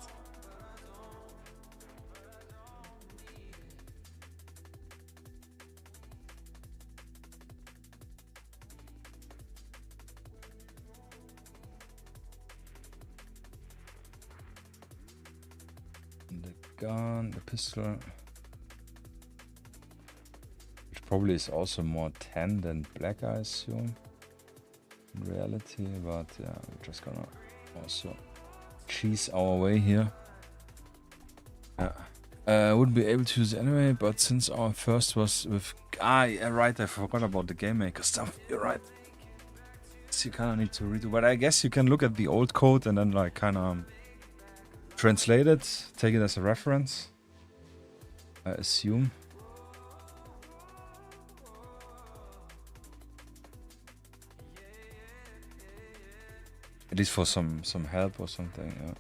And the gun, the pistol. Probably is also more tan than black, I assume, in reality, but yeah, we're just gonna also cheese our way here. Wouldn't be able to use it anyway, but since our first was with... yeah, right, I forgot about the game maker stuff, you're right. So you kind of need to redo, but I guess you can look at the old code and then like kind of translate it, take it as a reference, I assume. At least for some help or something, yeah.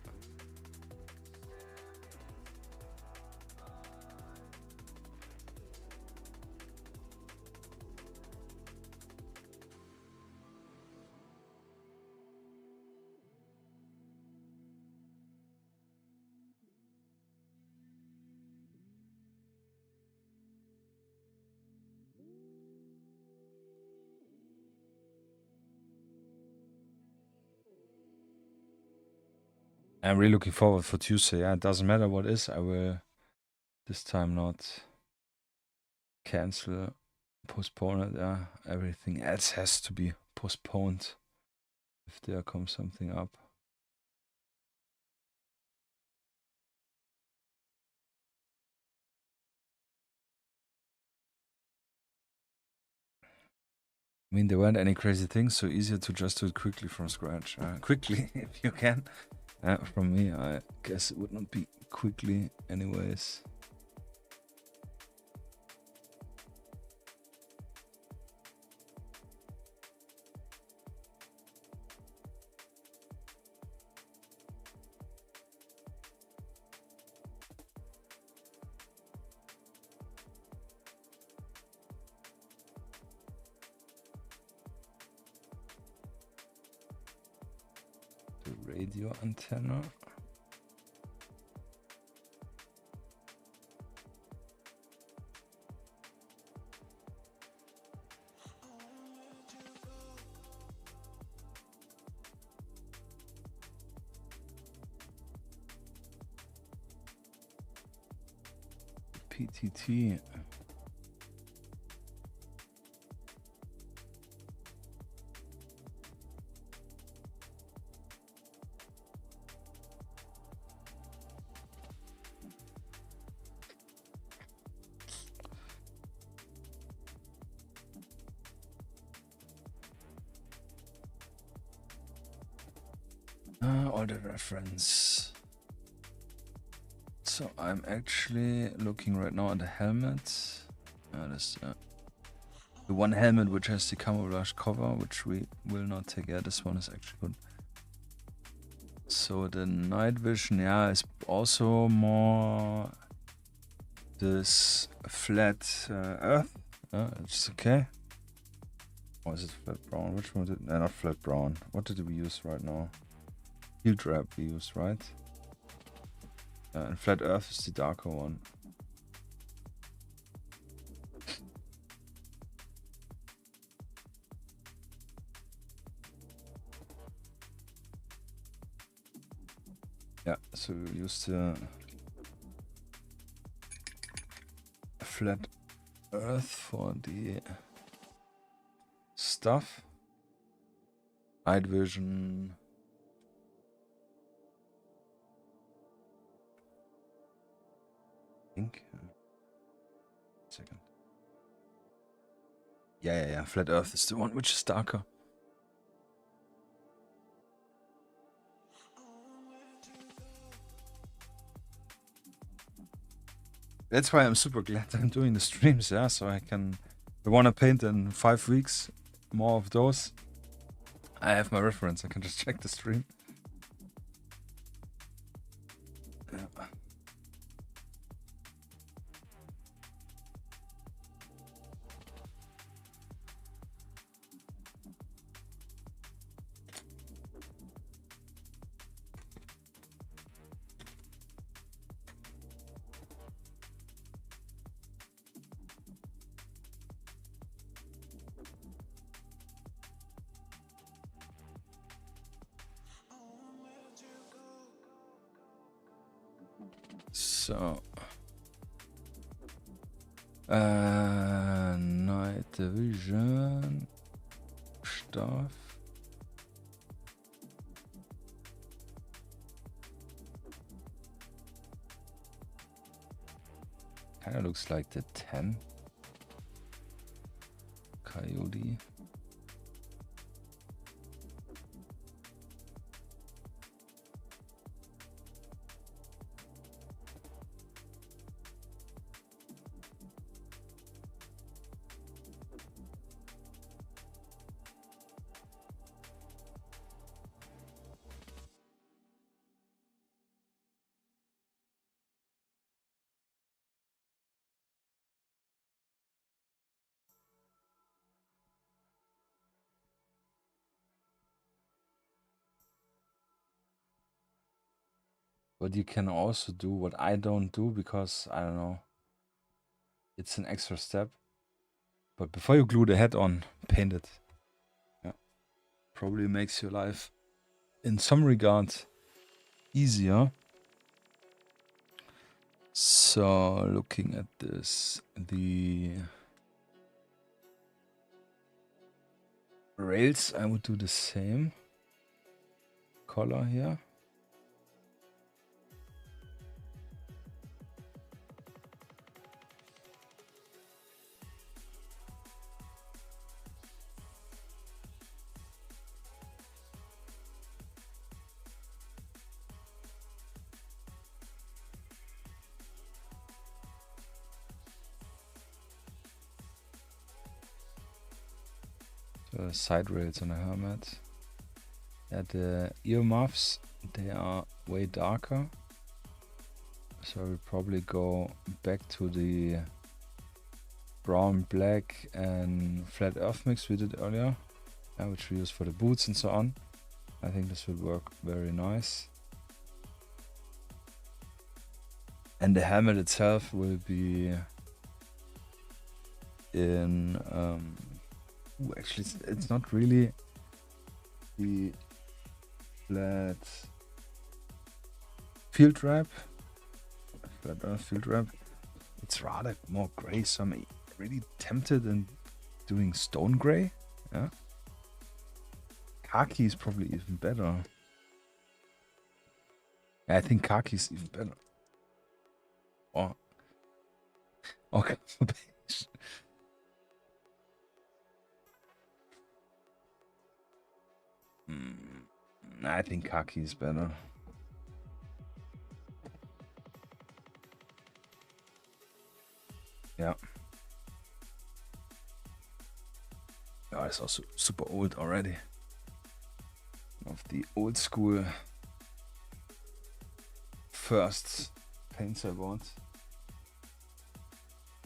I'm really looking forward for Tuesday. Yeah, it doesn't matter what is. I will this time not cancel, postpone it. Yeah, everything else has to be postponed if there comes something up. I mean, there weren't any crazy things, so easier to just do it quickly from scratch. Quickly, if you can. From me, I guess it would not be quickly anyways. radio antenna. PTT. All the reference. So I'm actually looking right now at the helmet. This, the one helmet which has the camouflage cover, which we will not take. Yeah, this one is actually good. So the night vision, yeah, is also more this flat earth. It's okay. Or is it flat brown? Which one did? Not flat brown. What did we use right now? Field wrap we used, right? And flat earth is the darker one. Yeah, so we used the flat earth for the stuff. Night vision. Second. Yeah. Flat earth is the one which is darker. That's why I'm super glad I'm doing the streams, yeah, so I want to paint in 5 weeks, more of those. I have my reference, I can just check the stream. Yeah. So, night vision stuff. Kind of looks like the 10 Coyote. But you can also do what I don't do because, I don't know, it's an extra step. But before you glue the head on, paint it. Yeah. Probably makes your life, in some regard, easier. So, looking at this, the rails, I would do the same color here. Side rails on a helmet. Yeah, the earmuffs, they are way darker. So we'll probably go back to the brown, black and flat earth mix we did earlier, which we used for the boots and so on. I think this will work very nice. And the helmet itself will be in actually it's not really the flat field wrap, flat earth field wrap. It's rather more gray, so I'm really tempted in doing stone gray. Yeah, khaki is probably even better. I think khaki is even better. Or okay. I think khaki is better. Yeah. Oh, it's also super old already. Of the old school first paints I bought.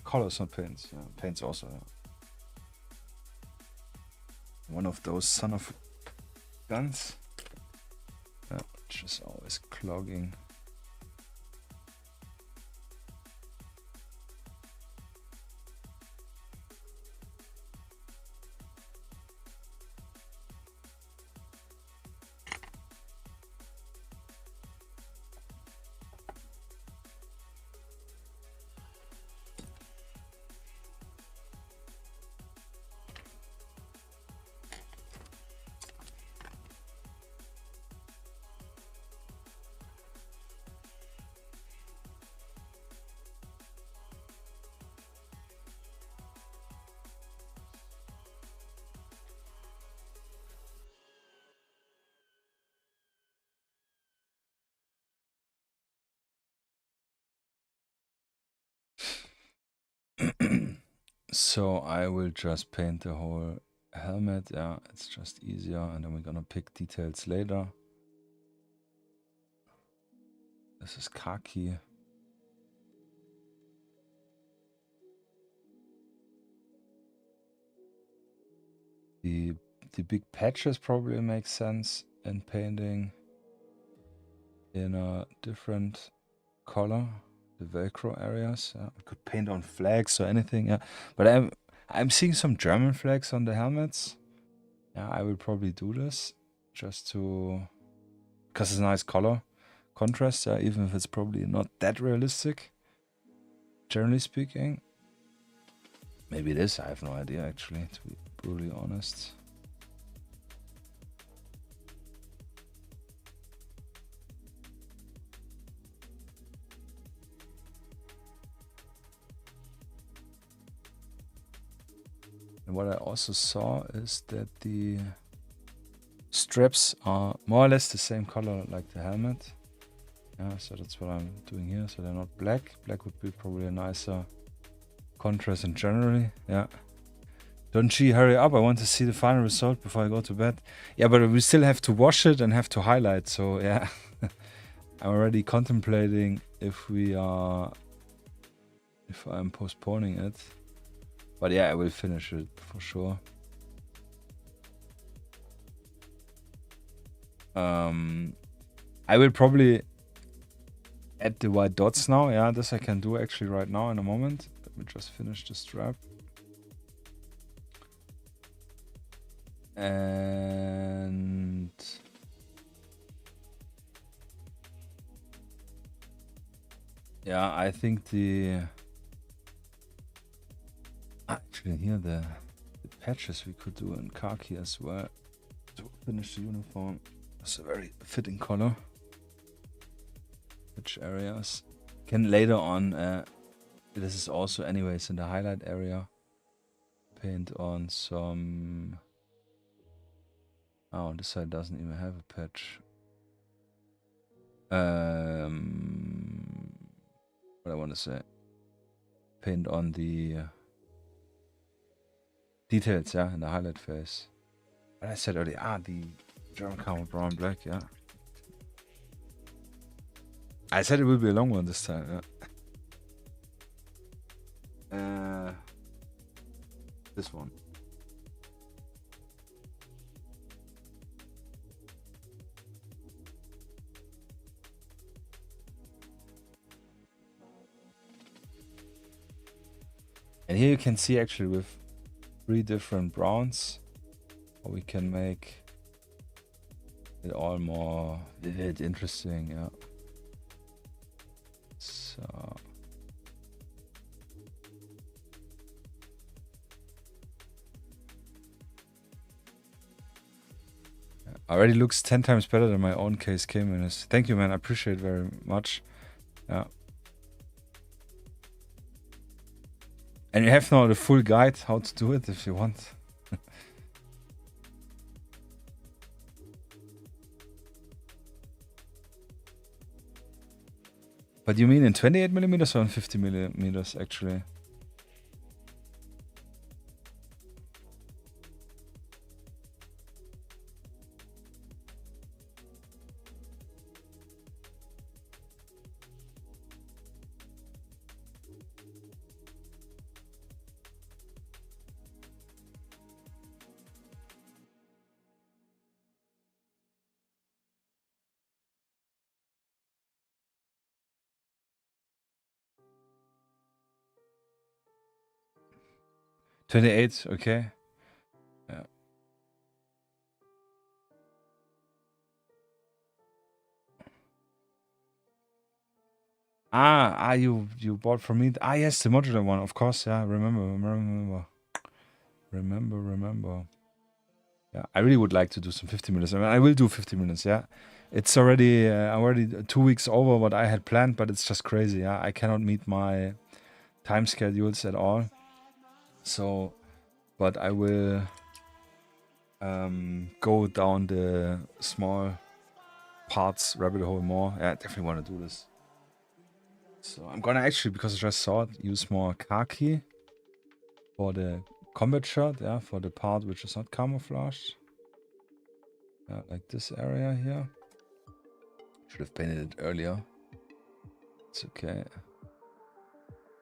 Colors on paints, yeah. Paints also. Yeah. One of those son of guns. Yeah, which is always clogging. So I will just paint the whole helmet. Yeah, it's just easier, and then we're gonna pick details later. This is khaki. The big patches probably make sense in painting in a different color. The Velcro areas. Yeah. I could paint on flags or anything. Yeah, but I'm seeing some German flags on the helmets. Yeah, I will probably do this just to, because it's a nice color contrast. Yeah, even if it's probably not that realistic. Generally speaking, maybe it is. I have no idea actually, to be brutally honest. And what I also saw is that the straps are more or less the same color like the helmet. Yeah, so that's what I'm doing here. So they're not black. Black would be probably a nicer contrast in generally. Yeah. Don't you hurry up. I want to see the final result before I go to bed. Yeah, but we still have to wash it and have to highlight. So yeah, I'm already contemplating if I'm postponing it. But yeah, I will finish it for sure. I will probably add the white dots now. Yeah, this I can do actually right now in a moment. Let me just finish the strap. And yeah, I think actually here the patches we could do in khaki as well to finish the uniform. It's a very fitting color. Which areas can later on, this is also anyways in the highlight area, paint on some, oh, this side doesn't even have a patch. What I want to say, paint on the details, yeah, in the highlight phase. And I said earlier, the German camo brown black, yeah. I said it will be a long one this time, yeah. This one. And here you can see actually with 3 different browns how we can make it all more vivid, interesting, yeah. So already looks 10 times better than my own KSK menus. Thank you, man. I appreciate it very much. Yeah. And you have now the full guide how to do it if you want. But you mean in 28mm or in 50mm actually? .28, okay. Yeah. You bought from me. Yes, the modular one, of course. Yeah, remember. Yeah, I really would like to do some 50 minutes. I mean, I will do 50 minutes. Yeah, it's already 2 weeks over what I had planned, but it's just crazy. Yeah, I cannot meet my time schedules at all. So, but I will go down the small parts rabbit hole more. Yeah, I definitely want to do this. So I'm gonna actually, because I just saw it, use more khaki for the combat shirt, yeah, for the part which is not camouflaged. Yeah, like this area here. Should have painted it earlier. It's okay.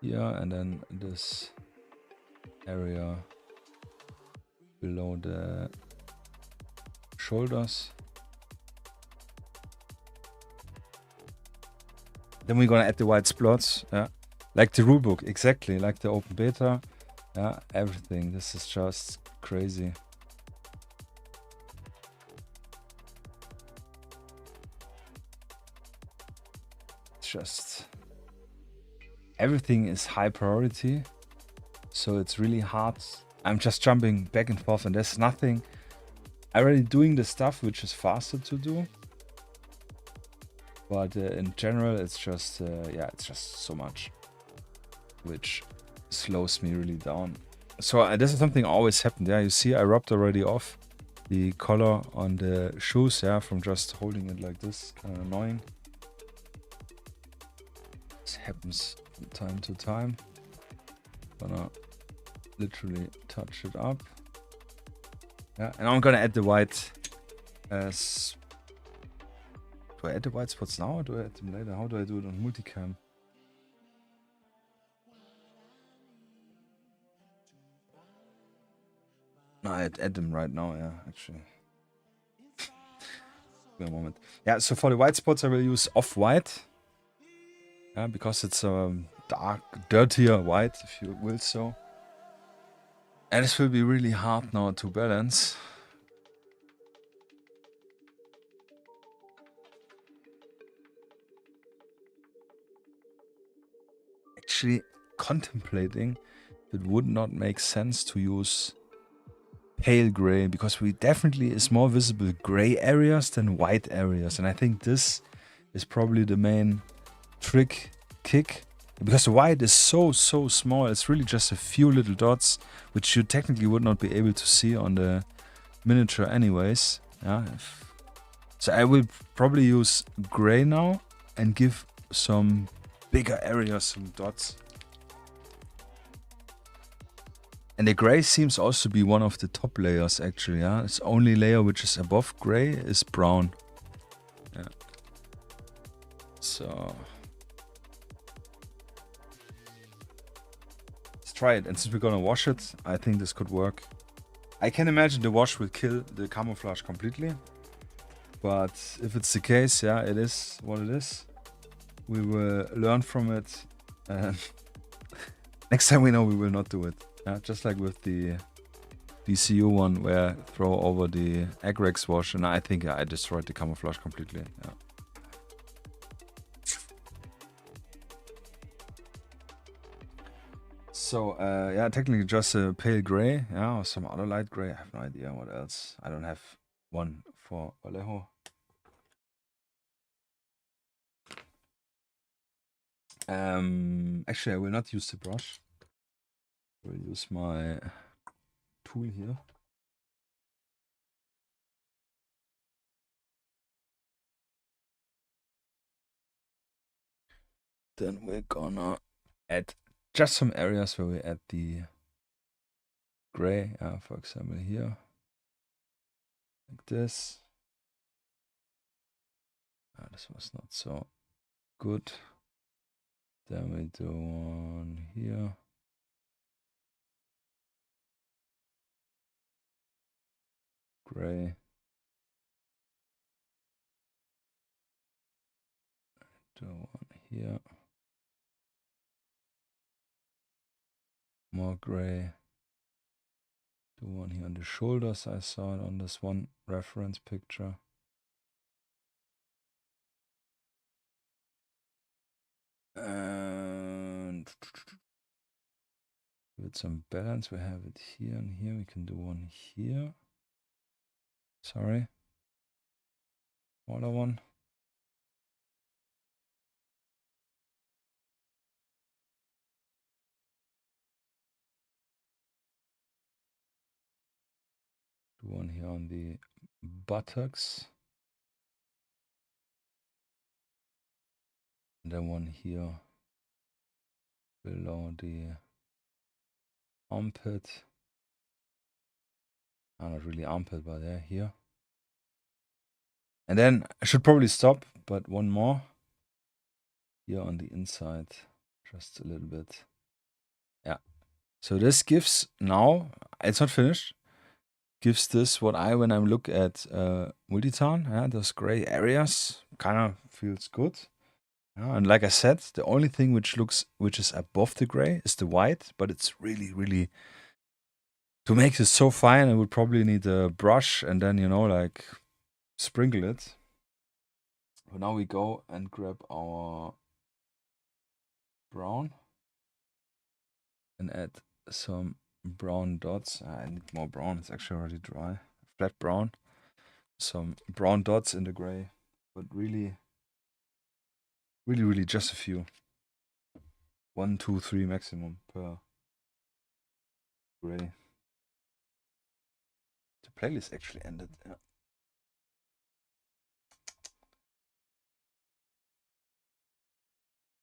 Here, and then this area below the shoulders. Then we're gonna add the white spots, yeah, like the rulebook, exactly, like the open beta, yeah, everything. This is just crazy. It's just everything is high priority, so it's really hard. I'm just jumping back and forth, and there's nothing. I'm already doing the stuff which is faster to do. But in general, it's just, yeah, it's just so much, which slows me really down. So this is something always happened. Yeah, you see, I rubbed already off the color on the shoes, yeah, from just holding it like this. Kind of annoying. This happens from time to time. Gonna literally touch it up. Yeah, and I'm gonna add the white as. Do I add the white spots now or do I add them later? How do I do it on multicam? No, I add them right now, yeah, actually. Wait a moment. Yeah, so for the white spots I will use off-white. Yeah, because it's a dark, dirtier white, if you will so. And this will be really hard now to balance. Actually contemplating it would not make sense to use pale gray, because we definitely is more visible gray areas than white areas, and I think this is probably the main kick, because the white is so small. It's really just a few little dots which you technically would not be able to see on the miniature anyways. Yeah, so I will probably use gray now and give some bigger areas some dots. And the gray seems also to be one of the top layers actually, yeah. It's only layer which is above gray is brown. Yeah. So let's try it. And since we're gonna wash it, I think this could work. I can imagine the wash will kill the camouflage completely. But if it's the case, yeah, it is what it is. We will learn from it and Next time we know we will not do it. Just like with the DCU one where I throw over the Agrex wash, and I think I destroyed the camouflage completely. Yeah. So yeah, technically just a pale gray, yeah, or some other light gray. I have no idea what else. I don't have one for Vallejo. Actually, I will not use the brush. I will use my tool here. Then we're gonna add just some areas where we add the gray, for example here, like this. This was not so good. Then we do one here. Gray. Do one here. More gray. Do one here on the shoulders. I saw it on this one reference picture. And with some balance, we have it here and here. We can do one here. Sorry. Smaller one. Do one here on the buttocks. And then one here below the armpit. Not really armpit, but yeah, here. And then I should probably stop, but one more here on the inside, just a little bit. Yeah. So this gives now, it's not finished, gives this what when I look at Multitarn, yeah, those gray areas, kind of feels good. Yeah, and like I said, the only thing which is above the gray is the white, but it's really, really, to make this so fine, I would probably need a brush and then, you know, like sprinkle it. But now we go and grab our brown and add some brown dots. I need more brown, it's actually already dry. Flat brown. Some brown dots in the gray, but really, really, really just a few. 1, 2, 3 maximum per gray. The playlist actually ended, yeah.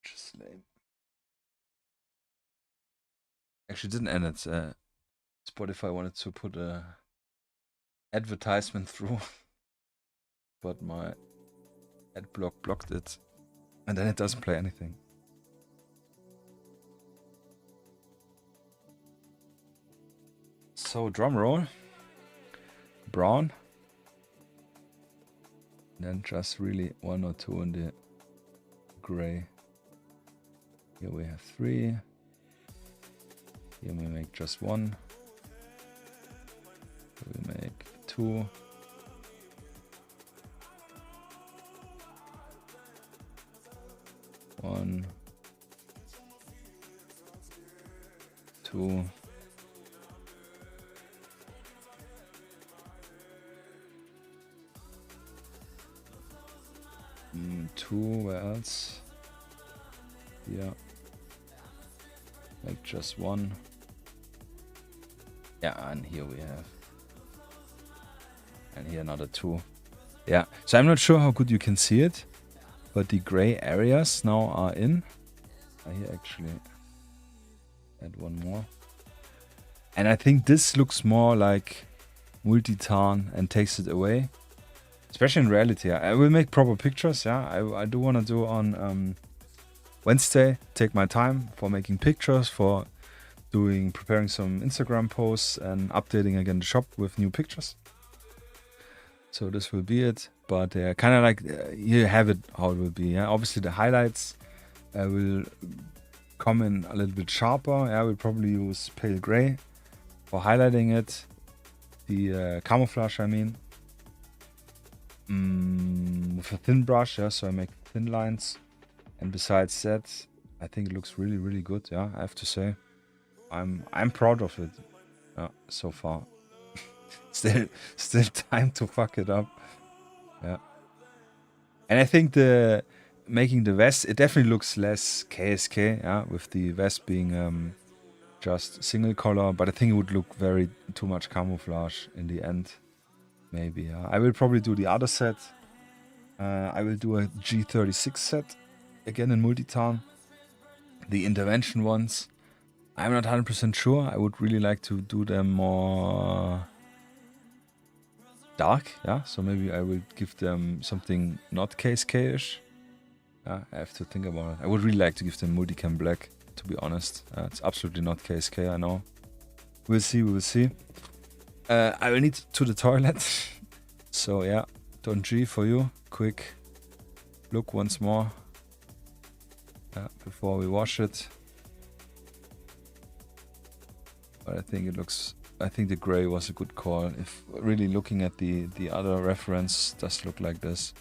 Just lame. Actually didn't end it. Spotify wanted to put a advertisement through, but my ad block blocked it, and then it doesn't play anything. So drum roll, brown, then just really 1 or 2 in the gray. Here we have 3. Here we make just 1. Here we make 2. One, 2. 2, where else? Yeah. Like just 1. Yeah, and here we have. And here another 2. Yeah, so I'm not sure how good you can see it, but the gray areas now are in. I here actually add one more. And I think this looks more like Multitarn and takes it away. Especially in reality. I will make proper pictures, yeah. I do want to do on Wednesday, take my time for making pictures, for preparing some Instagram posts and updating again the shop with new pictures. So this will be it, but kind of like you have it how it will be. Yeah? Obviously the highlights will come in a little bit sharper. Yeah, we'll probably use pale gray for highlighting it. The camouflage, I mean. With a thin brush, yeah, so I make thin lines. And besides that, I think it looks really, really good, yeah, I have to say. I'm proud of it, yeah, so far. Still time to fuck it up, yeah. And I think making the vest, it definitely looks less KSK, yeah, with the vest being just single color, but I think it would look very too much camouflage in the end. Maybe, yeah. I will probably do the other set. I will do a G36 set, again in Multitarn. The intervention ones, I'm not 100% sure. I would really like to do them more dark, yeah. So maybe I will give them something not KSK-ish. Yeah, I have to think about it. I would really like to give them multicam black, to be honest. It's absolutely not KSK, I know. We'll see, we will see. I will need to the toilet. So yeah, Don G for you. Quick look once more. Before we wash it. But I think it looks... I think the gray was a good call. If really looking at the other reference, does look like this.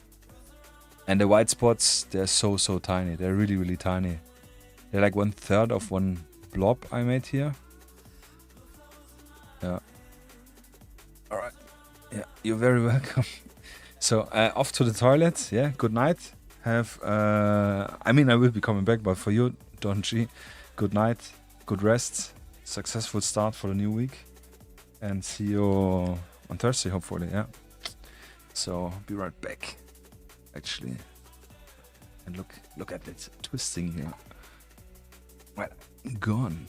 And the white spots, they're so tiny. They're really, really tiny. They're like 1/3 of one blob I made here. Yeah. Alright. Yeah, you're very welcome. So, off to the toilet. Yeah, good night. Have, I mean, I will be coming back, but for you, Don G, good night, good rest, successful start for the new week. And see you on Thursday, hopefully, yeah. So, be right back. Actually, and look at it twisting here. Well, gone.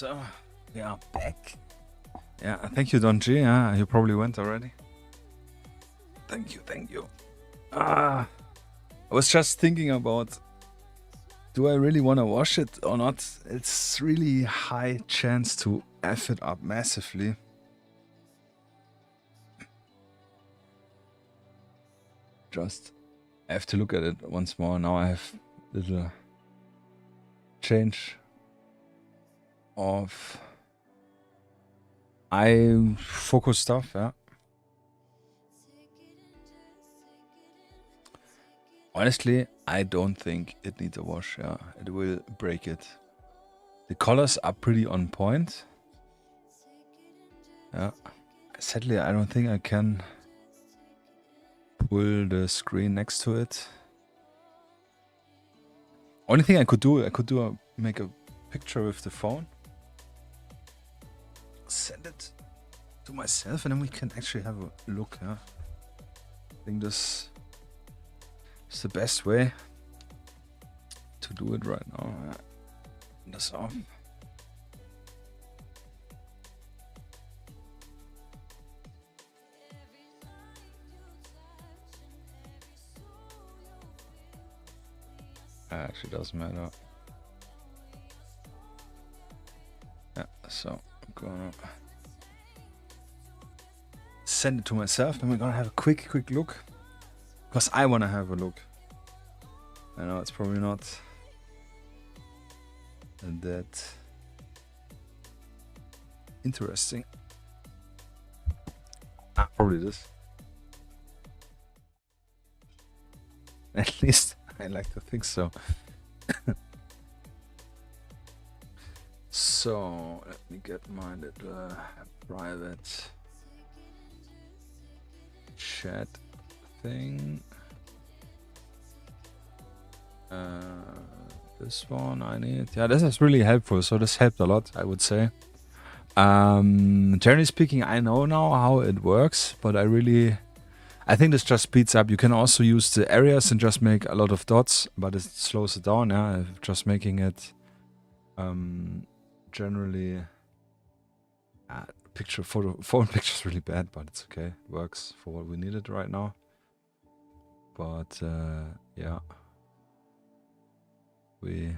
So we are back. Yeah, thank you, Don G. Yeah, you probably went already. Thank you, thank you. I was just thinking about, do I really want to wash it or not? It's really high chance to F it up massively. Just I have to look at it once more. Now I have little change of eye focus stuff, yeah. Honestly, I don't think it needs a wash, yeah. It will break it. The colors are pretty on point. Yeah. Sadly, I don't think I can pull the screen next to it. Only thing I could do make a picture with the phone. Send it to myself and then we can actually have a look, yeah. I think this is the best way to do it right now. Yeah. This off. Actually doesn't matter. Yeah, so I'm gonna send it to myself and we're gonna have a quick look. Because I wanna have a look. I know it's probably not that interesting. Probably this. At least I like to think so. So let me get my little private chat thing. This one I need. Yeah, this is really helpful. So this helped a lot, I would say. Generally speaking, I know now how it works, but I think this just speeds up. You can also use the areas and just make a lot of dots, but it slows it down. Yeah, just making it generally phone picture is really bad, but it's okay. It works for what we needed right now. But yeah, we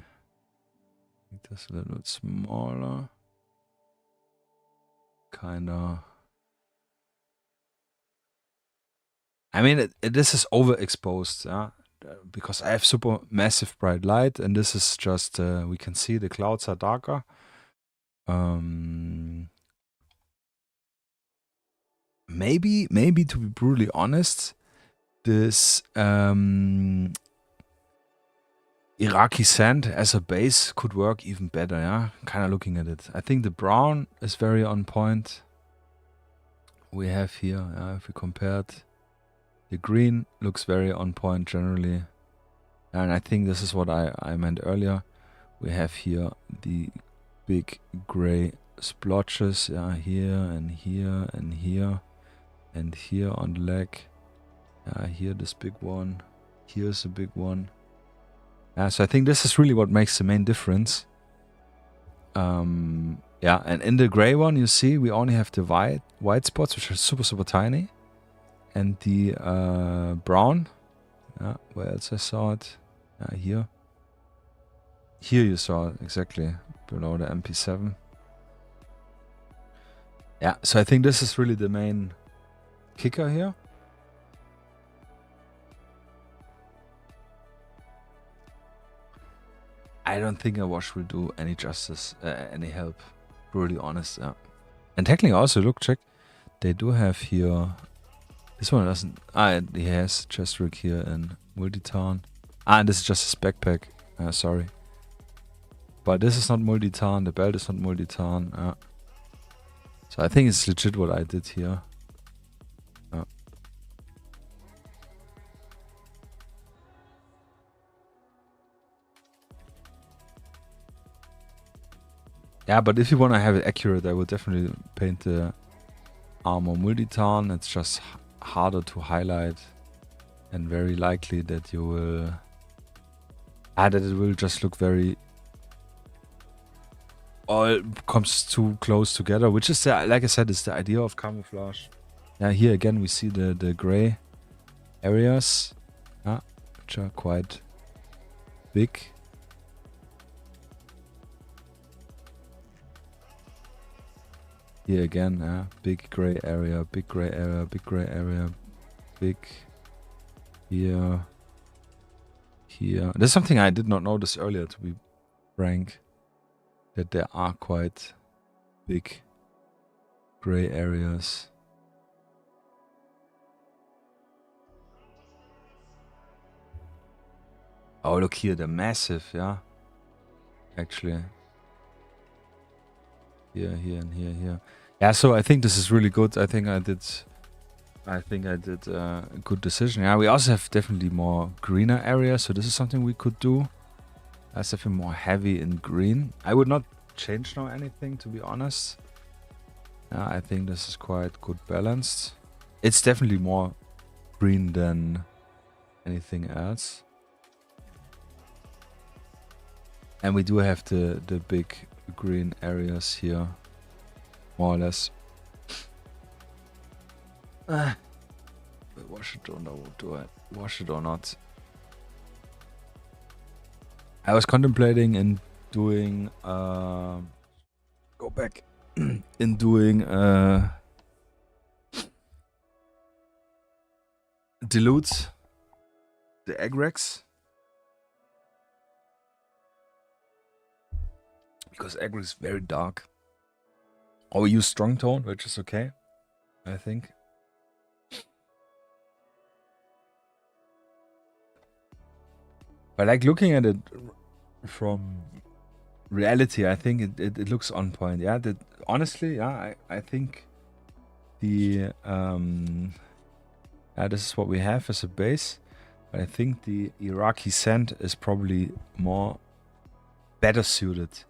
make this a little bit smaller, kinda. I mean, this is overexposed, yeah, because I have super massive bright light, and this is just we can see the clouds are darker. Maybe to be brutally honest, this Iraqi sand as a base could work even better, yeah? Kind of looking at it. I think the brown is very on point. We have here, if we compared, the green looks very on point generally. And I think this is what I meant earlier. We have here the big gray splotches, yeah, here and here and here. And here on the leg. Here this big one. Here's a big one. So I think this is really what makes the main difference. Yeah, and in the gray one, you see we only have the white spots, which are super tiny. And the brown, where else I saw it? Here. Here you saw it, exactly, below the MP7. Yeah, so I think this is really the main kicker here. I don't think a wash will do any justice, any help, brutally honest. And technically also, look, check, they do have here, this one doesn't, he has chest rig here in Multitarn. And this is just his backpack, sorry. But this is not Multitarn, the belt is not Multitarn. So I think it's legit what I did here. Yeah, but if you want to have it accurate, I would definitely paint the armor Multitarn. It's just harder to highlight and very likely that you will... that it will just look very all comes too close together, which is, like I said, is the idea of camouflage. Yeah, here again we see the gray areas, which are quite big. Here again, big gray area, big gray area, big gray area, big here, here. There's something I did not notice earlier, to be frank, that there are quite big gray areas. Oh, look here, they're massive, yeah. Actually. Here, here, and here, here. Yeah, so I think this is really good. I think I did a good decision. Yeah, we also have definitely more greener areas, so this is something we could do. That's definitely more heavy in green. I would not change now anything, to be honest. Yeah, I think this is quite good balanced. It's definitely more green than anything else. And we do have the big green areas here, more or less. Wash it or no? Do I wash it or not? I was contemplating in doing go back in doing dilute the aggregs, because aggro is very dark. Or we use strong tone, which is okay, I think. But like looking at it from reality, I think it looks on point. Yeah, honestly, yeah, I think the this is what we have as a base. But I think the Iraqi sand is probably better suited.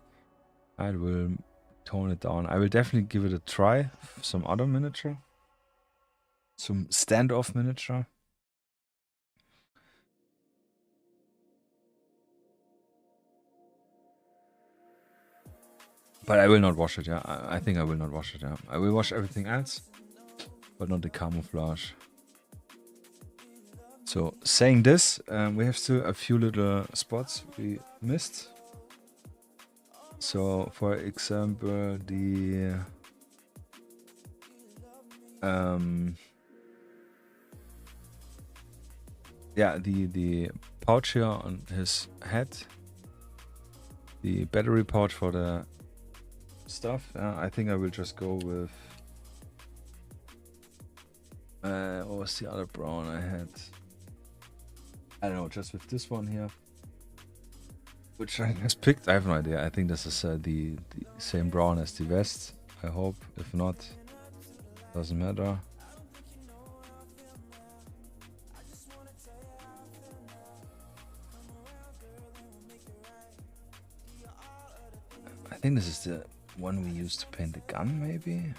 I will tone it down. I will definitely give it a try. Some other miniature. Some standoff miniature. But I will not wash it, yeah. I think I will not wash it, yeah. I will wash everything else, but not the camouflage. So, saying this, we have still a few little spots we missed. So, for example, the the pouch here on his head, the battery pouch for the stuff. I think I will just go with what was the other brown I had? I don't know, just with this one here, which I just picked. I have no idea. I think this is the same brown as the vest. I hope. If not, doesn't matter. I think this is the one we used to paint the gun, maybe.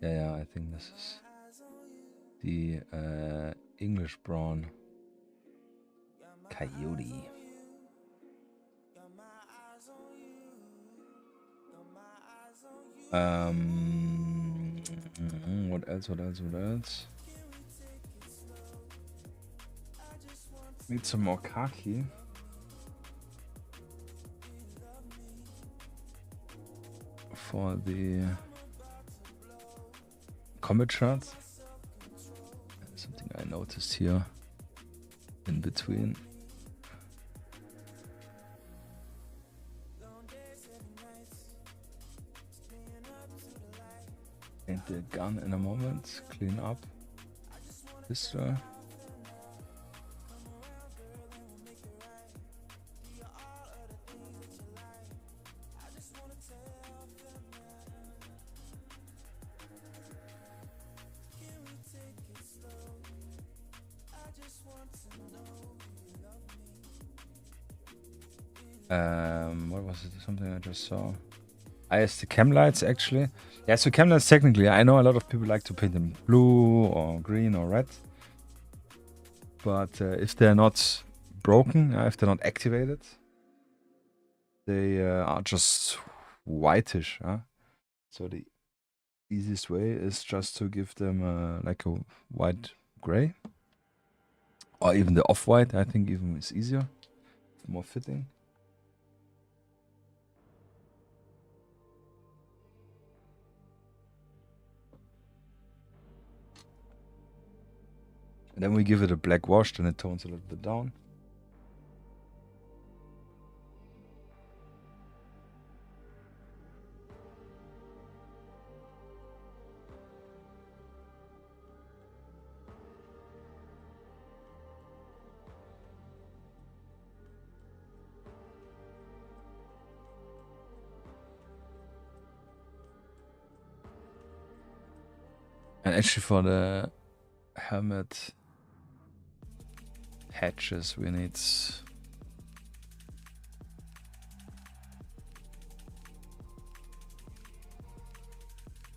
Yeah, I think this is the English brown coyote. What else? Need some more khaki. For the combat shots. Something I noticed here in between. Paint the gun in a moment. Clean up this. What was it? Something I just saw. Yes, the chem lights actually. Yeah, so chem lights technically, I know a lot of people like to paint them blue or green or red. But if they're not broken, if they're not activated, they are just whitish. So the easiest way is just to give them like a white gray, or even the off-white. I think even is easier, more fitting. And then we give it a black wash, then it tones a little bit down. And actually for the helmet patches we need,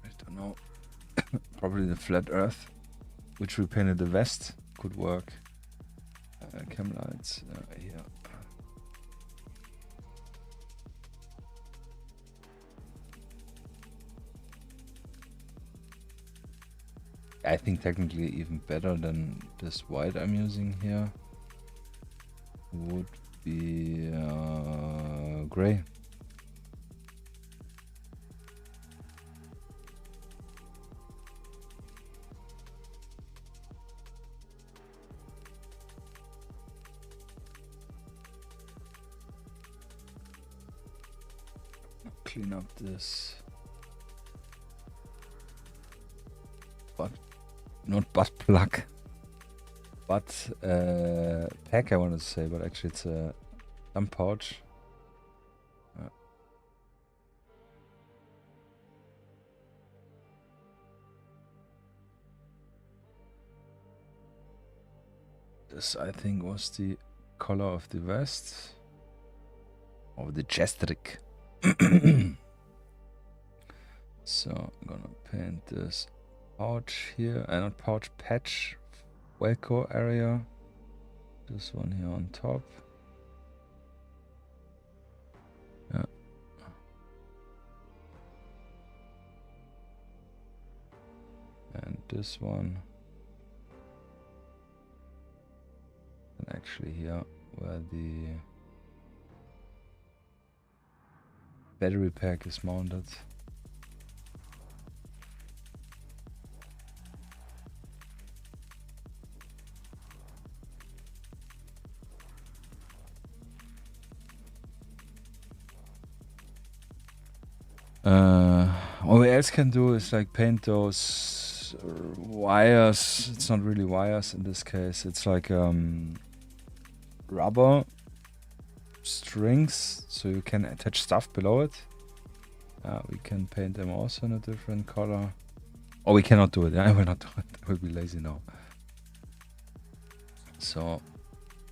I don't know, probably the flat earth, which we painted the vest, could work. Cam lights here. I think technically even better than this white I'm using here would be gray. Clean up this, but not butt plug, but pack I wanted to say, but actually it's a thumb pouch. This I think was the color of the vest, of the chestrick. So I'm gonna paint this pouch here, not pouch, patch, Velcro area. This one here on top. Yeah. And this one. And actually here where the battery pack is mounted. All we else can do is like paint those wires. It's not really wires in this case. It's like rubber strings, so you can attach stuff below it. We can paint them also in a different color. Oh, we cannot do it. I will not do it. I will be lazy now. So,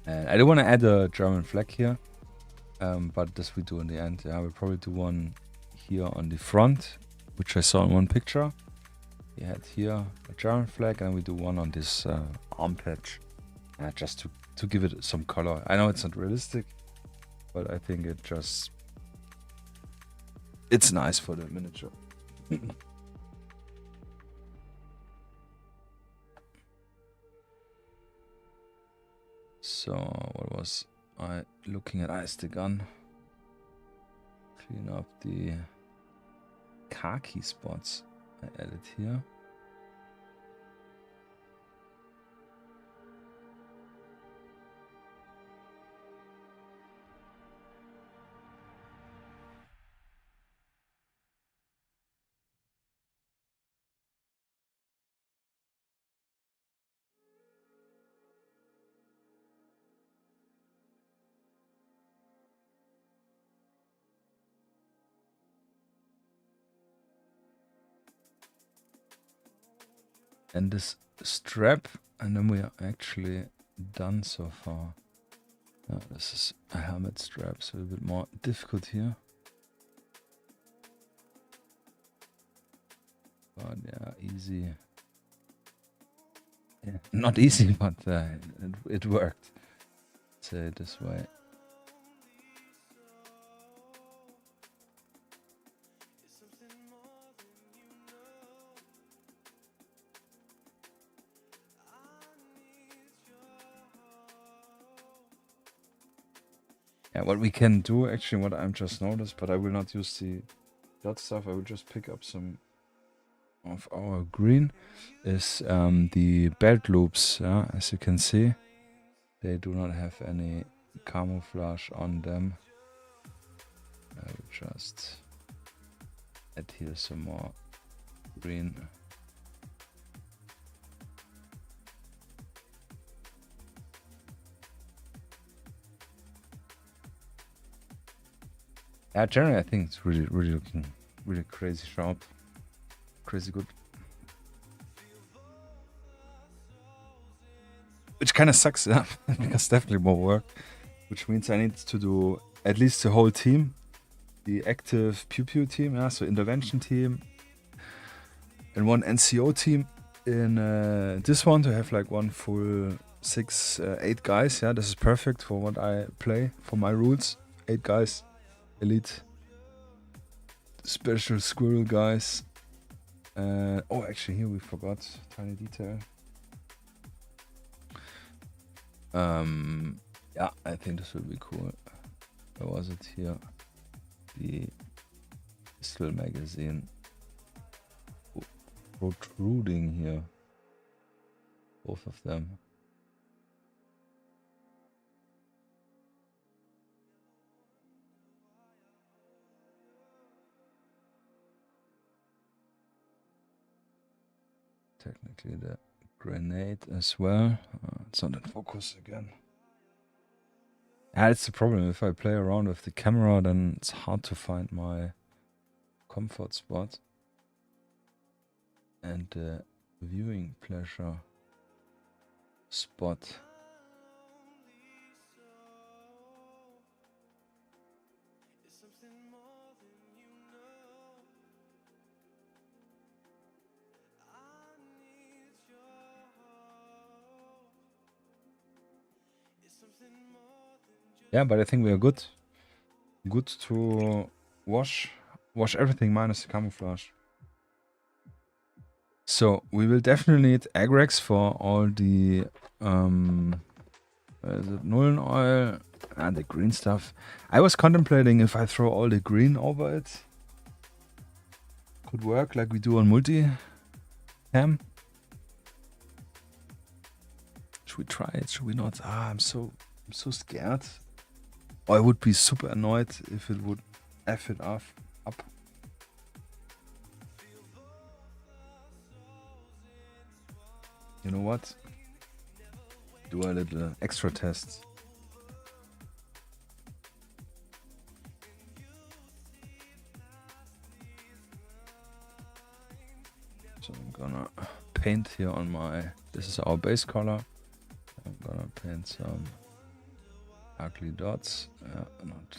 and I do want to add a German flag here, but this we do in the end. I will probably do one here on the front, which I saw in one picture. We had here a German flag, and we do one on this arm patch, just to give it some color. I know it's not realistic, but I think it's nice for the miniature. So what was I looking at? It's the gun. Clean up the khaki spots I added here. And this strap, and then we are actually done so far. This is a helmet strap, so a bit more difficult here. But yeah, easy. Yeah, not easy, but it worked. Say it this way. Yeah, what we can do, actually, what I'm just noticed, but I will not use the dot stuff, I will just pick up some of our green, is the belt loops. As you can see, they do not have any camouflage on them. I will just add here some more green. Yeah, generally I think it's really looking really crazy sharp, crazy good. Which kind of sucks, yeah, because definitely more work. Which means I need to do at least the whole team, the active pew pew team, yeah, so intervention team, and one NCO team. In this one to have like one full 8 guys. Yeah, this is perfect for what I play for my rules. 8 guys. Elite, special squirrel guys. Oh, actually, here we forgot tiny detail. Yeah, I think this will be cool. Where was it here? The pistol magazine protruding here. Both of them. Technically the grenade as well. It's not in focus again. Yeah, it's the problem. If I play around with the camera, then it's hard to find my comfort spot. And the viewing pleasure spot. Yeah, but I think we are good. Good to wash everything minus the camouflage. So we will definitely need agrax for all the Nullen oil and the green stuff. I was contemplating if I throw all the green over it. Could work like we do on Multitarn. Should we try it? Should we not? I'm so scared. Or I would be super annoyed if it would F it up. You know what? Do a little extra test. So I'm gonna paint here on my... This is our base color. I'm gonna paint some ugly dots. Not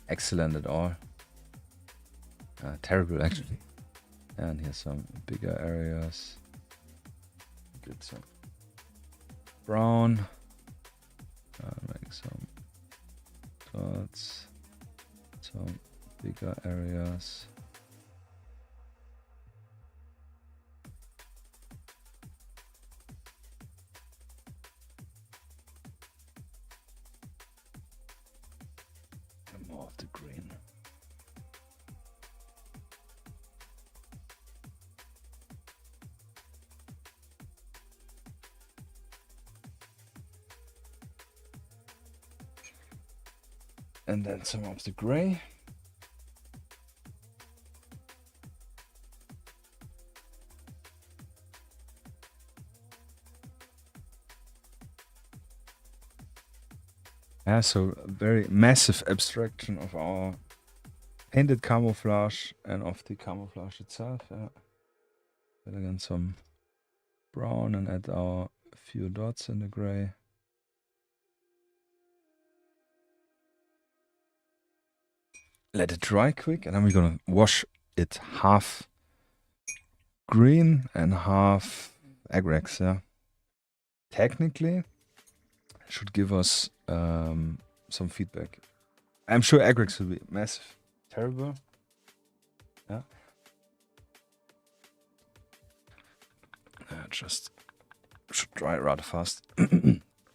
excellent at all. Terrible actually. And here's some bigger areas. Get some brown. Make some dots. Some bigger areas. And more of the green. And then some of the gray. Yeah, so a very massive abstraction of our painted camouflage and of the camouflage itself. Yeah. Then again some brown and add our few dots in the gray. Let it dry quick, and then we're gonna wash it half green and half Agrax, yeah. Technically, should give us some feedback. I'm sure Agrax will be massive. Terrible. Yeah. Just should dry rather fast.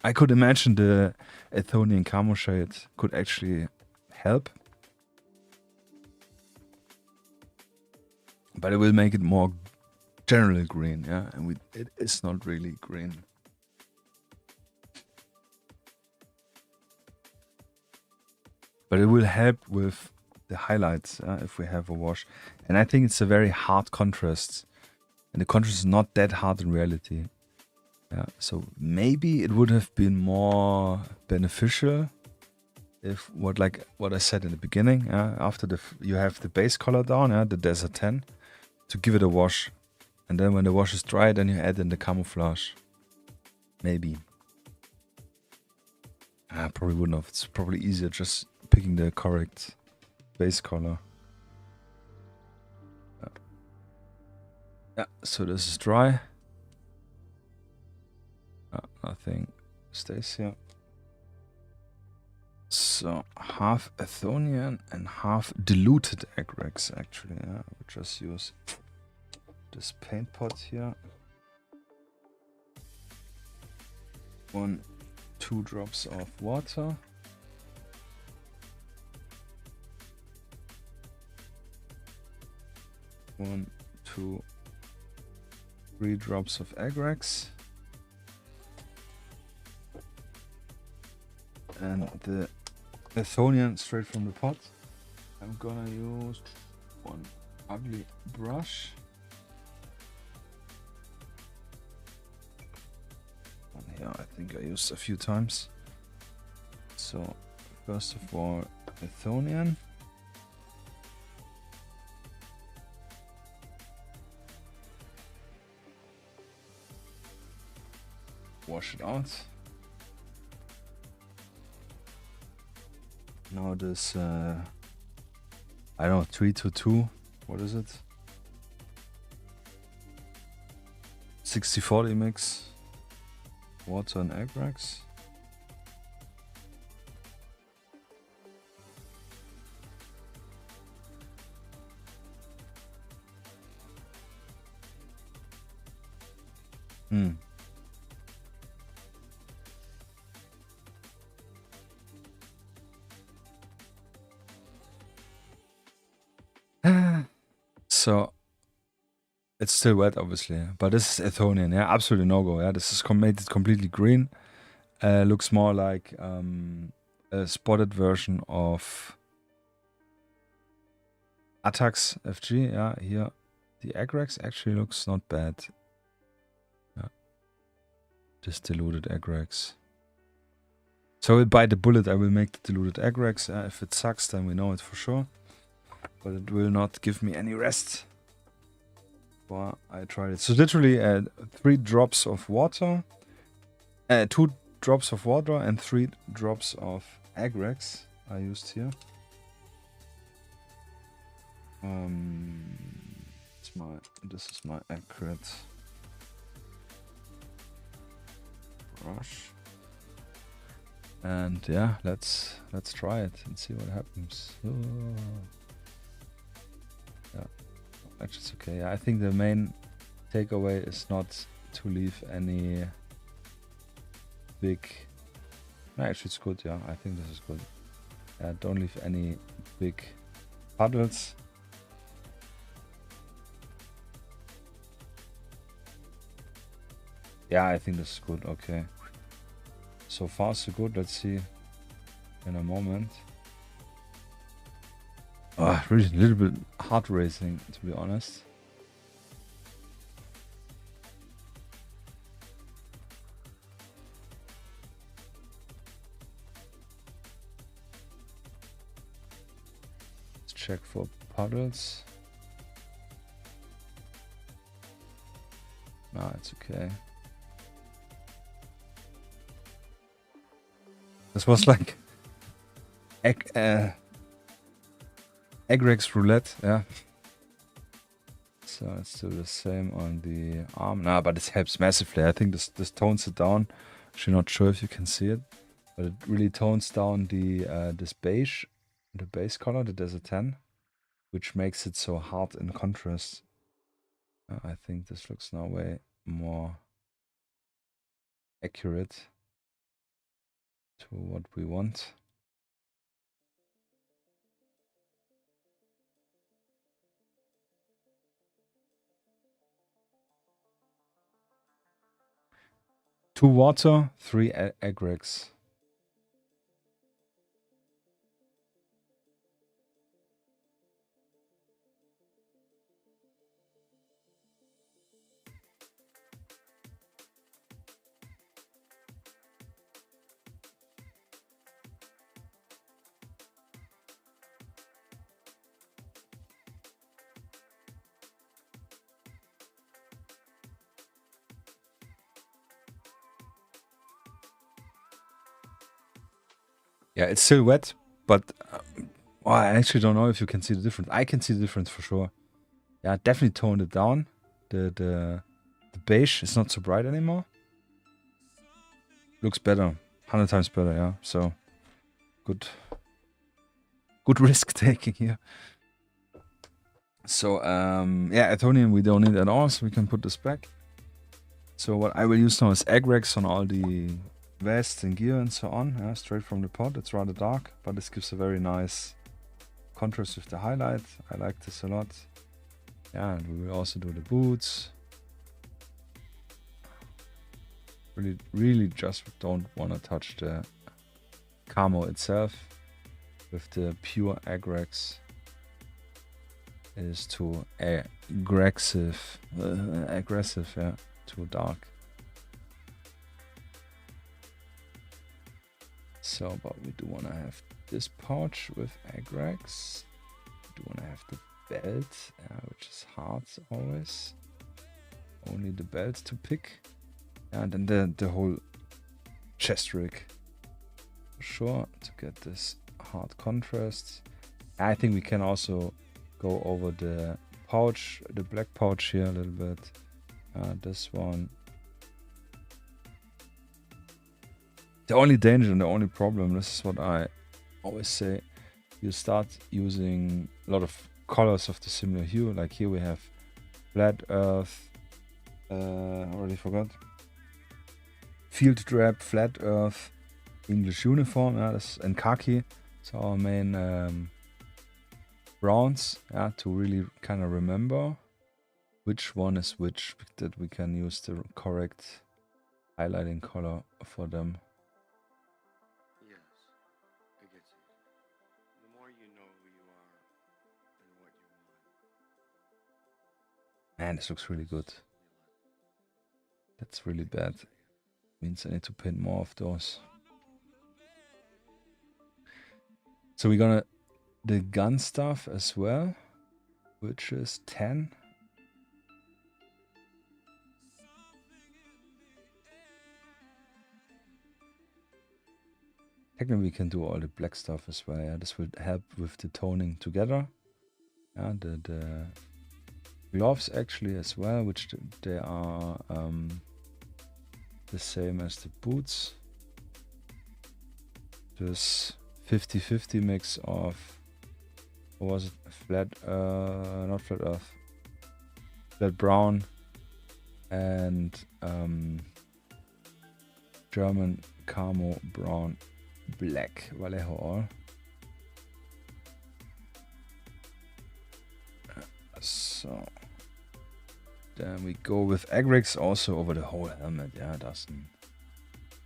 I could imagine the Athonian camo shade could actually help. But it will make it more generally green, yeah? And it is not really green. But it will help with the highlights if we have a wash. And I think it's a very hard contrast. And the contrast is not that hard in reality. Yeah, so maybe it would have been more beneficial if what I said in the beginning, after you have the base color down, the Desert 10, to give it a wash. And then when the wash is dry, then you add in the camouflage. Maybe. I probably wouldn't have. It's probably easier just picking the correct base color. Yeah, so this is dry. Nothing stays here. So half Athonian and half diluted Agrax actually. Yeah, we'll just use this paint pot here. 2 drops of water. One, 2, 3 drops of Agrax. And the Athonian straight from the pot. I'm gonna use one ugly brush. One here I think I used a few times. So first of all, Athonian. Wash it out. Now this, I don't know, 3-2, what is it? 60-40 mix, water and Agrax. So it's still wet, obviously, but this is Athonian, yeah, absolutely no go. Yeah, this is made it completely green. Looks more like a spotted version of Attax FG. Yeah, here the Agrax actually looks not bad. Yeah, this diluted Agrax. So by the bullet, I will make the diluted Agrax. If it sucks, then we know it for sure. But it will not give me any rest. Well, I tried it. So literally 3 drops of water. 2 drops of water and 3 drops of Agrax I used here. This is my accurate brush. And yeah, let's try it and see what happens. Oh. Yeah, actually it's okay. I think the main takeaway is not to leave any big... No, actually it's good, yeah. I think this is good. Don't leave any big puddles. Yeah, I think this is good, okay. So far so good, let's see in a moment. Oh, really a little bit heart racing, to be honest. Let's check for puddles. No, it's okay. This was like Agrax roulette, yeah. So let's do the same on the arm. Nah, but this helps massively. I think this tones it down. Actually, not sure if you can see it, but it really tones down the this beige, the base color, the Desert 10, which makes it so hard in contrast. I think this looks now way more accurate to what we want. Two water, three aggregs. Yeah, it's still wet, but well, I actually don't know if you can see the difference. I can see the difference for sure. Yeah, definitely toned it down. The beige is not so bright anymore. Looks better, 100 times better. Yeah, so good risk taking here. So yeah, Athonium we don't need at all, so we can put this back. So what I will use now is aggregs on all the vest and gear and so on, yeah, straight from the pot. It's rather dark, but this gives a very nice contrast with the highlight. I like this a lot. Yeah, and we will also do the boots. Really just don't want to touch the camo itself. With the pure aggregs, it is too aggressive, yeah, too dark. So, but we do want to have this pouch with aggregs. We do want to have the belt, which is hard always. Only the belt to pick. And then the whole chest rig. For sure, to get this hard contrast. I think we can also go over the pouch, the black pouch here a little bit. This one. The only danger and the only problem, this is what I always say, you start using a lot of colors of the similar hue. Like here we have flat earth, already forgot. Field drab, flat earth, English uniform, and khaki. So our main browns, to really kind of remember which one is which, that we can use the correct highlighting color for them. Yes, I get you. The more you know who you are and what you want. Man, this looks really good. That's really bad. Means I need to paint more of those. So we're gonna the gun stuff as well, which is 10. Technically we can do all the black stuff as well. Yeah, this will help with the toning together. Yeah, the gloves actually as well, which they are the same as the boots. This 50-50 mix of, what was it, flat, not flat earth, flat brown and German camo brown black Vallejo all. So then we go with aggregs also over the whole helmet. Yeah,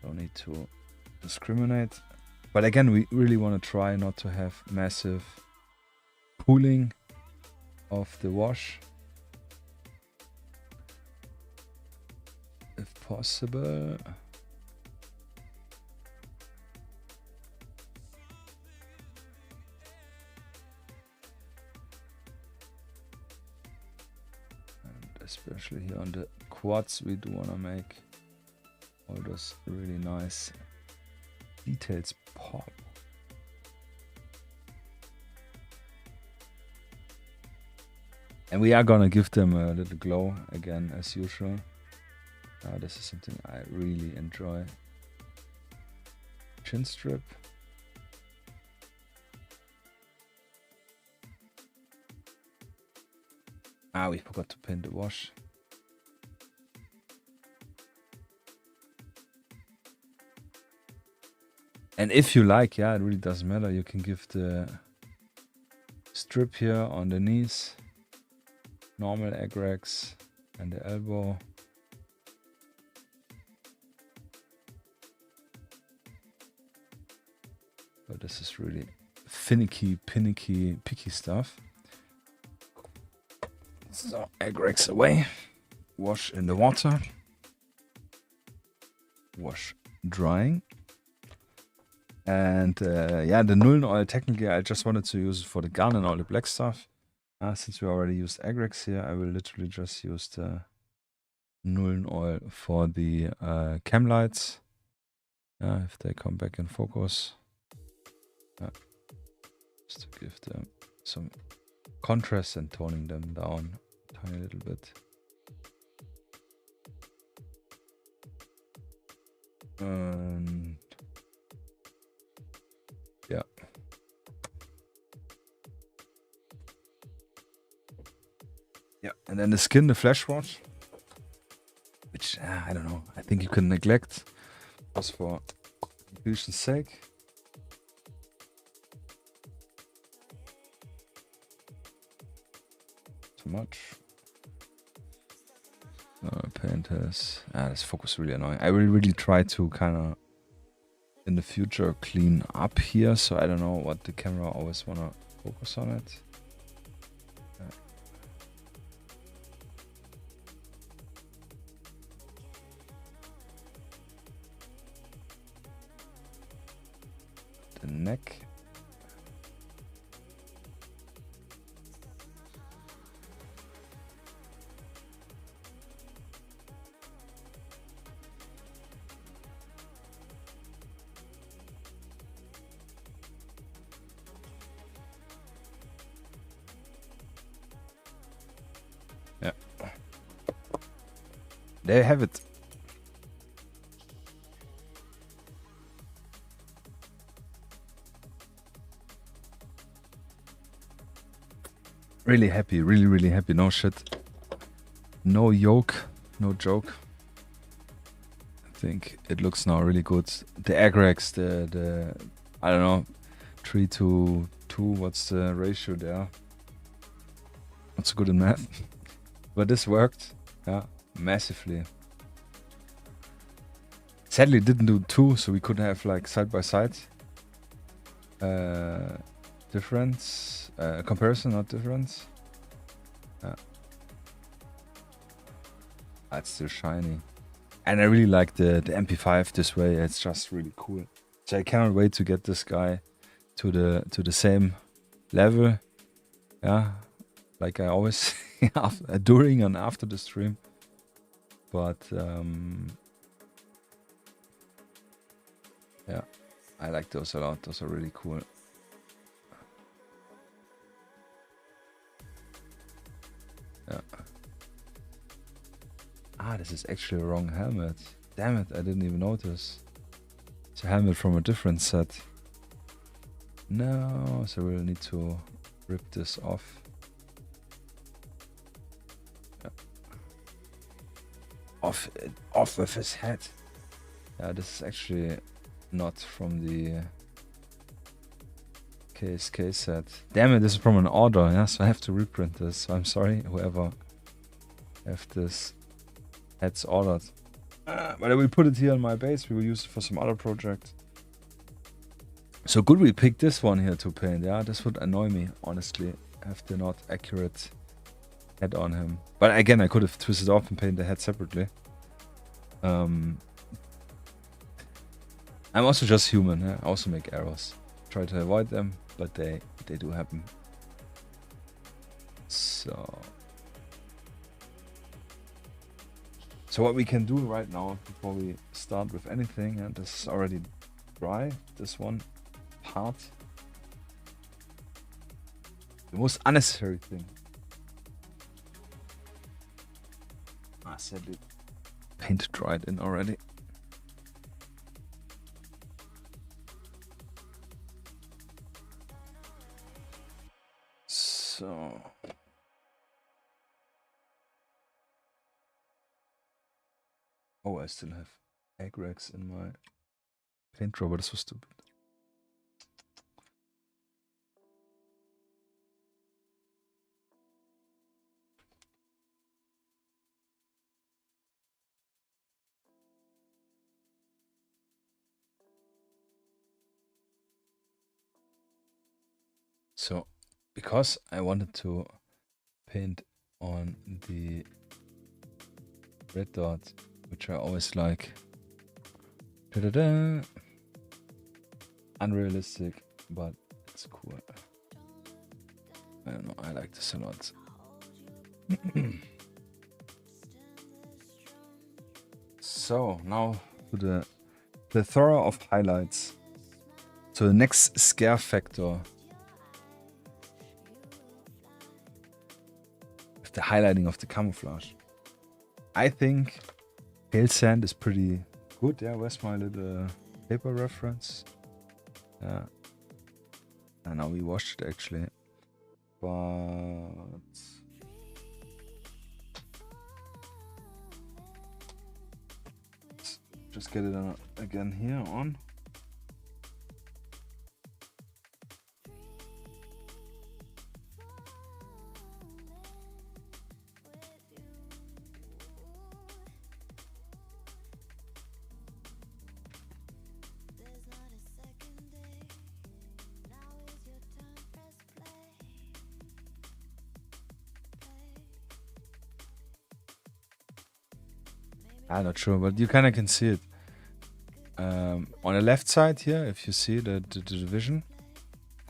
don't need to discriminate. But again, we really want to try not to have massive pooling of the wash, if possible. Especially here on the quads, we do want to make all those really nice details pop. And we are gonna give them a little glow again as usual. This is something I really enjoy. Chin strip. We forgot to paint the wash. And if you like, yeah, it really doesn't matter. You can give the strip here on the knees, normal egg racks, and the elbow. But this is really finicky, picky stuff. So egg racks away, wash in the water, wash drying. And yeah, the Nuln oil, technically I just wanted to use it for the gun and all the black stuff. Since we already used egg racks here, I will literally just use the Nuln oil for the cam lights. If they come back in focus. Just to give them some contrast and toning them down a tiny little bit. And yeah. Yeah, and then the skin, the flesh wash, which I don't know, I think you can neglect just for confusion's sake. Too much. Paint has this focus really annoying. I will really try to kind of in the future clean up here, so I don't know what the camera always wanna focus on it. The neck. Yeah. There you have it. Really happy, really happy. No shit. No yoke, no joke. I think it looks now really good. The egg racks, the I don't know, 3 to 2. What's the ratio there? Not so good in math, but this worked. Yeah, massively. Sadly, it didn't do 2, so we couldn't have like side by side difference. Comparison, not difference. It's still shiny. And I really like the MP5 this way. It's just really cool. So I cannot wait to get this guy to the same level. Yeah, like I always say during and after the stream. But yeah, I like those a lot. Those are really cool. Yeah. This is actually a wrong helmet. Damn it, I didn't even notice. It's a helmet from a different set. No, so we'll need to rip this off. Yeah. Off with his head. Yeah, this is actually not from the KSK set. Damn it, this is from an order, yeah, so I have to reprint this. So I'm sorry, whoever have this heads ordered. But I will put it here on my base. We will use it for some other project. So good we picked this one here to paint. Yeah, this would annoy me, honestly. Have the not accurate head on him. But again, I could have twisted off and painted the head separately. I'm also just human. Yeah? I also make errors. Try to avoid them, but they do happen. So what we can do right now before we start with anything, and this is already dry, this one part. The most unnecessary thing said it. Paint dried in already. So. Oh, I still have egg racks in my paint drawer, but this was stupid. So, because I wanted to paint on the red dot, which I always like. Da-da-da. Unrealistic, but it's cool. I don't know, I like this a lot. So, now to the plethora of highlights. So the next scare factor. The highlighting of the camouflage. I think pale sand is pretty good. Yeah, where's my little paper reference? Yeah. And now we washed it actually. But let's just get it on again here on. I'm not sure, but you kind of can see it. On the left side here, if you see the division,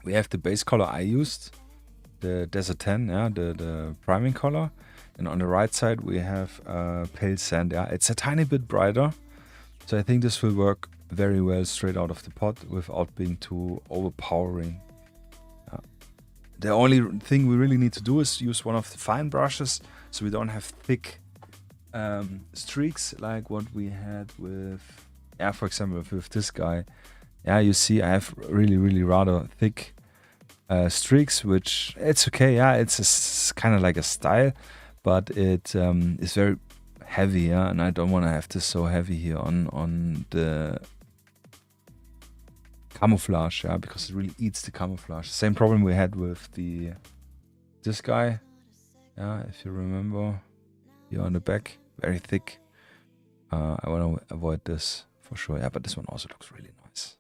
we have the base color I used, the Desert 10, yeah, the priming color. And on the right side, we have pale sand. Yeah, it's a tiny bit brighter. So I think this will work very well straight out of the pot without being too overpowering. The only thing we really need to do is use one of the fine brushes so we don't have thick streaks like what we had with, yeah, for example, with this guy. Yeah, you see I have really rather thick streaks, which it's okay. Yeah, it's kind of like a style, but it is very heavy. Yeah, and I don't want to have this so heavy here on the camouflage. Yeah, because it really eats the camouflage. Same problem we had with this guy. Yeah, if you remember, here on the back, very thick. I want to avoid this for sure. Yeah, but this one also looks really nice.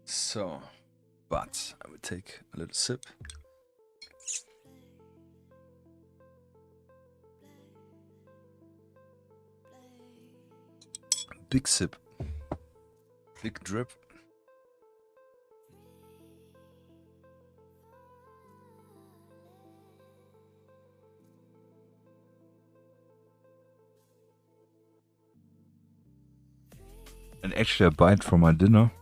So, but I will take a little sip. Big sip. Big drip. And actually a bite from my dinner.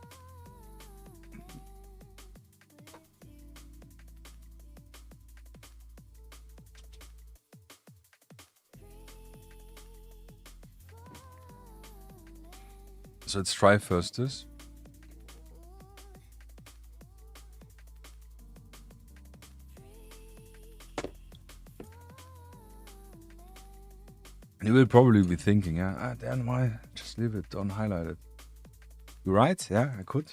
So let's try first this. You will probably be thinking, yeah, then why just leave it, don't highlight it. You're right, yeah, I could.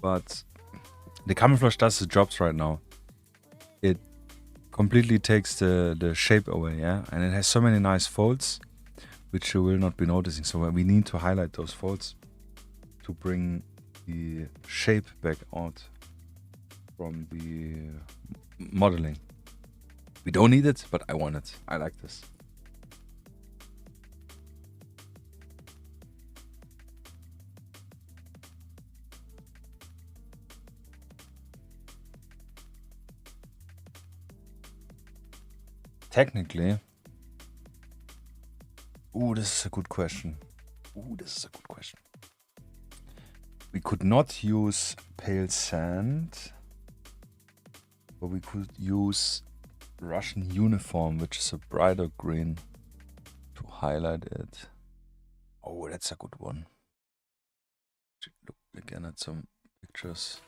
But the camouflage does the jobs right now. It completely takes the shape away, yeah, and it has so many nice folds, which you will not be noticing. So we need to highlight those folds to bring the shape back out from the modeling. We don't need it, but I want it. I like this. Technically, this is a good question. This is a good question. We could not use pale sand, but we could use Russian uniform, which is a brighter green, to highlight it. Oh, that's a good one. Look again at some pictures.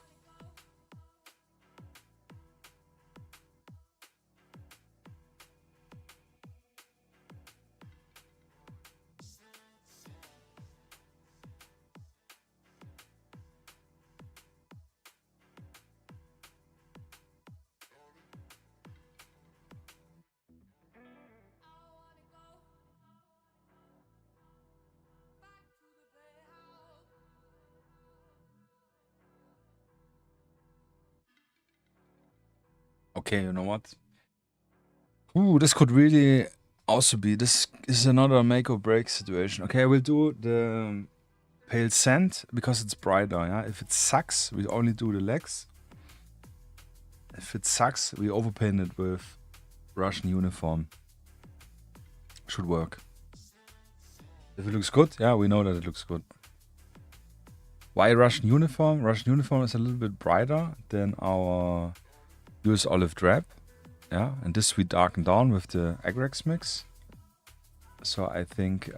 Okay, you know what? Ooh, this could really also be, this is another make or break situation. Okay, I will do the pale sand because it's brighter, yeah? If it sucks, we only do the legs. If it sucks, we overpaint it with Russian uniform. Should work. If it looks good, yeah, we know that it looks good. Why Russian uniform? Russian uniform is a little bit brighter than our US olive drab. Yeah, and this we darken down with the Agrax mix. So I think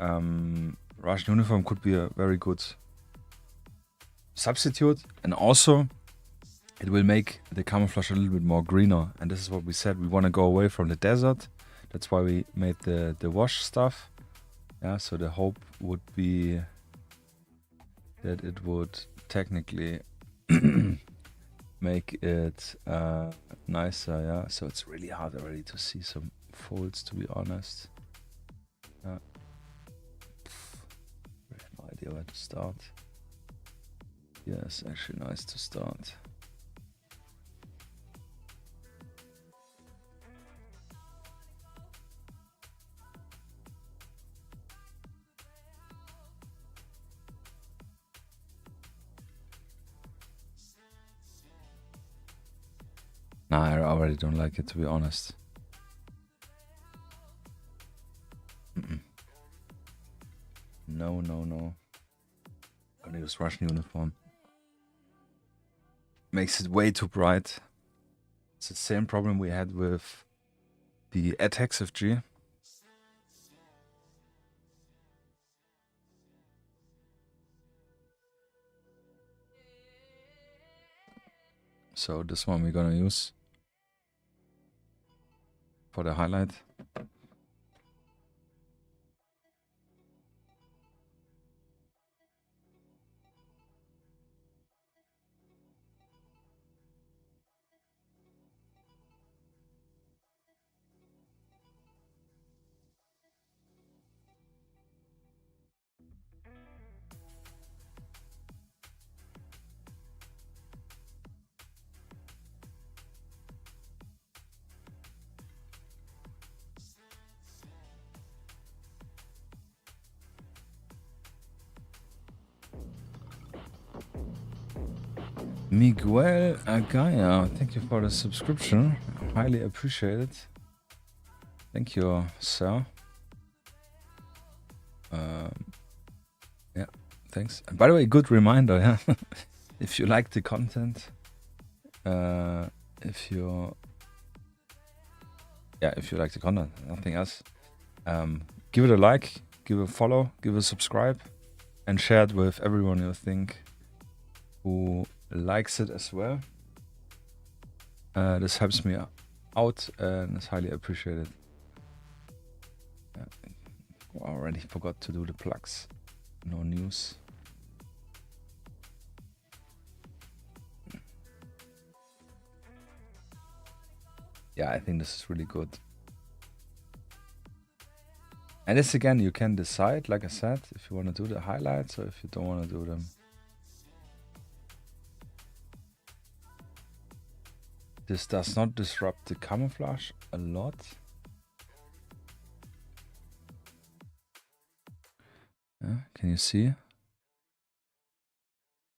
Russian uniform could be a very good substitute. And also, it will make the camouflage a little bit more greener. And this is what we said, we want to go away from the desert. That's why we made the wash stuff. Yeah, so the hope would be that it would technically make it nicer, yeah. So it's really hard already to see some folds, to be honest. I have no idea where to start. Yeah, it's actually nice to start. Nah, I already don't like it, to be honest. No. Gonna use Russian uniform. Makes it way too bright. It's the same problem we had with the Atex FG. So this one we're gonna use for the highlight. Miguel Agaya, thank you for the subscription. Highly appreciate it. Thank you, sir. Yeah, thanks. And by the way, good reminder, yeah. If you like the content, if you like the content, nothing else, give it a like, give it a follow, give it a subscribe, and share it with everyone you think who likes it as well. This helps me out and is highly appreciated. Already forgot to do the plugs. No news. Yeah, I think this is really good. And this again, you can decide, like I said, if you want to do the highlights or if you don't want to do them. This does not disrupt the camouflage a lot. Yeah, can you see?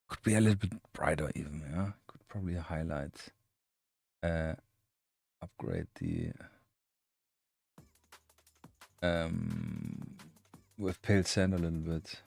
Could be a little bit brighter even, yeah. Could probably highlight. Upgrade the with pale sand a little bit.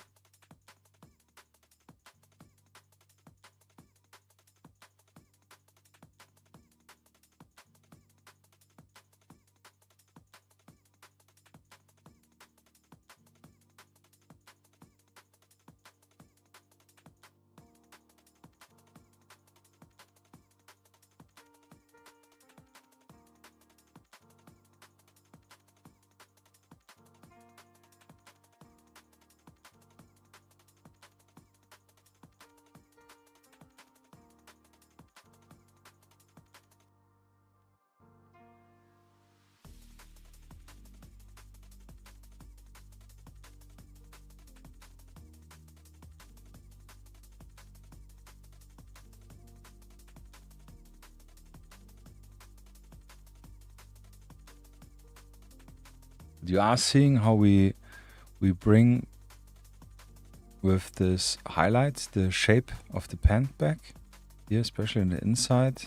You are seeing how we bring with this highlight the shape of the pant back here, especially in the inside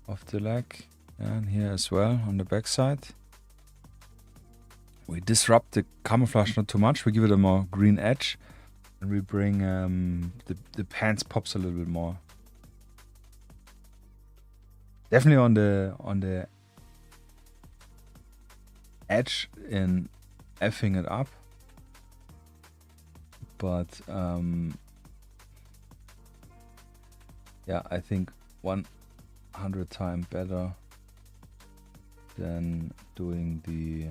of the leg, and here as well on the back side. We disrupt the camouflage not too much. We give it a more green edge, and we bring the pants pops a little bit more. Definitely on the edge in effing it up, but yeah, I think 100 times better than doing the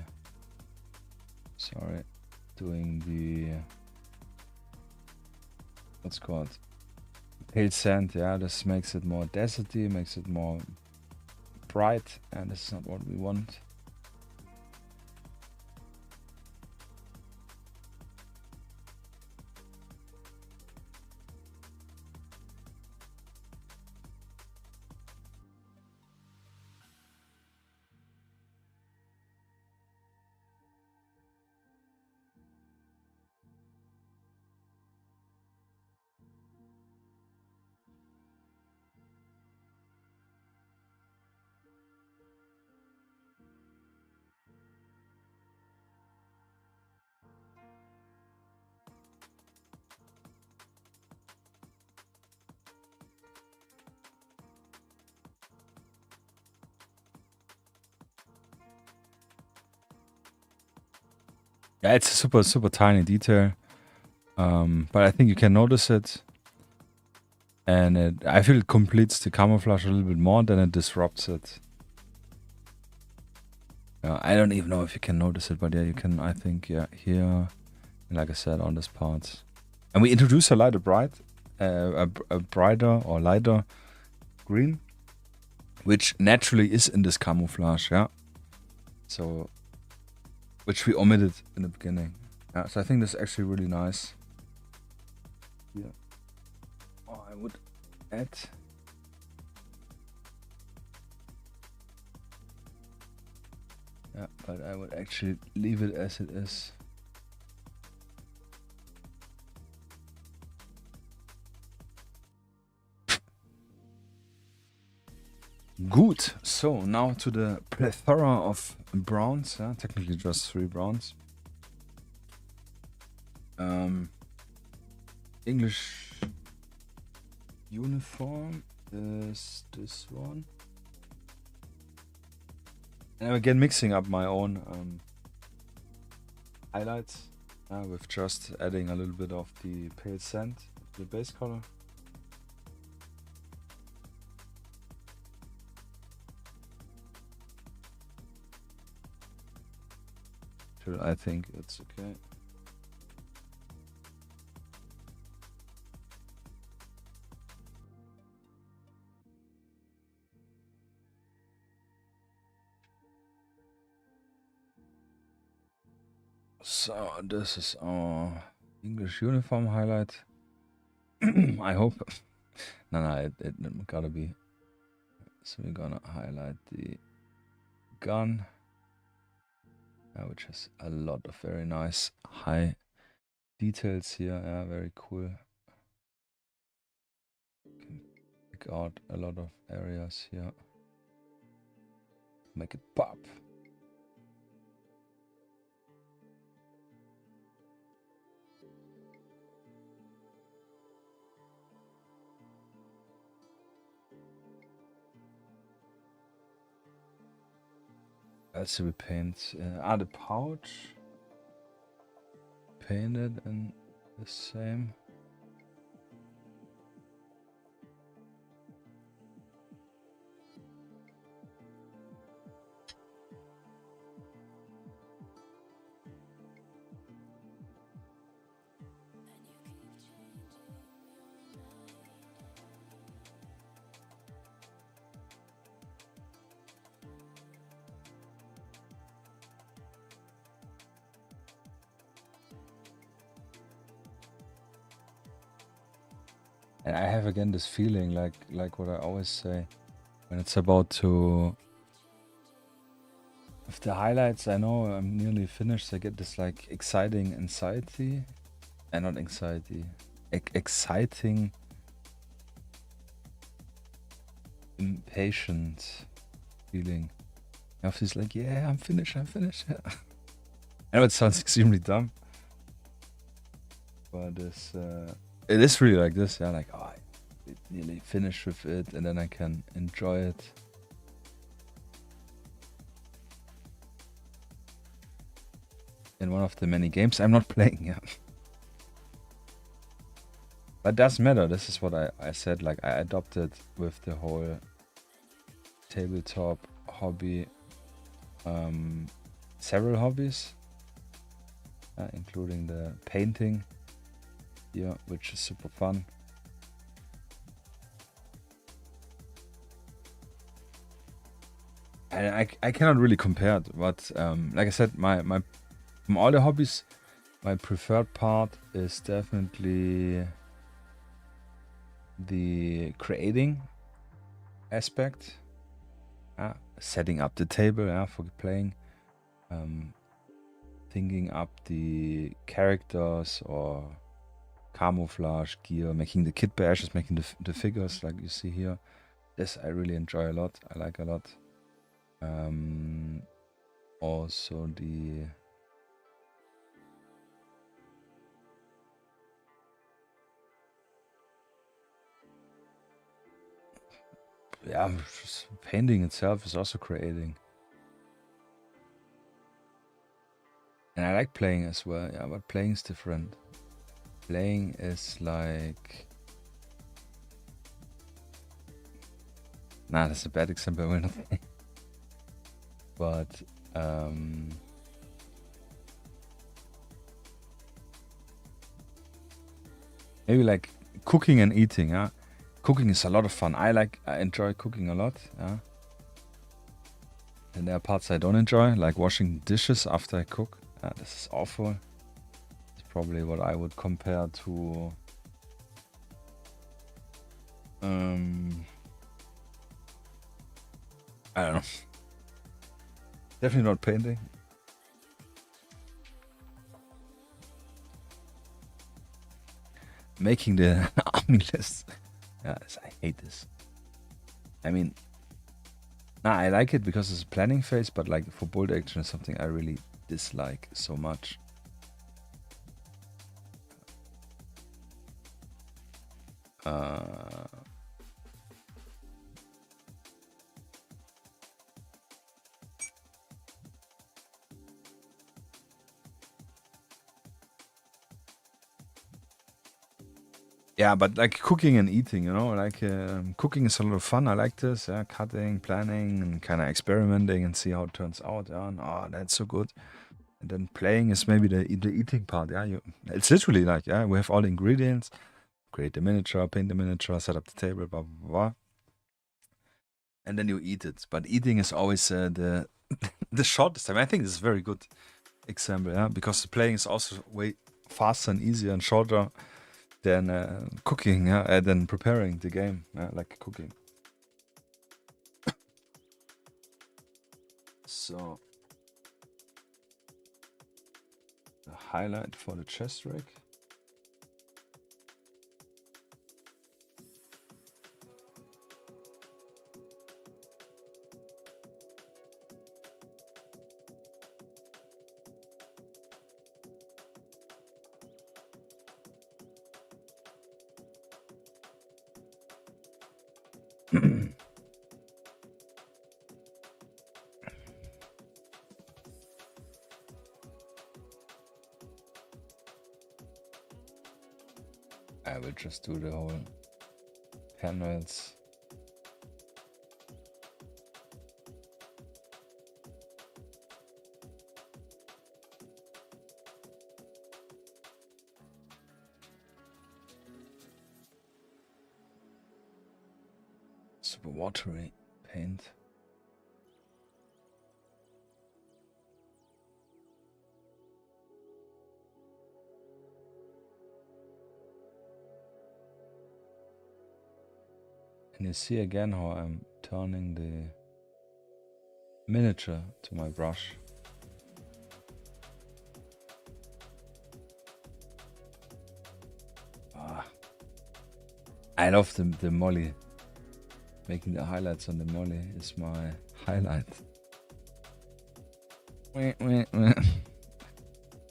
what's called pale sand. Yeah, this makes it more deserty, makes it more bright, and this is not what we want. Yeah, it's a super tiny detail, but I think you can notice it, and I feel it completes the camouflage a little bit more than it disrupts it. I don't even know if you can notice it, but yeah, you can. I think here, and like I said, on this part, and we introduce a lighter a brighter or lighter green, which naturally is in this camouflage. Yeah, so. Which we omitted in the beginning. Yeah, so I think this is actually really nice. Yeah. Oh, I would add. Yeah, but I would actually leave it as it is. Good. So now to the plethora of browns. Yeah, technically just 3 browns. English uniform is this one. And I'm again mixing up my own highlights with just adding a little bit of the pale sand, the base color. I think it's okay. So this is our English uniform highlight. I hope. No, it gotta be. So we're gonna highlight the gun, which has a lot of very nice high details here. Yeah, very cool. Can pick out a lot of areas here. Make it pop. Also we paint the pouch painted in the same. And I have again this feeling like what I always say when it's about to With the highlights, I know I'm nearly finished. I get this like exciting anxiety, and not anxiety, exciting, impatient feeling. I have this like, yeah, I'm finished. Yeah. I know it sounds extremely dumb, but it is really like this. Yeah, like I nearly finished with it, and then I can enjoy it. In one of the many games I'm not playing, yeah. But it doesn't matter. This is what I said. Like I adopted with the whole tabletop hobby, several hobbies, including the painting here, which is super fun. And I cannot really compare it, but like I said, my from all the hobbies, my preferred part is definitely the creating aspect, setting up the table for playing, thinking up the characters or camouflage gear, making the kit bashes, making the figures like you see here. This I really enjoy a lot. I like a lot. Also the just painting itself is also creating. And I like playing as well, yeah, but playing is different. Playing is like... Nah, that's a bad example, I will not say. But, maybe like cooking and eating, yeah? Cooking is a lot of fun. I enjoy cooking a lot, yeah? And there are parts I don't enjoy, like washing dishes after I cook. This is awful. It's probably what I would compare to... I don't know. Definitely not painting. Making the army list. Yes, I hate this. I mean, I like it because it's a planning phase, but like for bold action is something I really dislike so much. Yeah, but like cooking and eating, you know, like cooking is a lot of fun. I like this, cutting, planning, and kind of experimenting and see how it turns out. Yeah, and, that's so good. And then playing is maybe the eating part. Yeah, it's literally like, we have all the ingredients, create the miniature, paint the miniature, set up the table, blah blah blah, and then you eat it. But eating is always the the shortest time. I think this is a very good example, yeah, because the playing is also way faster and easier and shorter than cooking, than preparing the game, like cooking. So the highlight for the chest rig. I will just do the whole panels. Super watery paint. And you see again how I'm turning the miniature to my brush. I love the molly. Making the highlights on the molly is my highlight.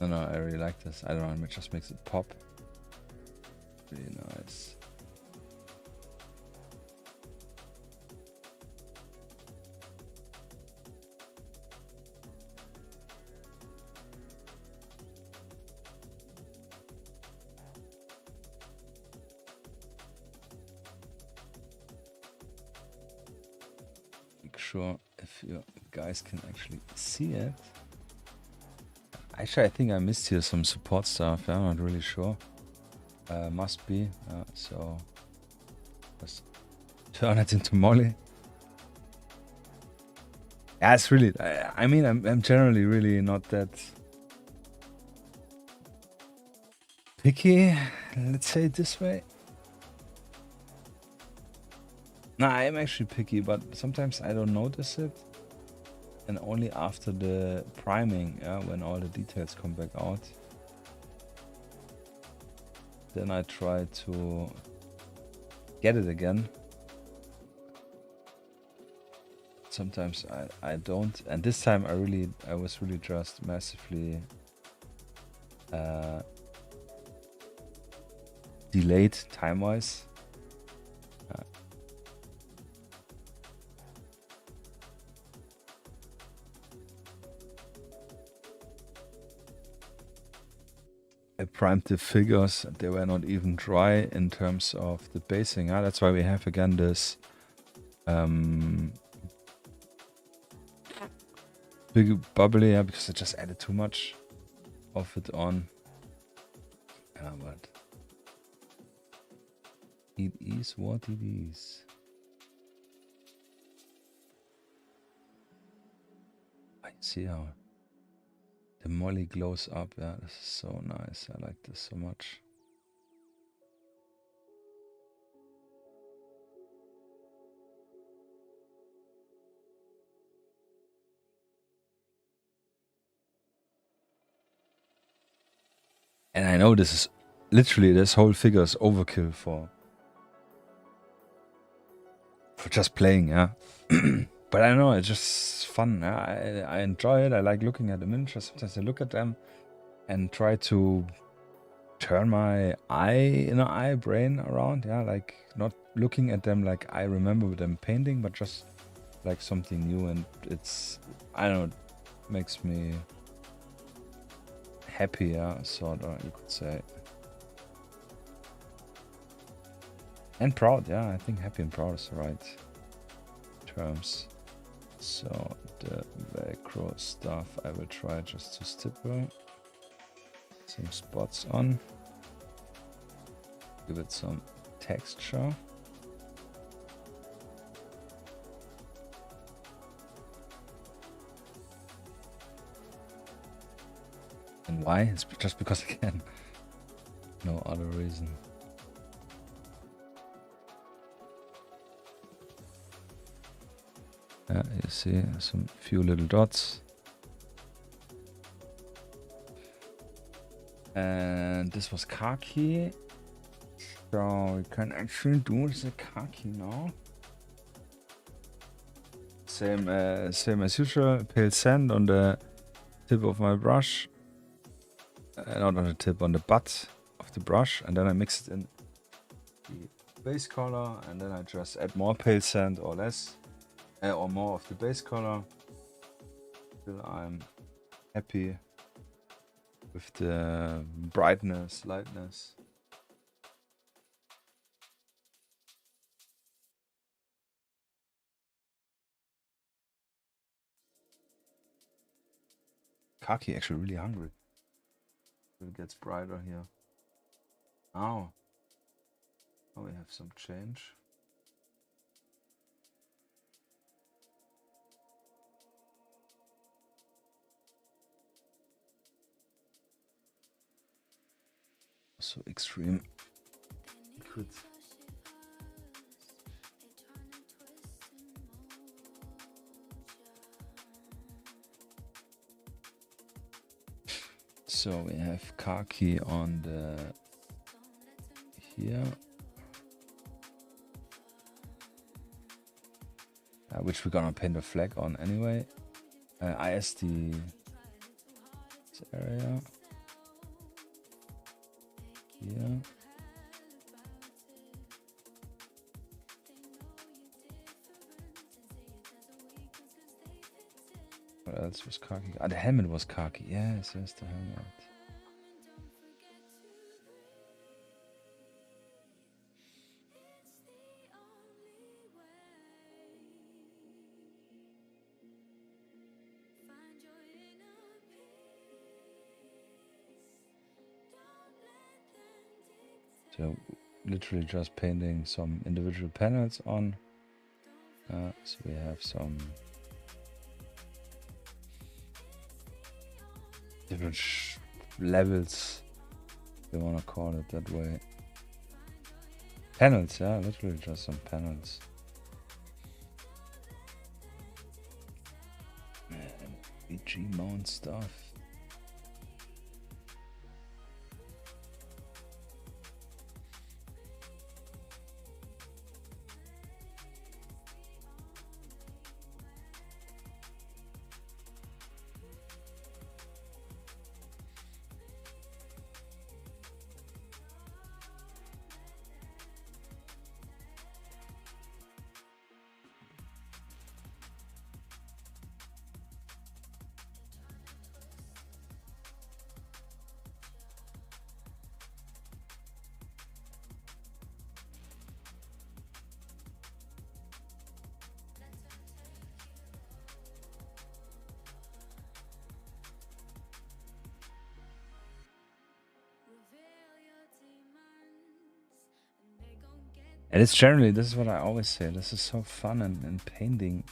No, I really like this. I don't know, it just makes it pop. Really nice. Sure if you guys can actually see it. Actually, I think I missed here some support stuff. I'm not really sure. Must be. So just turn it into molly. Yeah, it's really. I mean, I'm generally really not that picky. Let's say it this way. No, I am actually picky, but sometimes I don't notice it. And only after the priming, yeah, when all the details come back out. Then I try to get it again. Sometimes I don't. And this time I was really just massively delayed time-wise. I primed the figures, they were not even dry in terms of the basing. That's why we have again this big bubbly, because I just added too much of it on. But it is what it is. I see how the molly glows up. Yeah, this is so nice. I like this so much. And I know this is literally, this whole figure is overkill for just playing, yeah. But I know, it's just fun. Yeah? I enjoy it. I like looking at the miniatures. Sometimes I look at them and try to turn my brain around. Yeah, like not looking at them like I remember them painting, but just like something new. And it's, I don't know, makes me happy, yeah, sort of, you could say. And proud, yeah, I think happy and proud is the right terms. So the Velcro stuff I will try just to stipple some spots on, give it some texture. And why? It's just because I can. No other reason. Yeah, you see some few little dots. And this was khaki. So we can actually do the khaki now. Same as usual, pale sand on the tip of my brush. Not on the tip, on the butt of the brush. And then I mix it in the base color. And then I just add more pale sand or less. Or more of the base color, till I'm happy with the brightness, lightness. Khaki actually really hungry. It gets brighter here. Now we have some change. So extreme liquid. So we have khaki on the here, which we're gonna paint a flag on anyway. ISD this area here. What else was khaki? Ah, the helmet was khaki. Yes, yes, the helmet. So literally just painting some individual panels on. So we have some different levels, if you want to call it that way. Panels, yeah, literally just some panels. BG mount stuff. And it's generally, this is what I always say, this is so fun and painting.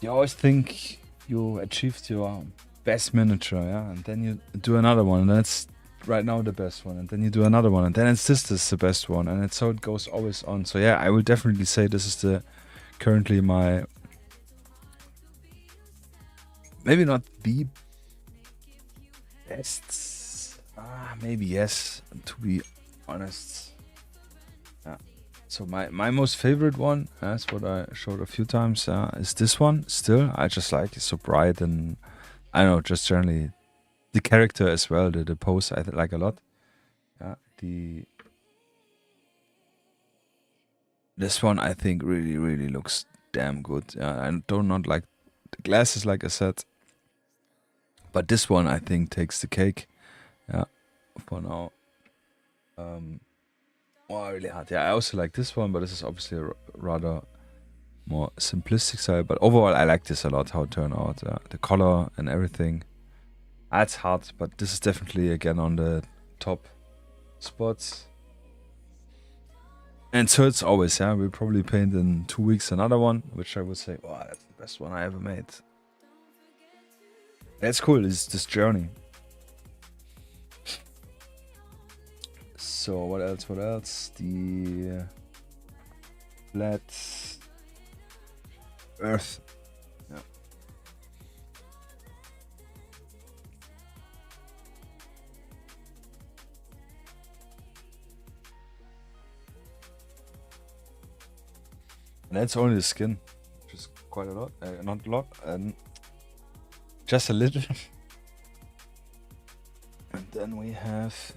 You always think you achieved your best miniature, yeah, and then you do another one, and that's right now the best one, and then you do another one, and then it's this is the best one, and it's so it goes always on. So yeah, I will definitely say this is the currently my, maybe not the best, maybe yes, to be honest. So my most favorite one, that's what I showed a few times, is this one. Still, I just like it's so bright, and I don't know, just generally the character as well, the pose I like a lot. This one I think really looks damn good. I do not like the glasses, like I said, but this one I think takes the cake. Yeah, for now. Oh, really hard. Yeah, I also like this one, but this is obviously a rather more simplistic style. But overall, I like this a lot, how it turned out. The color and everything. It's hard, but this is definitely, again, on the top spots. And so it's always, yeah, we'll probably paint in 2 weeks another one, which I would say, wow, that's the best one I ever made. That's cool, it's this journey. So what else? The flat earth. Yeah. And that's only the skin, which is quite a lot. Not a lot, just a little. And then we have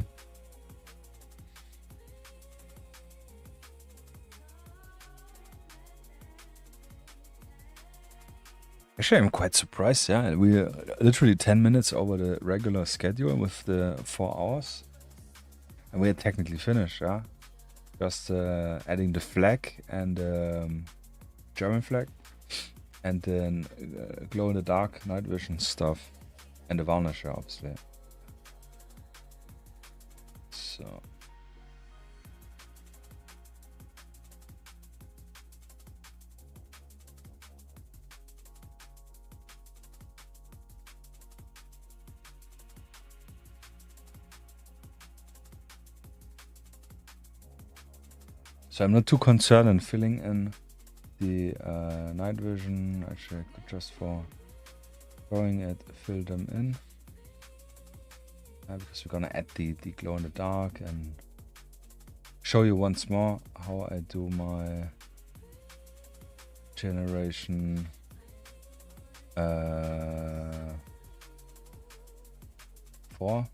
actually, I'm quite surprised, yeah. We're literally 10 minutes over the regular schedule with the 4 hours. And we're technically finished, yeah. Just adding the flag and German flag. And then glow-in-the-dark night vision stuff. And the varnisher, obviously. So... So I'm not too concerned in filling in the night vision. Actually, I could just for throwing it, fill them in. because we're gonna add the glow in the dark and show you once more how I do my generation 4,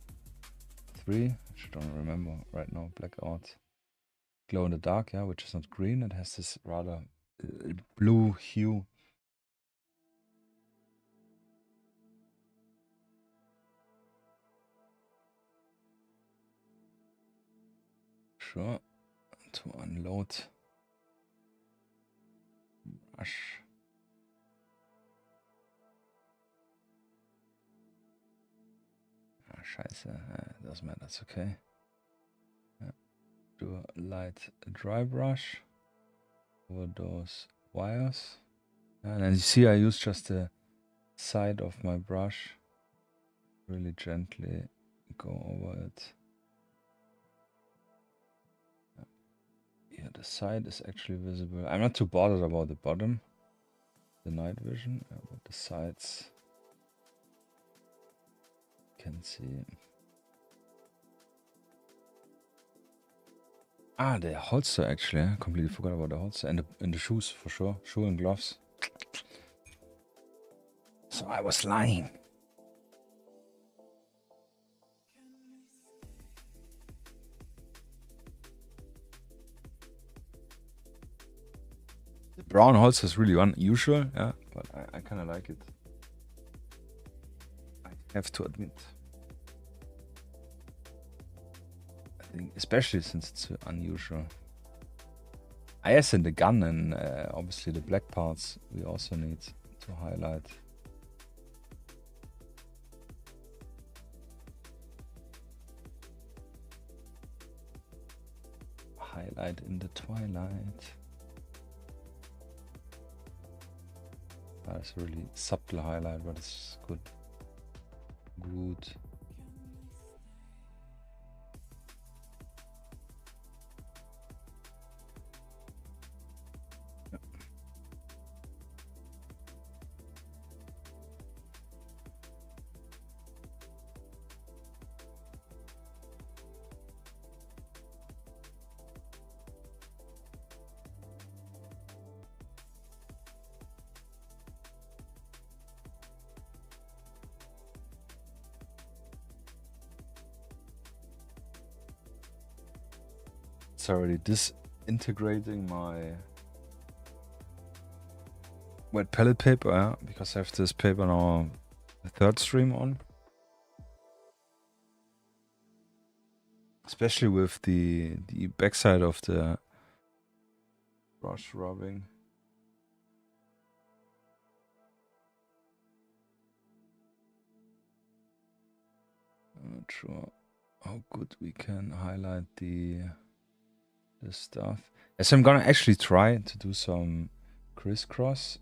3, I don't remember right now, blackout. Glow in the dark, yeah, which is not green, it has this rather blue hue. Sure, to unload brush. Ah, scheiße, doesn't matter, that's okay. Yeah. Do a light dry brush over those wires. And as you see, I use just the side of my brush, really gently go over it. Yeah, the side is actually visible. I'm not too bothered about the bottom, the night vision, but the sides you can see. Ah, the holster actually. I completely forgot about the holster and the shoes for sure. Shoe and gloves. So I was lying. The brown holster is really unusual, yeah, but I kind of like it. I have to admit. I think, especially since it's unusual. As in the gun and obviously the black parts we also need to highlight. Highlight in the twilight. That's a really subtle highlight, but it's good. Good. It's already disintegrating my wet palette paper, because I have this paper now, the third stream on. Especially with the backside of the brush rubbing. I'm not sure how good we can highlight the stuff. Yes, I'm gonna actually try to do some crisscross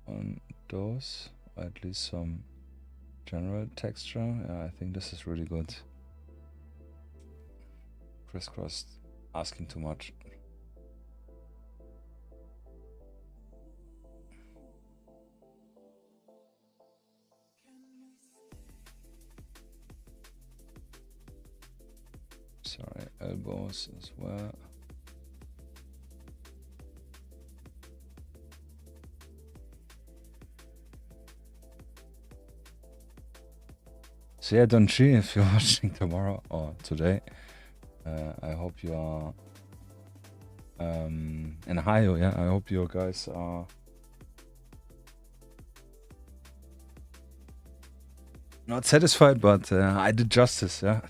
on those, or at least some general texture. Yeah, I think this is really good. Crisscross, asking too much. Sorry, elbows as well. So yeah, Donchi, if you're watching tomorrow or today, I hope you are, and Hayo, yeah, I hope you guys are not satisfied, but I did justice, yeah.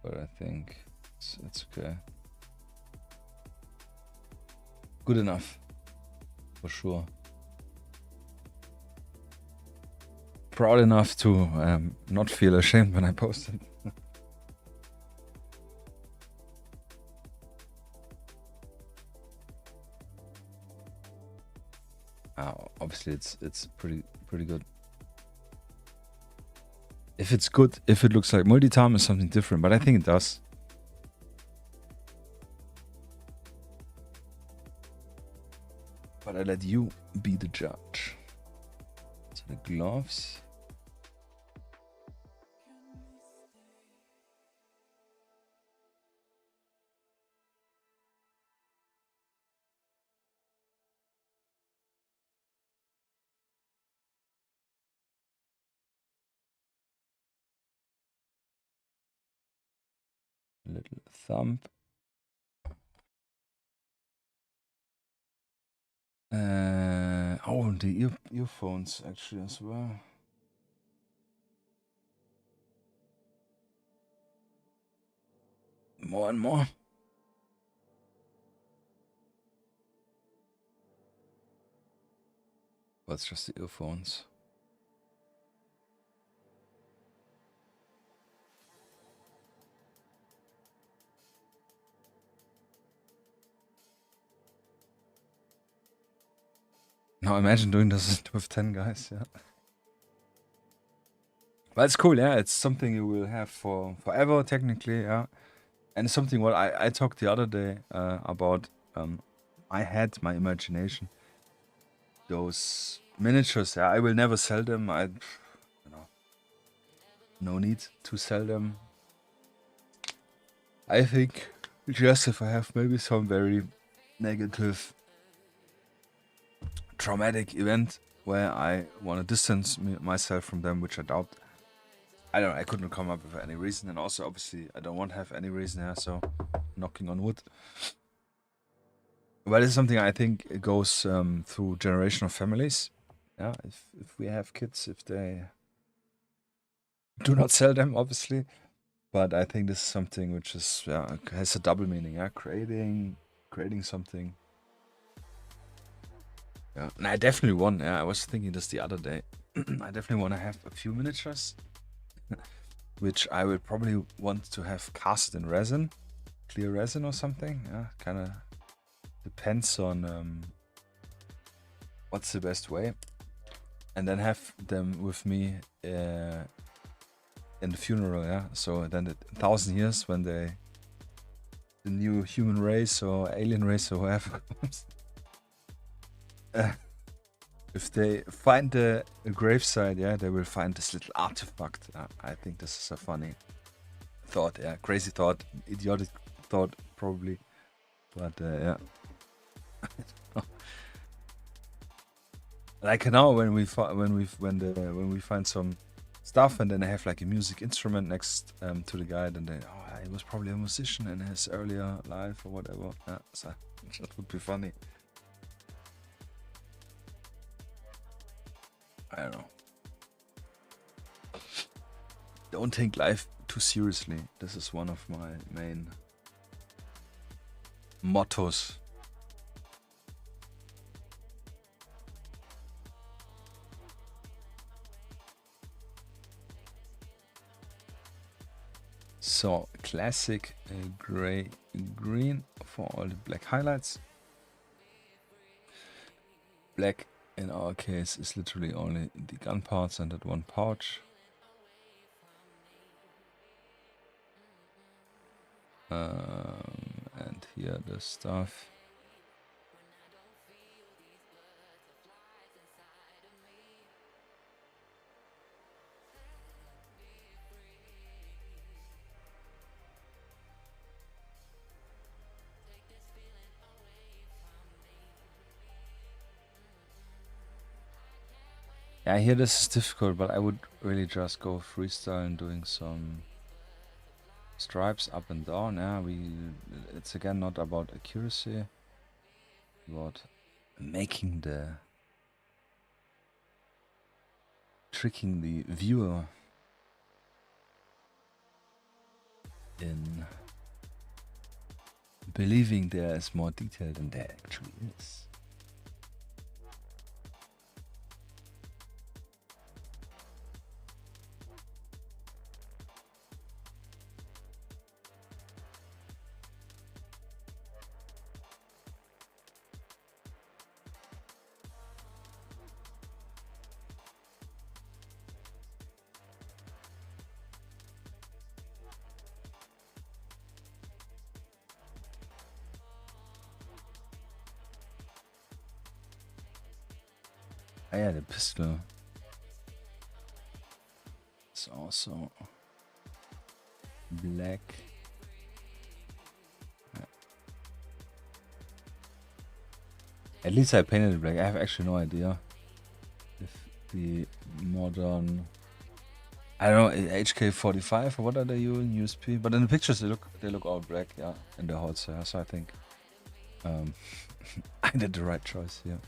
But I think it's okay. Good enough, for sure. Proud enough to not feel ashamed when I post it. Obviously, it's pretty good. If it's good, if it looks like Multitarn is something different, but I think it does. But I let you be the judge. So the gloves. Little thumb. Oh, the earphones actually as well. More and more. But it's just the earphones. Now imagine doing this with 10 guys, yeah. But it's cool, yeah. It's something you will have for forever, technically, yeah. And it's something what I talked the other day about. I had my imagination. Those miniatures, yeah, I will never sell them. No need to sell them. I think just if I have maybe some very negative, traumatic event where I want to distance myself from them, which I doubt. I don't know, I couldn't come up with any reason, and also obviously I don't want to have any reason here, so knocking on wood. But it's something I think it goes through generational families. Yeah, if we have kids, if they do not sell them, obviously. But I think this is something which is has a double meaning. Yeah, creating something. Yeah, and I definitely want. Yeah, I was thinking this the other day. I definitely want to have a few miniatures, which I will probably want to have cast in resin, clear resin or something. Yeah, kind of depends on what's the best way, and then have them with me in the funeral. Yeah, so then the 1,000 years when the new human race or alien race or whoever comes. If they find a gravesite, yeah, they will find this little artifact. I think this is a funny thought, yeah, crazy thought, idiotic thought, probably, but yeah. Like now, when we find some stuff, and then they have like a music instrument next to the guy, then they he was probably a musician in his earlier life or whatever. Yeah, so that would be funny. I don't know. Don't take life too seriously. This is one of my main mottos. So classic green for all the black highlights. Black in our case is literally only the gun parts and that one pouch. And here the stuff. Yeah, here this is difficult, but I would really just go freestyle and doing some stripes up and down. Yeah, it's again not about accuracy, about making tricking the viewer in believing there is more detail than there actually is. Ah yeah, the pistol. It's also black. Yeah. At least I painted it black. I have actually no idea if the modern, I don't know, HK45 or what are they using, USP? But in the pictures they look all black, yeah, in the holster. So I think I did the right choice here.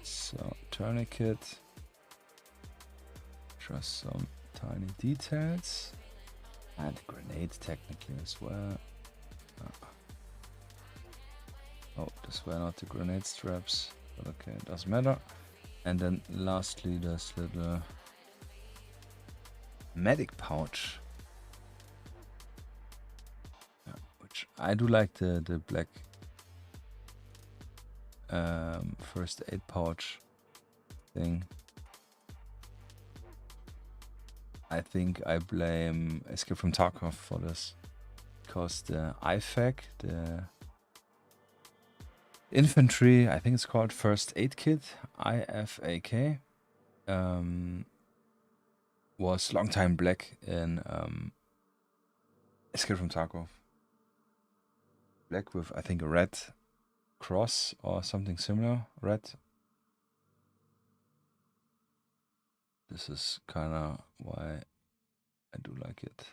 So tourniquet, just some tiny details, and grenades technically as well. Oh, these were not the grenade straps, but okay, it doesn't matter. And then lastly, this little medic pouch, which I do like the black first aid pouch thing. I think I blame Escape from Tarkov for this, because the IFAK, the infantry, I think it's called first aid kit, IFAK, was long time black in Escape from Tarkov. Black with, I think, a red cross or something similar, red. This is kind of why I do like it.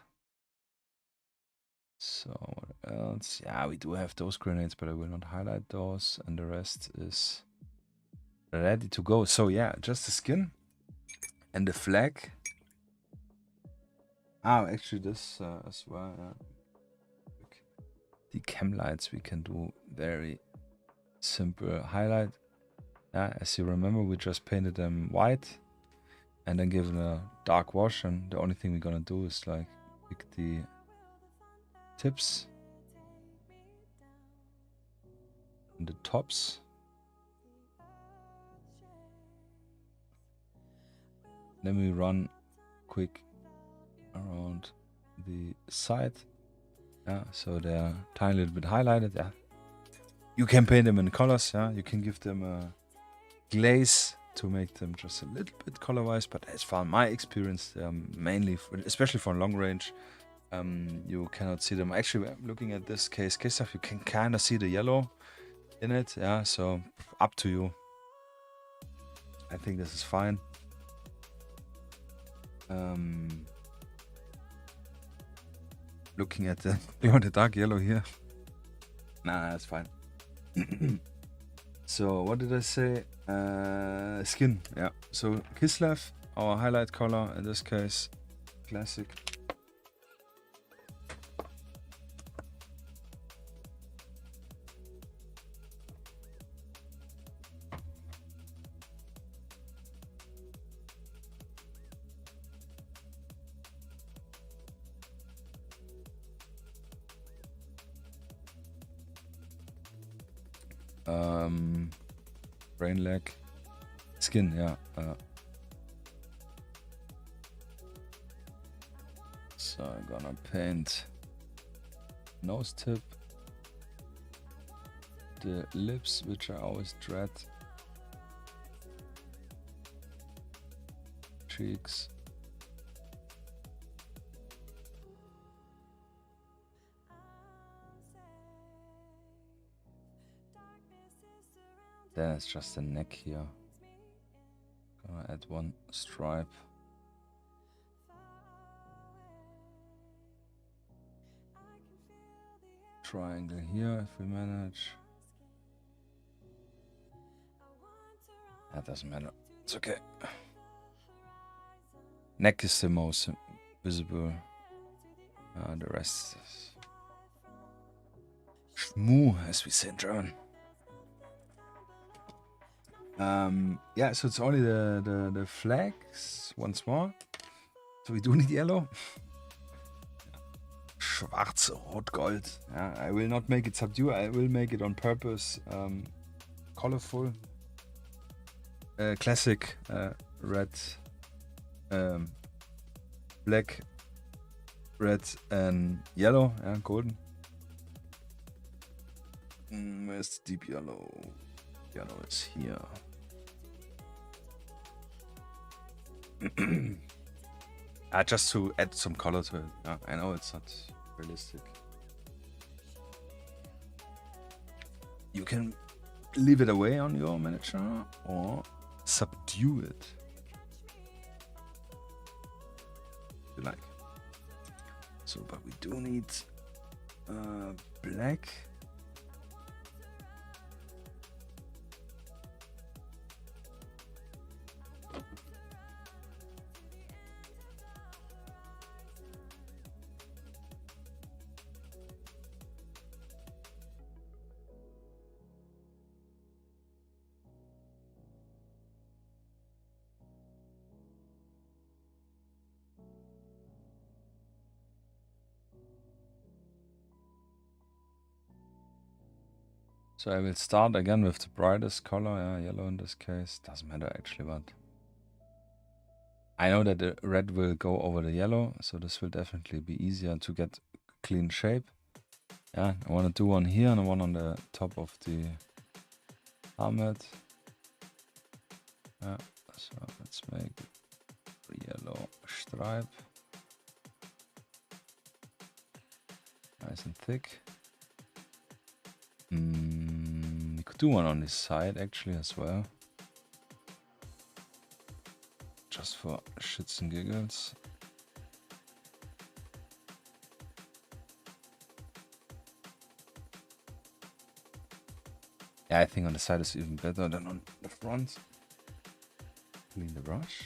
So what else? Yeah, we do have those grenades, but I will not highlight those, and the rest is ready to go. So yeah, just the skin and the flag. Ah, actually this as well. Yeah. The cam lights we can do very simple highlight. Yeah, as you remember, we just painted them white and then given a dark wash, and the only thing we're gonna do is like pick the tips and the tops. Then we run quick around the side. Yeah, so they're tiny little bit highlighted. Yeah, you can paint them in colors. Yeah, you can give them a glaze to make them just a little bit color-wise. But as far as my experience, mainly, especially for long range, you cannot see them. Actually, looking at this KSK stuff, you can kind of see the yellow in it. Yeah, so up to you. I think this is fine. Looking at the dark yellow here. Nah, that's fine. So what did I say? Skin, yeah. So Kislev, our highlight color in this case, classic. Brain leg, skin, yeah. So I'm gonna paint nose tip, the lips, which I always dread, cheeks, then it's just the neck here. Gonna add one stripe. Triangle here if we manage. That doesn't matter. It's okay. Neck is the most visible. The rest is Schmu, as we say in German. Yeah, so it's only the flags once more. So we do need yellow. Schwarz, Rot, Gold. Yeah, I will not make it subdue. I will make it on purpose colorful. Classic red, black, red, and yellow. Yeah, golden. Where's the deep yellow? Yellow is here. Just to add some color to it. Yeah, I know it's not realistic. You can leave it away on your miniature or subdue it. If you like. So, but we do need black. So I will start again with the brightest color, yeah, yellow in this case. Doesn't matter actually, but I know that the red will go over the yellow, so this will definitely be easier to get clean shape. Yeah, I want to do one here and one on the top of the helmet. Yeah, so let's make a yellow stripe. Nice and thick. We could do one on this side actually as well. Just for shits and giggles. Yeah, I think on the side is even better than on the front. Clean the brush.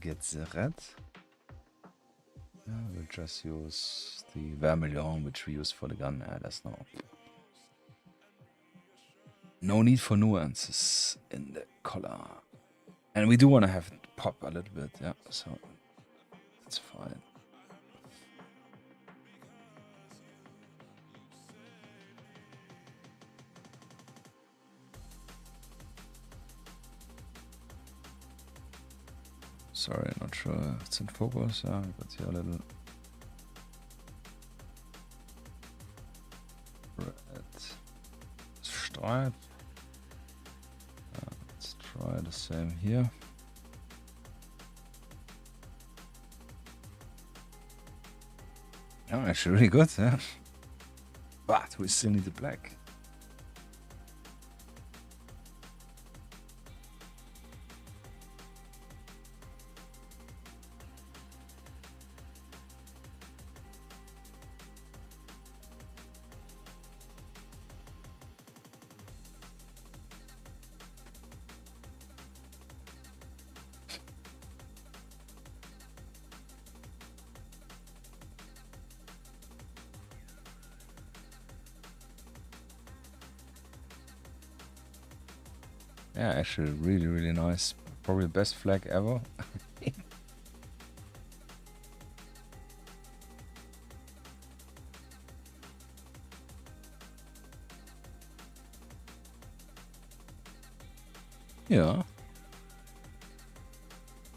Get the red. Yeah, we'll just use the vermilion, which we use for the gun. Yeah, there's no need for nuances in the color. And we do want to have it pop a little bit, yeah, so that's fine. Sorry, not sure if it's in focus. Yeah, but here a little red stripe. Let's try the same here. Oh, actually really good, yeah. But we still need the black. Yeah, actually really, really nice. Probably the best flag ever. Yeah.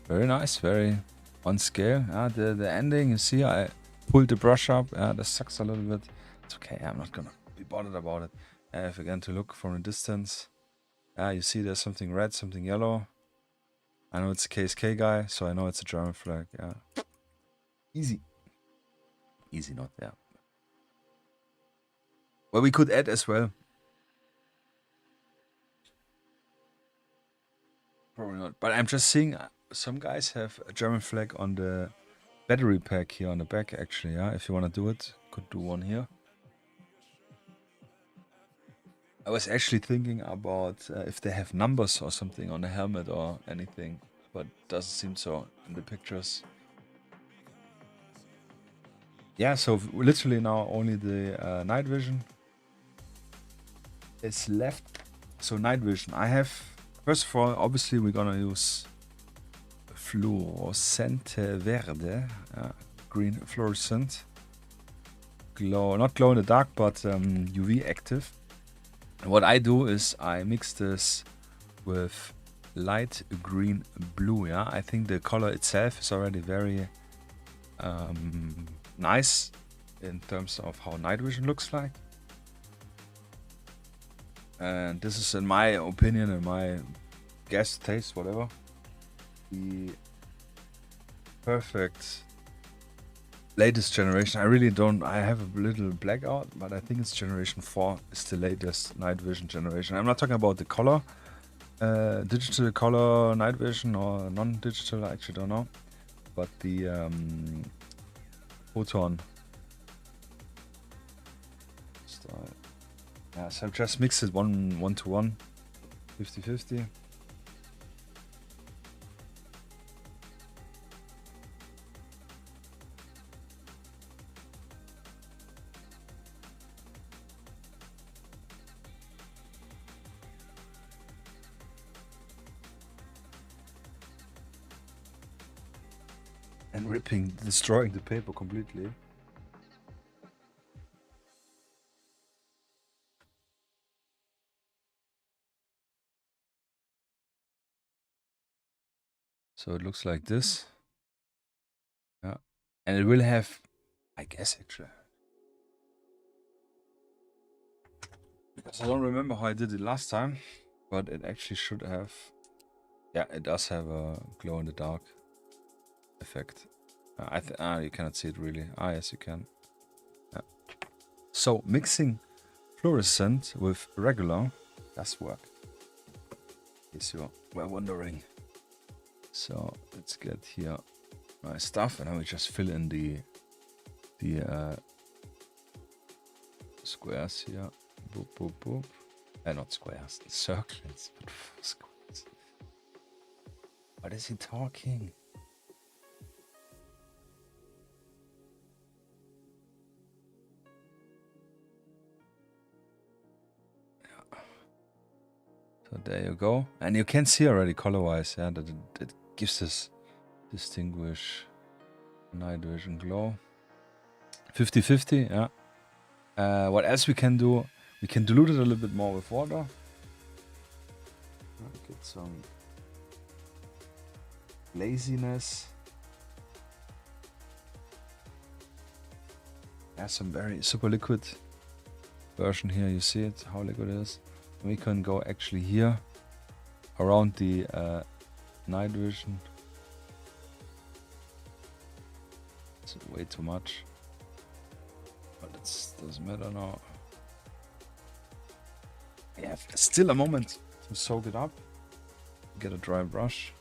Very nice, very on scale. The ending, you see, I pulled the brush up. This sucks a little bit. It's okay, I'm not gonna be bothered about it. If again to look from a distance. You see there's something red, something yellow. I know it's a KSK guy, so I know it's a German flag. Yeah. Easy. Easy not, yeah. Well, we could add as well. Probably not. But I'm just seeing some guys have a German flag on the battery pack here on the back, actually. Yeah, if you want to do it, could do one here. I was actually thinking about if they have numbers or something on the helmet or anything, but doesn't seem so in the pictures. Yeah, so literally now only the night vision is left. So night vision, I have, first of all, obviously we're gonna use fluorescente verde, green fluorescent, not glow in the dark, but UV active. And what I do is I mix this with light green blue. Yeah, I think the color itself is already very nice in terms of how night vision looks like. And this is, in my opinion, in my gas, taste, whatever. The perfect latest generation. I really don't. I have a little blackout, but I think it's generation 4 is the latest night vision generation. I'm not talking about the color, digital color night vision or non-digital. I actually don't know, but the photon style. Yeah, so I've just mixed it 1:1, 50-50. And destroying the paper completely. So it looks like this. Yeah. And it will have, I guess actually. Because I don't remember how I did it last time, but it actually should have, yeah, it does have a glow in the dark effect. You cannot see it really. Yes, you can. Yeah. So mixing fluorescent with regular does work. In case you were wondering. So let's get here my stuff, and I will just fill in the squares here. Boop boop boop. Not squares, circles. But squares. What is he talking? So there you go, and you can see already color-wise, yeah, that it gives this distinguish night vision glow. 50-50, yeah. What else we can do? We can dilute it a little bit more with water. Get some laziness. Yeah, some very super liquid version here. You see it, how liquid it is. We can go actually here around the night vision. It's way too much, but it doesn't matter now. We have still a moment to soak it up. Get a dry brush.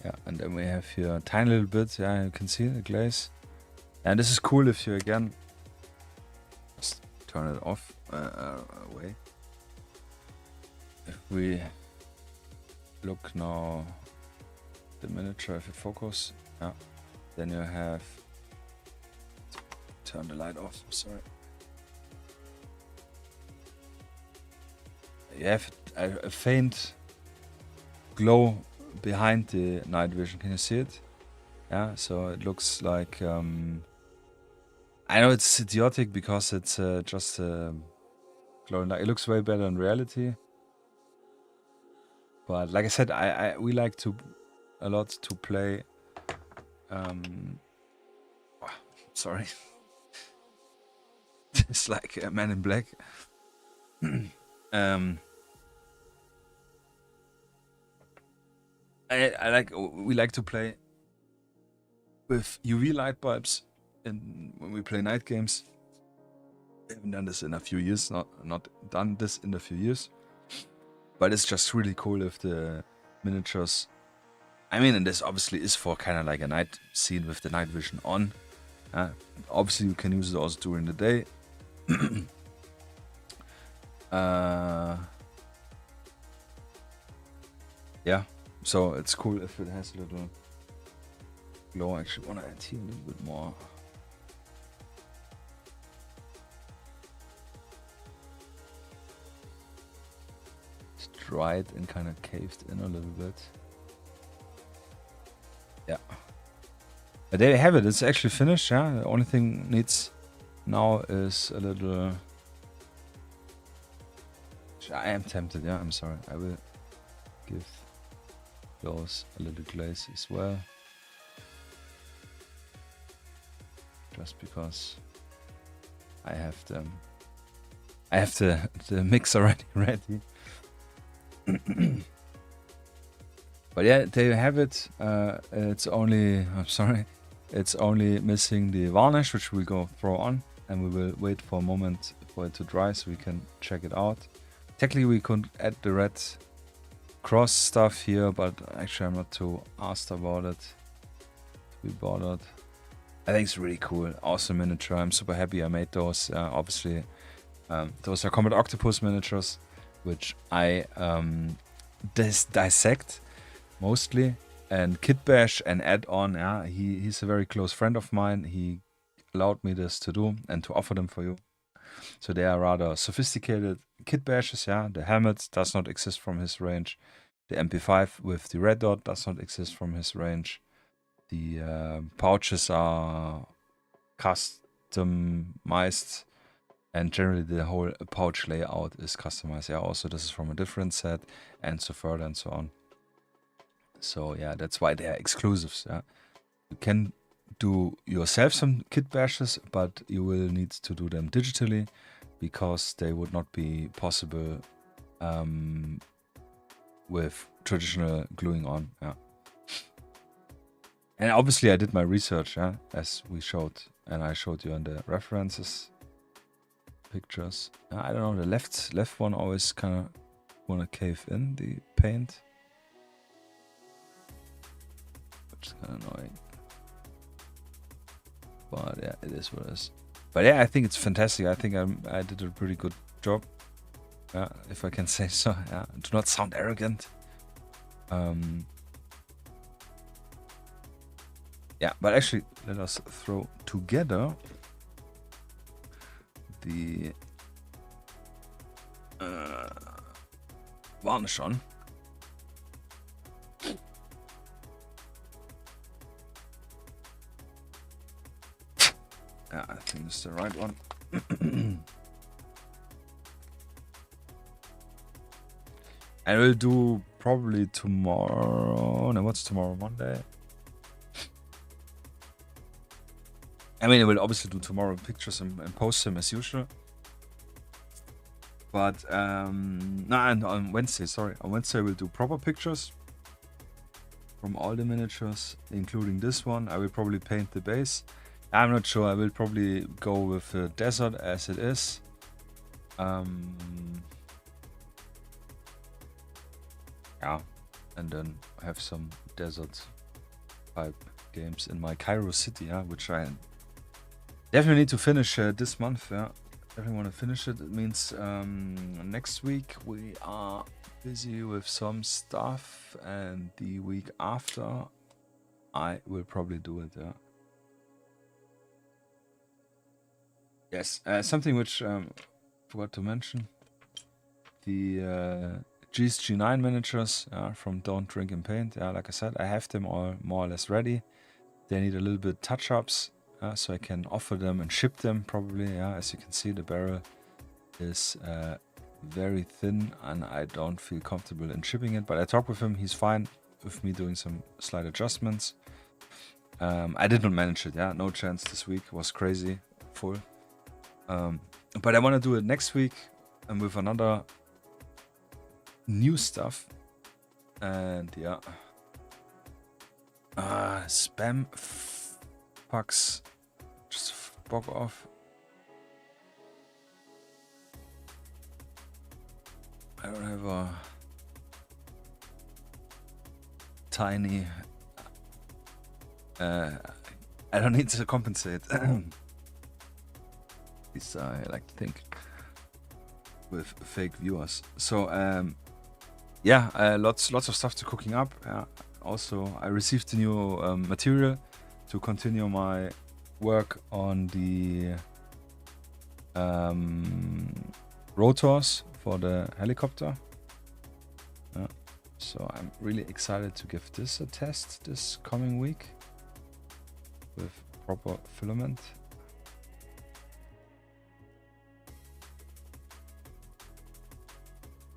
Yeah, and then we have here a tiny little bit, yeah, you can see the glaze. And this is cool if you again just turn it off away. If we look now the miniature, if you focus, yeah, then you have turn the light off, sorry. You have a faint glow behind the night vision. Can you see it? Yeah, so it looks like I know it's idiotic because it's just glowing light. It looks way better in reality, but like I said, we like a lot to play sorry. It's like a Man in Black. We like to play with UV light bulbs when we play night games. We haven't done this in a few years, not done this in a few years. But it's just really cool if the miniatures, I mean, and this obviously is for kind of like a night scene with the night vision on. Obviously you can use it also during the day. Yeah, so it's cool if it has a little glow. I actually want to add here a little bit more. It's dried and kind of caved in a little bit. Yeah. But there you have it. It's actually finished. Yeah. The only thing needs now is a little Actually, I am tempted. Yeah, I'm sorry. I will give those a little glaze as well, just because I have them. I have the mix already ready. But yeah, there you have it. It's only, I'm sorry, it's only missing the varnish, which we go throw on, and we will wait for a moment for it to dry so we can check it out. Technically, we could add the red cross stuff here, but actually I'm not too asked about it, to be bothered. I think it's really cool. Awesome miniature. I'm super happy I made those. Obviously, those are Combat Octopus miniatures, which I dissect mostly, and Kit Bash and add-on. Yeah, he's a very close friend of mine. He allowed me this to do and to offer them for you. So they are rather sophisticated Kit Bashes. Yeah, the helmet does not exist from his range. The MP5 with the red dot does not exist from his range. The pouches are customized, and generally the whole pouch layout is customized. Yeah, also this is from a different set, and so further and so on. So yeah, that's why they are exclusives. Yeah, you can do yourself some kit bashes, but you will need to do them digitally, because they would not be possible with traditional gluing on. Yeah. And obviously I did my research, yeah, as we showed, and I showed you on the references pictures. I don't know, the left one always kind of want to cave in the paint, which is kind of annoying. But yeah, it is what it is. But yeah, I think it's fantastic. I think I did a pretty good job, if I can say so. Yeah, do not sound arrogant. Yeah, but actually, let us throw together the varnish on. Yeah, I think this is the right one. And we'll do probably tomorrow. No, what's tomorrow? Monday. I mean, I will obviously do tomorrow pictures and post them as usual. But no, and on Wednesday, sorry, on Wednesday we'll do proper pictures from all the miniatures, including this one. I will probably paint the base. I'm not sure. I will probably go with the desert as it is. Yeah, and then have some desert type games in my Cairo city, yeah, which I definitely need to finish this month. Yeah, definitely want to finish it. It means next week we are busy with some stuff, and the week after I will probably do it. Yeah. Yes, something which forgot to mention: the GSG9 miniatures from Don't Drink and Paint. Yeah, like I said, I have them all more or less ready. They need a little bit touch-ups, so I can offer them and ship them probably. Yeah, as you can see, the barrel is very thin, and I don't feel comfortable in shipping it. But I talked with him; he's fine with me doing some slight adjustments. I did not manage it. Yeah, no chance this week. It was crazy full. But I want to do it next week, and with another new stuff. And yeah, spam fucks, just fuck off. I don't have a tiny I don't need to compensate. At least I like to think with fake viewers. So yeah, lots of stuff to cooking up. Also, I received the new material to continue my work on the rotors for the helicopter. So I'm really excited to give this a test this coming week with proper filament.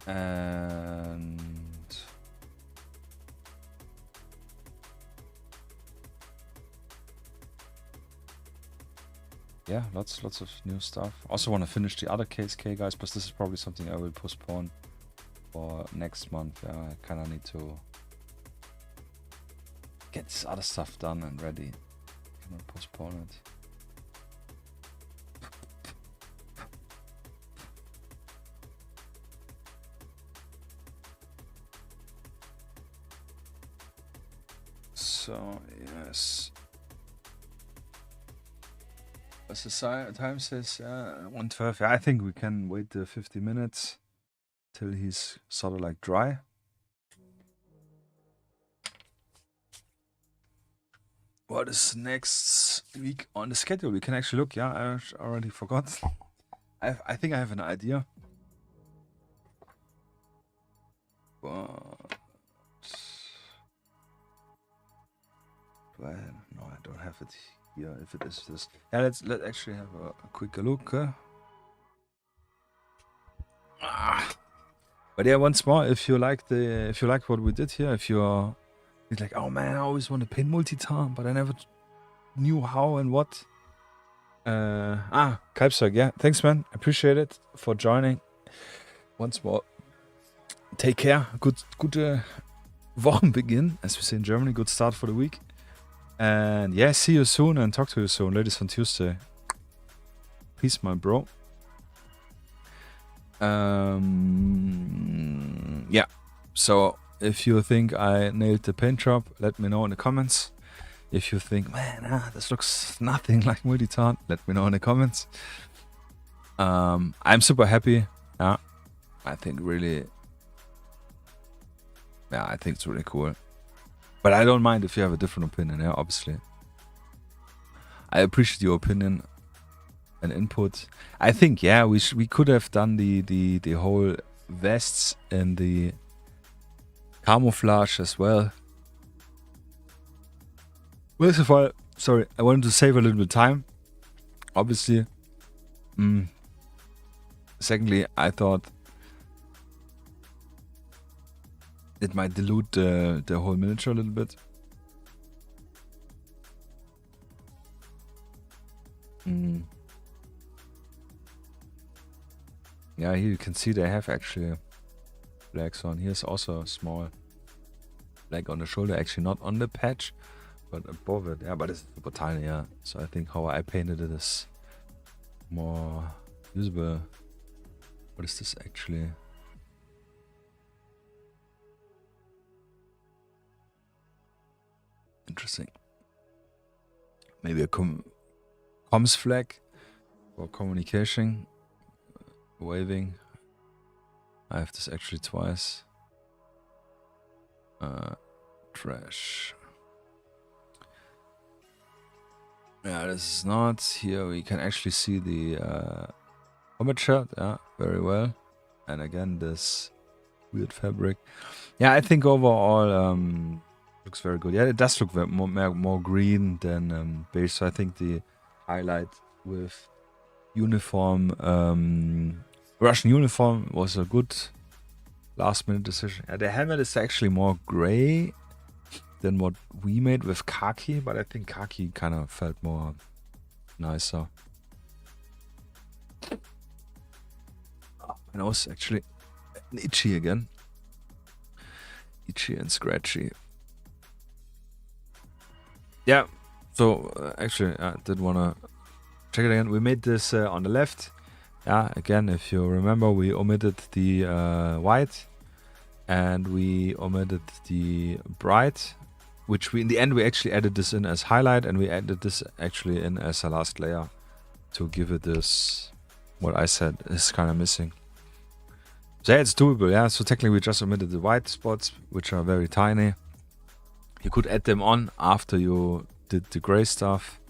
And yeah, lots of new stuff. Also want to finish the other KSK guys, but this is probably something I will postpone for next month. Yeah, I kind of need to get this other stuff done and ready. Cannot postpone it. So yes. As the time says, 1:12. Yeah, I think we can wait the 50 minutes till he's sort of like dry. What is next week on the schedule? We can actually look. Yeah, I already forgot. I think I have an idea. But no, I don't have it here. If it is this, yeah, let's actually have a quick look. But yeah, once more, if you like what we did here, if you're like, oh man, I always want to paint Multitarn, but I never knew how and what. Kalbsberg, yeah, thanks man, appreciate it for joining. Once more, take care. Good Wochenbeginn, as we say in Germany. Good start for the week. And yeah, see you soon and talk to you soon, ladies, on Tuesday. Peace, my bro. Yeah, so if you think I nailed the paint job, let me know in the comments. If you think, man, this looks nothing like Multitarn, let me know in the comments. I'm super happy. Yeah, I think really, yeah, I think it's really cool. But I don't mind if you have a different opinion, yeah, obviously. I appreciate your opinion and input. I think, yeah, we could have done the whole vests and the camouflage as well. First of all, sorry, I wanted to save a little bit of time, obviously. Secondly, I thought it might dilute the whole miniature a little bit. Yeah, here you can see they have actually flags on. Here's also a small flag on the shoulder, actually not on the patch, but above it. Yeah, but it's super tiny, yeah. So I think how I painted it is more usable. What is this actually? Interesting. Maybe a comms flag for communication. Waving. I have this actually twice. Trash. Yeah, this is not. Here we can actually see the combat shirt. Yeah, very well. And again, this weird fabric. Yeah, I think overall looks very good. Yeah, it does look more green than beige. So I think the highlight with uniform, Russian uniform was a good last minute decision. Yeah, the helmet is actually more gray than what we made with khaki, but I think khaki kind of felt more nicer. Oh, my nose actually itchy again. Itchy and scratchy. Yeah, so actually I did want to check it again. We made this on the left. Yeah, again, if you remember, we omitted the white and we omitted the bright, which we in the end we actually added this in as highlight, and we added this actually in as a last layer to give it this, what I said is kind of missing. So yeah, it's doable. Yeah, so technically we just omitted the white spots, which are very tiny. You could add them on after you did the gray stuff.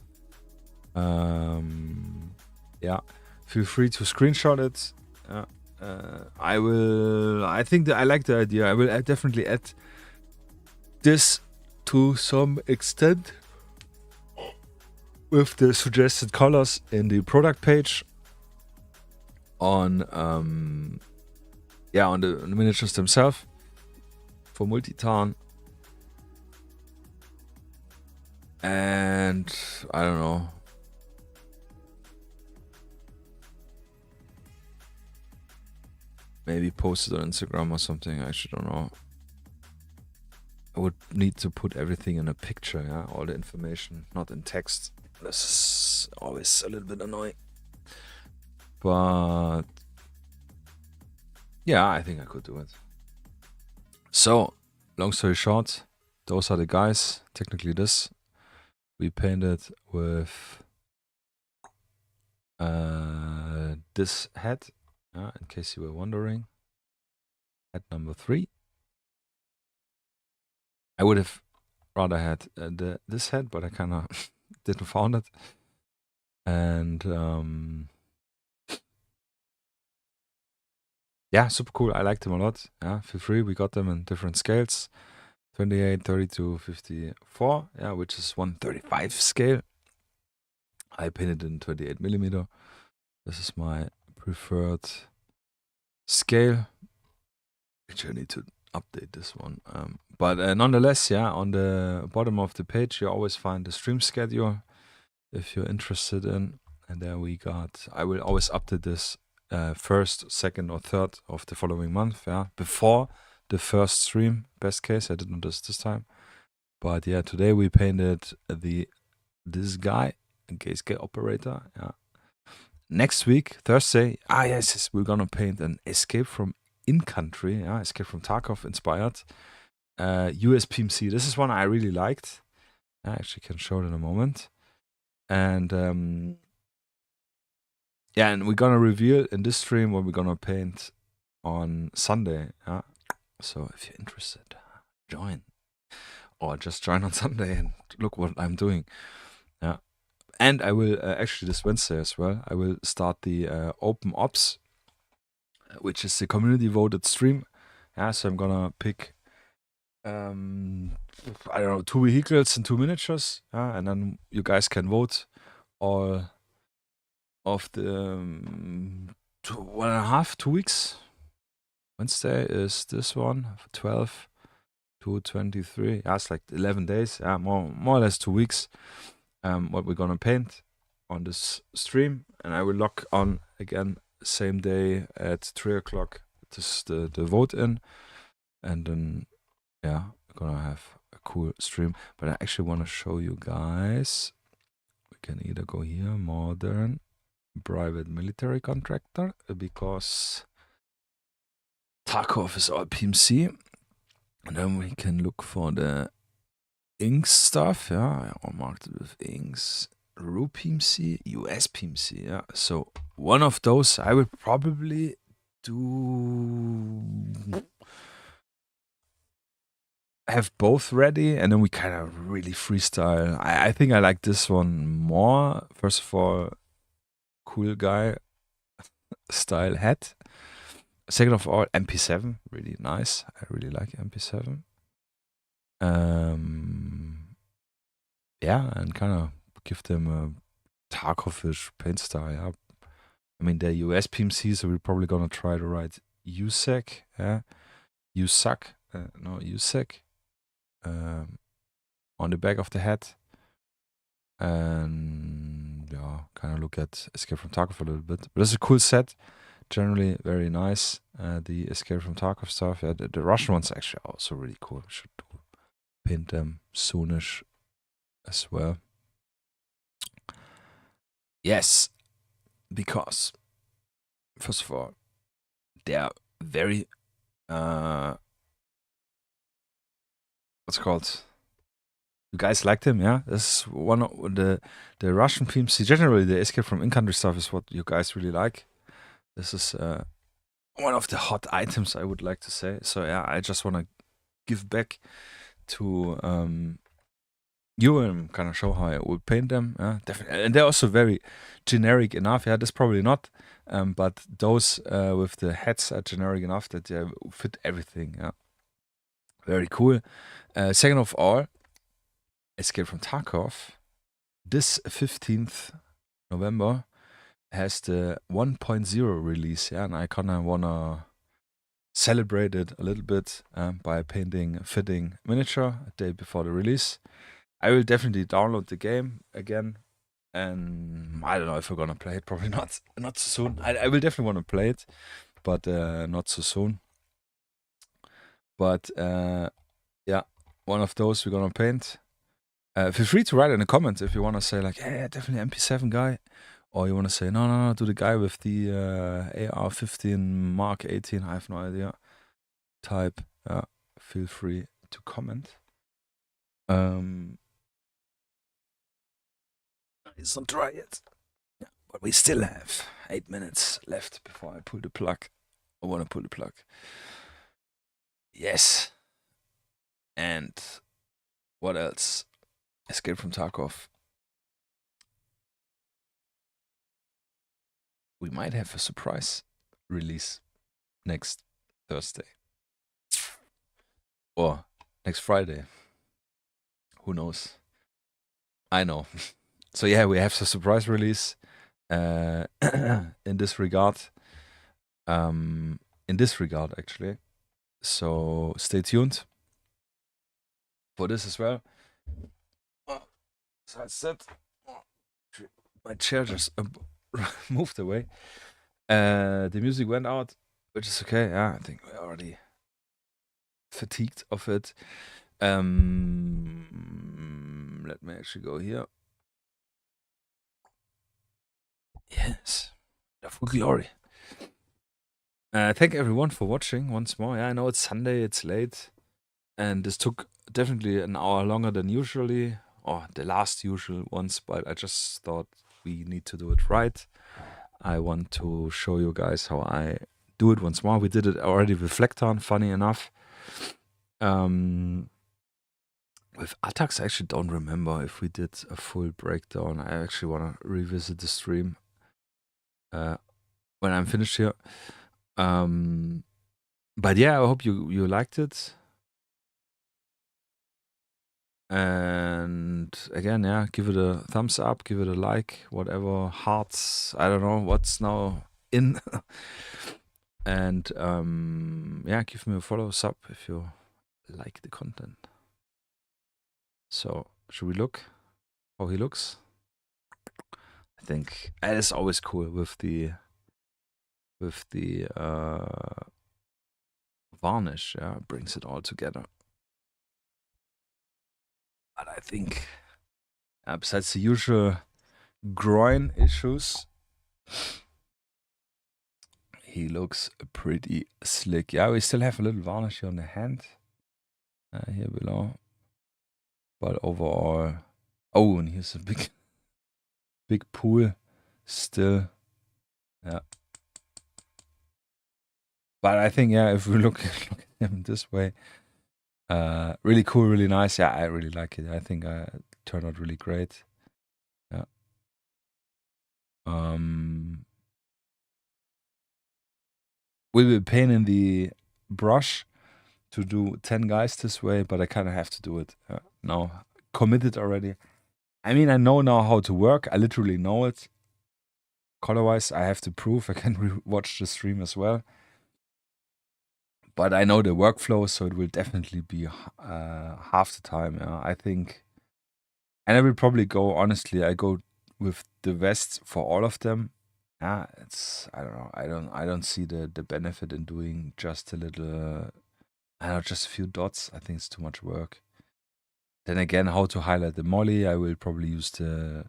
Yeah, feel free to screenshot it. I think that I like the idea. I will definitely add this to some extent with the suggested colors in the product page on yeah, on the miniatures themselves for Multitarn. And I don't know. Maybe post it on Instagram or something. I actually don't know. I would need to put everything in a picture, yeah, all the information, not in text. This is always a little bit annoying. But yeah, I think I could do it. So, long story short, those are the guys. Technically this. We painted with this head, in case you were wondering. Head number 3. I would have rather had this head, but I kind of didn't found it. And yeah, super cool. I liked them a lot. Yeah, feel free. We got them in different scales. 28, 32, 54, yeah, which is 135 scale. I painted in 28 millimeter. This is my preferred scale. Actually, I need to update this one. But nonetheless, yeah, on the bottom of the page, you always find the stream schedule if you're interested in. And there we got, I will always update this first, second, or third of the following month, yeah, before the first stream. Best case, I didn't do this time. But yeah, today we painted this guy, KSK Operator. Yeah. Next week, Thursday, yes, we're gonna paint an Escape from In-Country, yeah, Escape from Tarkov inspired US PMC. This is one I really liked. I actually can show it in a moment. And yeah, and we're gonna reveal in this stream what we're gonna paint on Sunday. Yeah. So if you're interested, join. Or just join on Sunday and look what I'm doing. Yeah. And I will, actually this Wednesday as well, I will start the Open Ops, which is the community voted stream. Yeah, so I'm gonna pick, I don't know, 2 vehicles and 2 miniatures. Yeah, and then you guys can vote all of the 2 weeks. Wednesday is this one, 12 to 23. Yeah, it's like 11 days. Yeah, more or less 2 weeks. What we're gonna paint on this stream, and I will log on again same day at 3 o'clock. This the vote in, and then yeah, we're gonna have a cool stream. But I actually want to show you guys. We can either go here, modern, private military contractor, because Tarkov is all PMC, and then we can look for the inks stuff. Yeah, I marked it with inks. RU PMC, US PMC. Yeah, so one of those I would probably have both ready, and then we kind of really freestyle. I think I like this one more. First of all, cool guy style hat. Second of all, MP7, really nice. I really like MP7. Yeah, and kind of give them a Tarkovish paint style. Yeah. I mean, they're US PMC, so we're probably gonna try to write USEC. Yeah, USAC. No, USEC. On the back of the hat. And yeah, kind of look at Escape from Tarkov a little bit. But it's a cool set. Generally very nice. The Escape from Tarkov stuff. Yeah, the Russian ones actually are also really cool. We should paint them soonish as well. Yes, because first of all, they are very what's it called? You guys liked him, yeah? This is one of the Russian PMC. Generally, the Escape from In-Country stuff is what you guys really like. This is one of the hot items, I would like to say. So yeah, I just want to give back to you and kind of show how I would paint them. Yeah, definitely. And they're also very generic enough. Yeah, that's probably not. But those with the heads are generic enough that they fit everything. Yeah, very cool. Second of all, Escape from Tarkov, this 15th November has the 1.0 release, yeah, and I kind of wanna celebrate it a little bit by painting a fitting miniature a day before the release. I will definitely download the game again, and I don't know if we're gonna play it. Probably not so soon. I will definitely want to play it, but not so soon. But yeah, one of those we're gonna paint. Feel free to write in the comments if you want to say like, yeah, definitely MP7 guy, or you want to say no, do the guy with the AR-15 Mark 18. I have no idea. Type. Feel free to comment. It's not dry yet, but we still have 8 minutes left before I pull the plug. I want to pull the plug. Yes. And what else? Escape from Tarkov. We might have a surprise release next Thursday. Or next Friday. Who knows? I know. So yeah, we have a surprise release in this regard. Actually. So stay tuned for this as well. So I said, my chair just moved away. The music went out, which is okay. Yeah, I think we're already fatigued of it. Let me actually go here. Yes, the full glory. Thank everyone for watching once more. Yeah, I know it's Sunday, it's late, and this took definitely an hour longer than usually, or the last usual ones, but I just thought we need to do it right. I want to show you guys how I do it once more. We did it already with Multitarn, funny enough. With attacks, I actually don't remember if we did a full breakdown. I actually want to revisit the stream when I'm finished here. But yeah, I hope you liked it. And again, yeah, give it a thumbs up, give it a like, whatever, hearts, I don't know what's now in. And yeah, give me a follow, sub if you like the content. So, should we look how he looks? I think that is always cool with the varnish, yeah, brings it all together. But I think, besides the usual groin issues, he looks pretty slick. Yeah, we still have a little varnish here on the hand, here below. But overall, oh, and here's a big pool still. Yeah. But I think, yeah, if we look at him this way, really cool, really nice. Yeah, I really like it. I think it turned out really great. Yeah. Will be a pain in the brush to do 10 guys this way, but I kind of have to do it now. Committed already. I mean, I know now how to work. I literally know it. Color-wise, I have to prove. I can rewatch the stream as well. But I know the workflow, so it will definitely be half the time. I think, and I will probably go. Honestly, I go with the vests for all of them. Yeah, it's, I don't know. I don't see the benefit in doing just a little. I don't know, just a few dots. I think it's too much work. Then again, how to highlight the molly? I will probably use the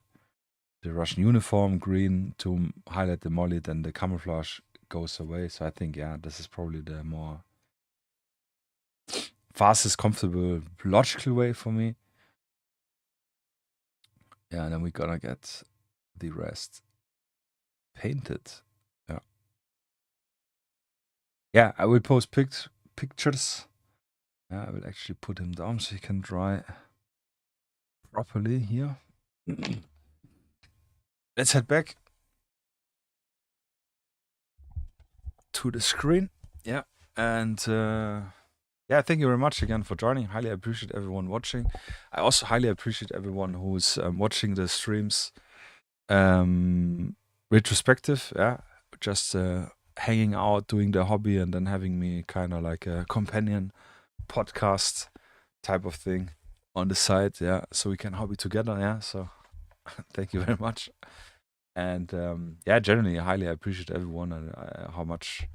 Russian uniform green to highlight the molly. Then the camouflage goes away. So I think, yeah, this is probably the more fastest, comfortable, logical way for me. Yeah, and then we're gonna get the rest painted. Yeah. Yeah, I will post pictures. Yeah, I will actually put him down so he can dry properly here. Let's head back to the screen. Yeah, and yeah, thank you very much again for joining. Highly appreciate everyone watching. I also highly appreciate everyone who's watching the streams retrospective. Yeah, just hanging out, doing their hobby, and then having me kind of like a companion podcast type of thing on the side. Yeah, so we can hobby together. Yeah, so thank you very much. And yeah, generally, I highly appreciate everyone and how much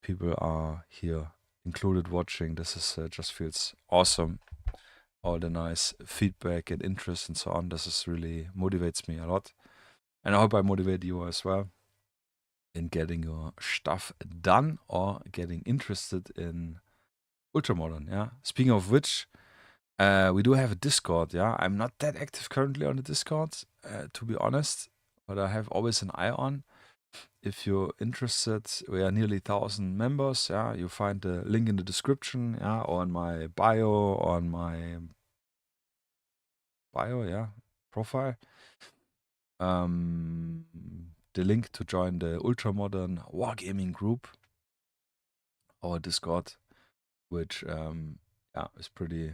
people are here included watching. This is just feels awesome. All the nice feedback and interest and so on. This is really motivates me a lot. And I hope I motivate you as well in getting your stuff done or getting interested in Ultramodern. Yeah. Speaking of which, we do have a Discord. Yeah. I'm not that active currently on the Discord, to be honest, but I have always an eye on. If you're interested, we are nearly 1,000 members. Yeah. You find the link in the description. Yeah. Or in my bio, on my bio. Yeah. Profile. The link to join the Ultramodern Wargaming group, our Discord, which yeah, is pretty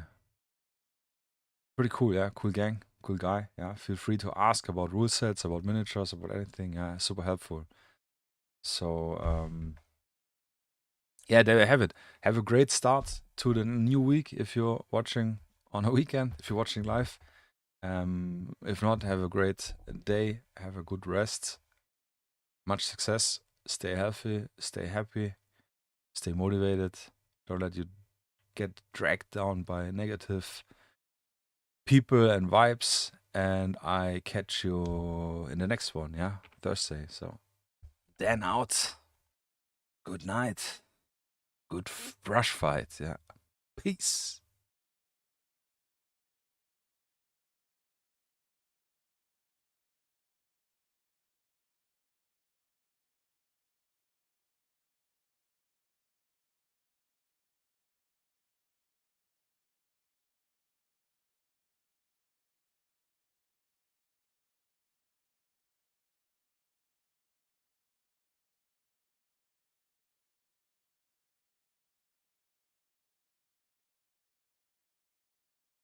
cool. Yeah, cool gang, cool guy. Yeah, feel free to ask about rule sets, about miniatures, about anything. Yeah, super helpful. So yeah, there you have it. Have a great start to the new week if you're watching on a weekend. If you're watching live. If not, have a great day. Have a good rest. Much success. Stay healthy. Stay happy. Stay motivated. Don't let you get dragged down by negative people and vibes. And I catch you in the next one, yeah? Thursday. So, then out. Good night. Good brush fight, yeah. Peace.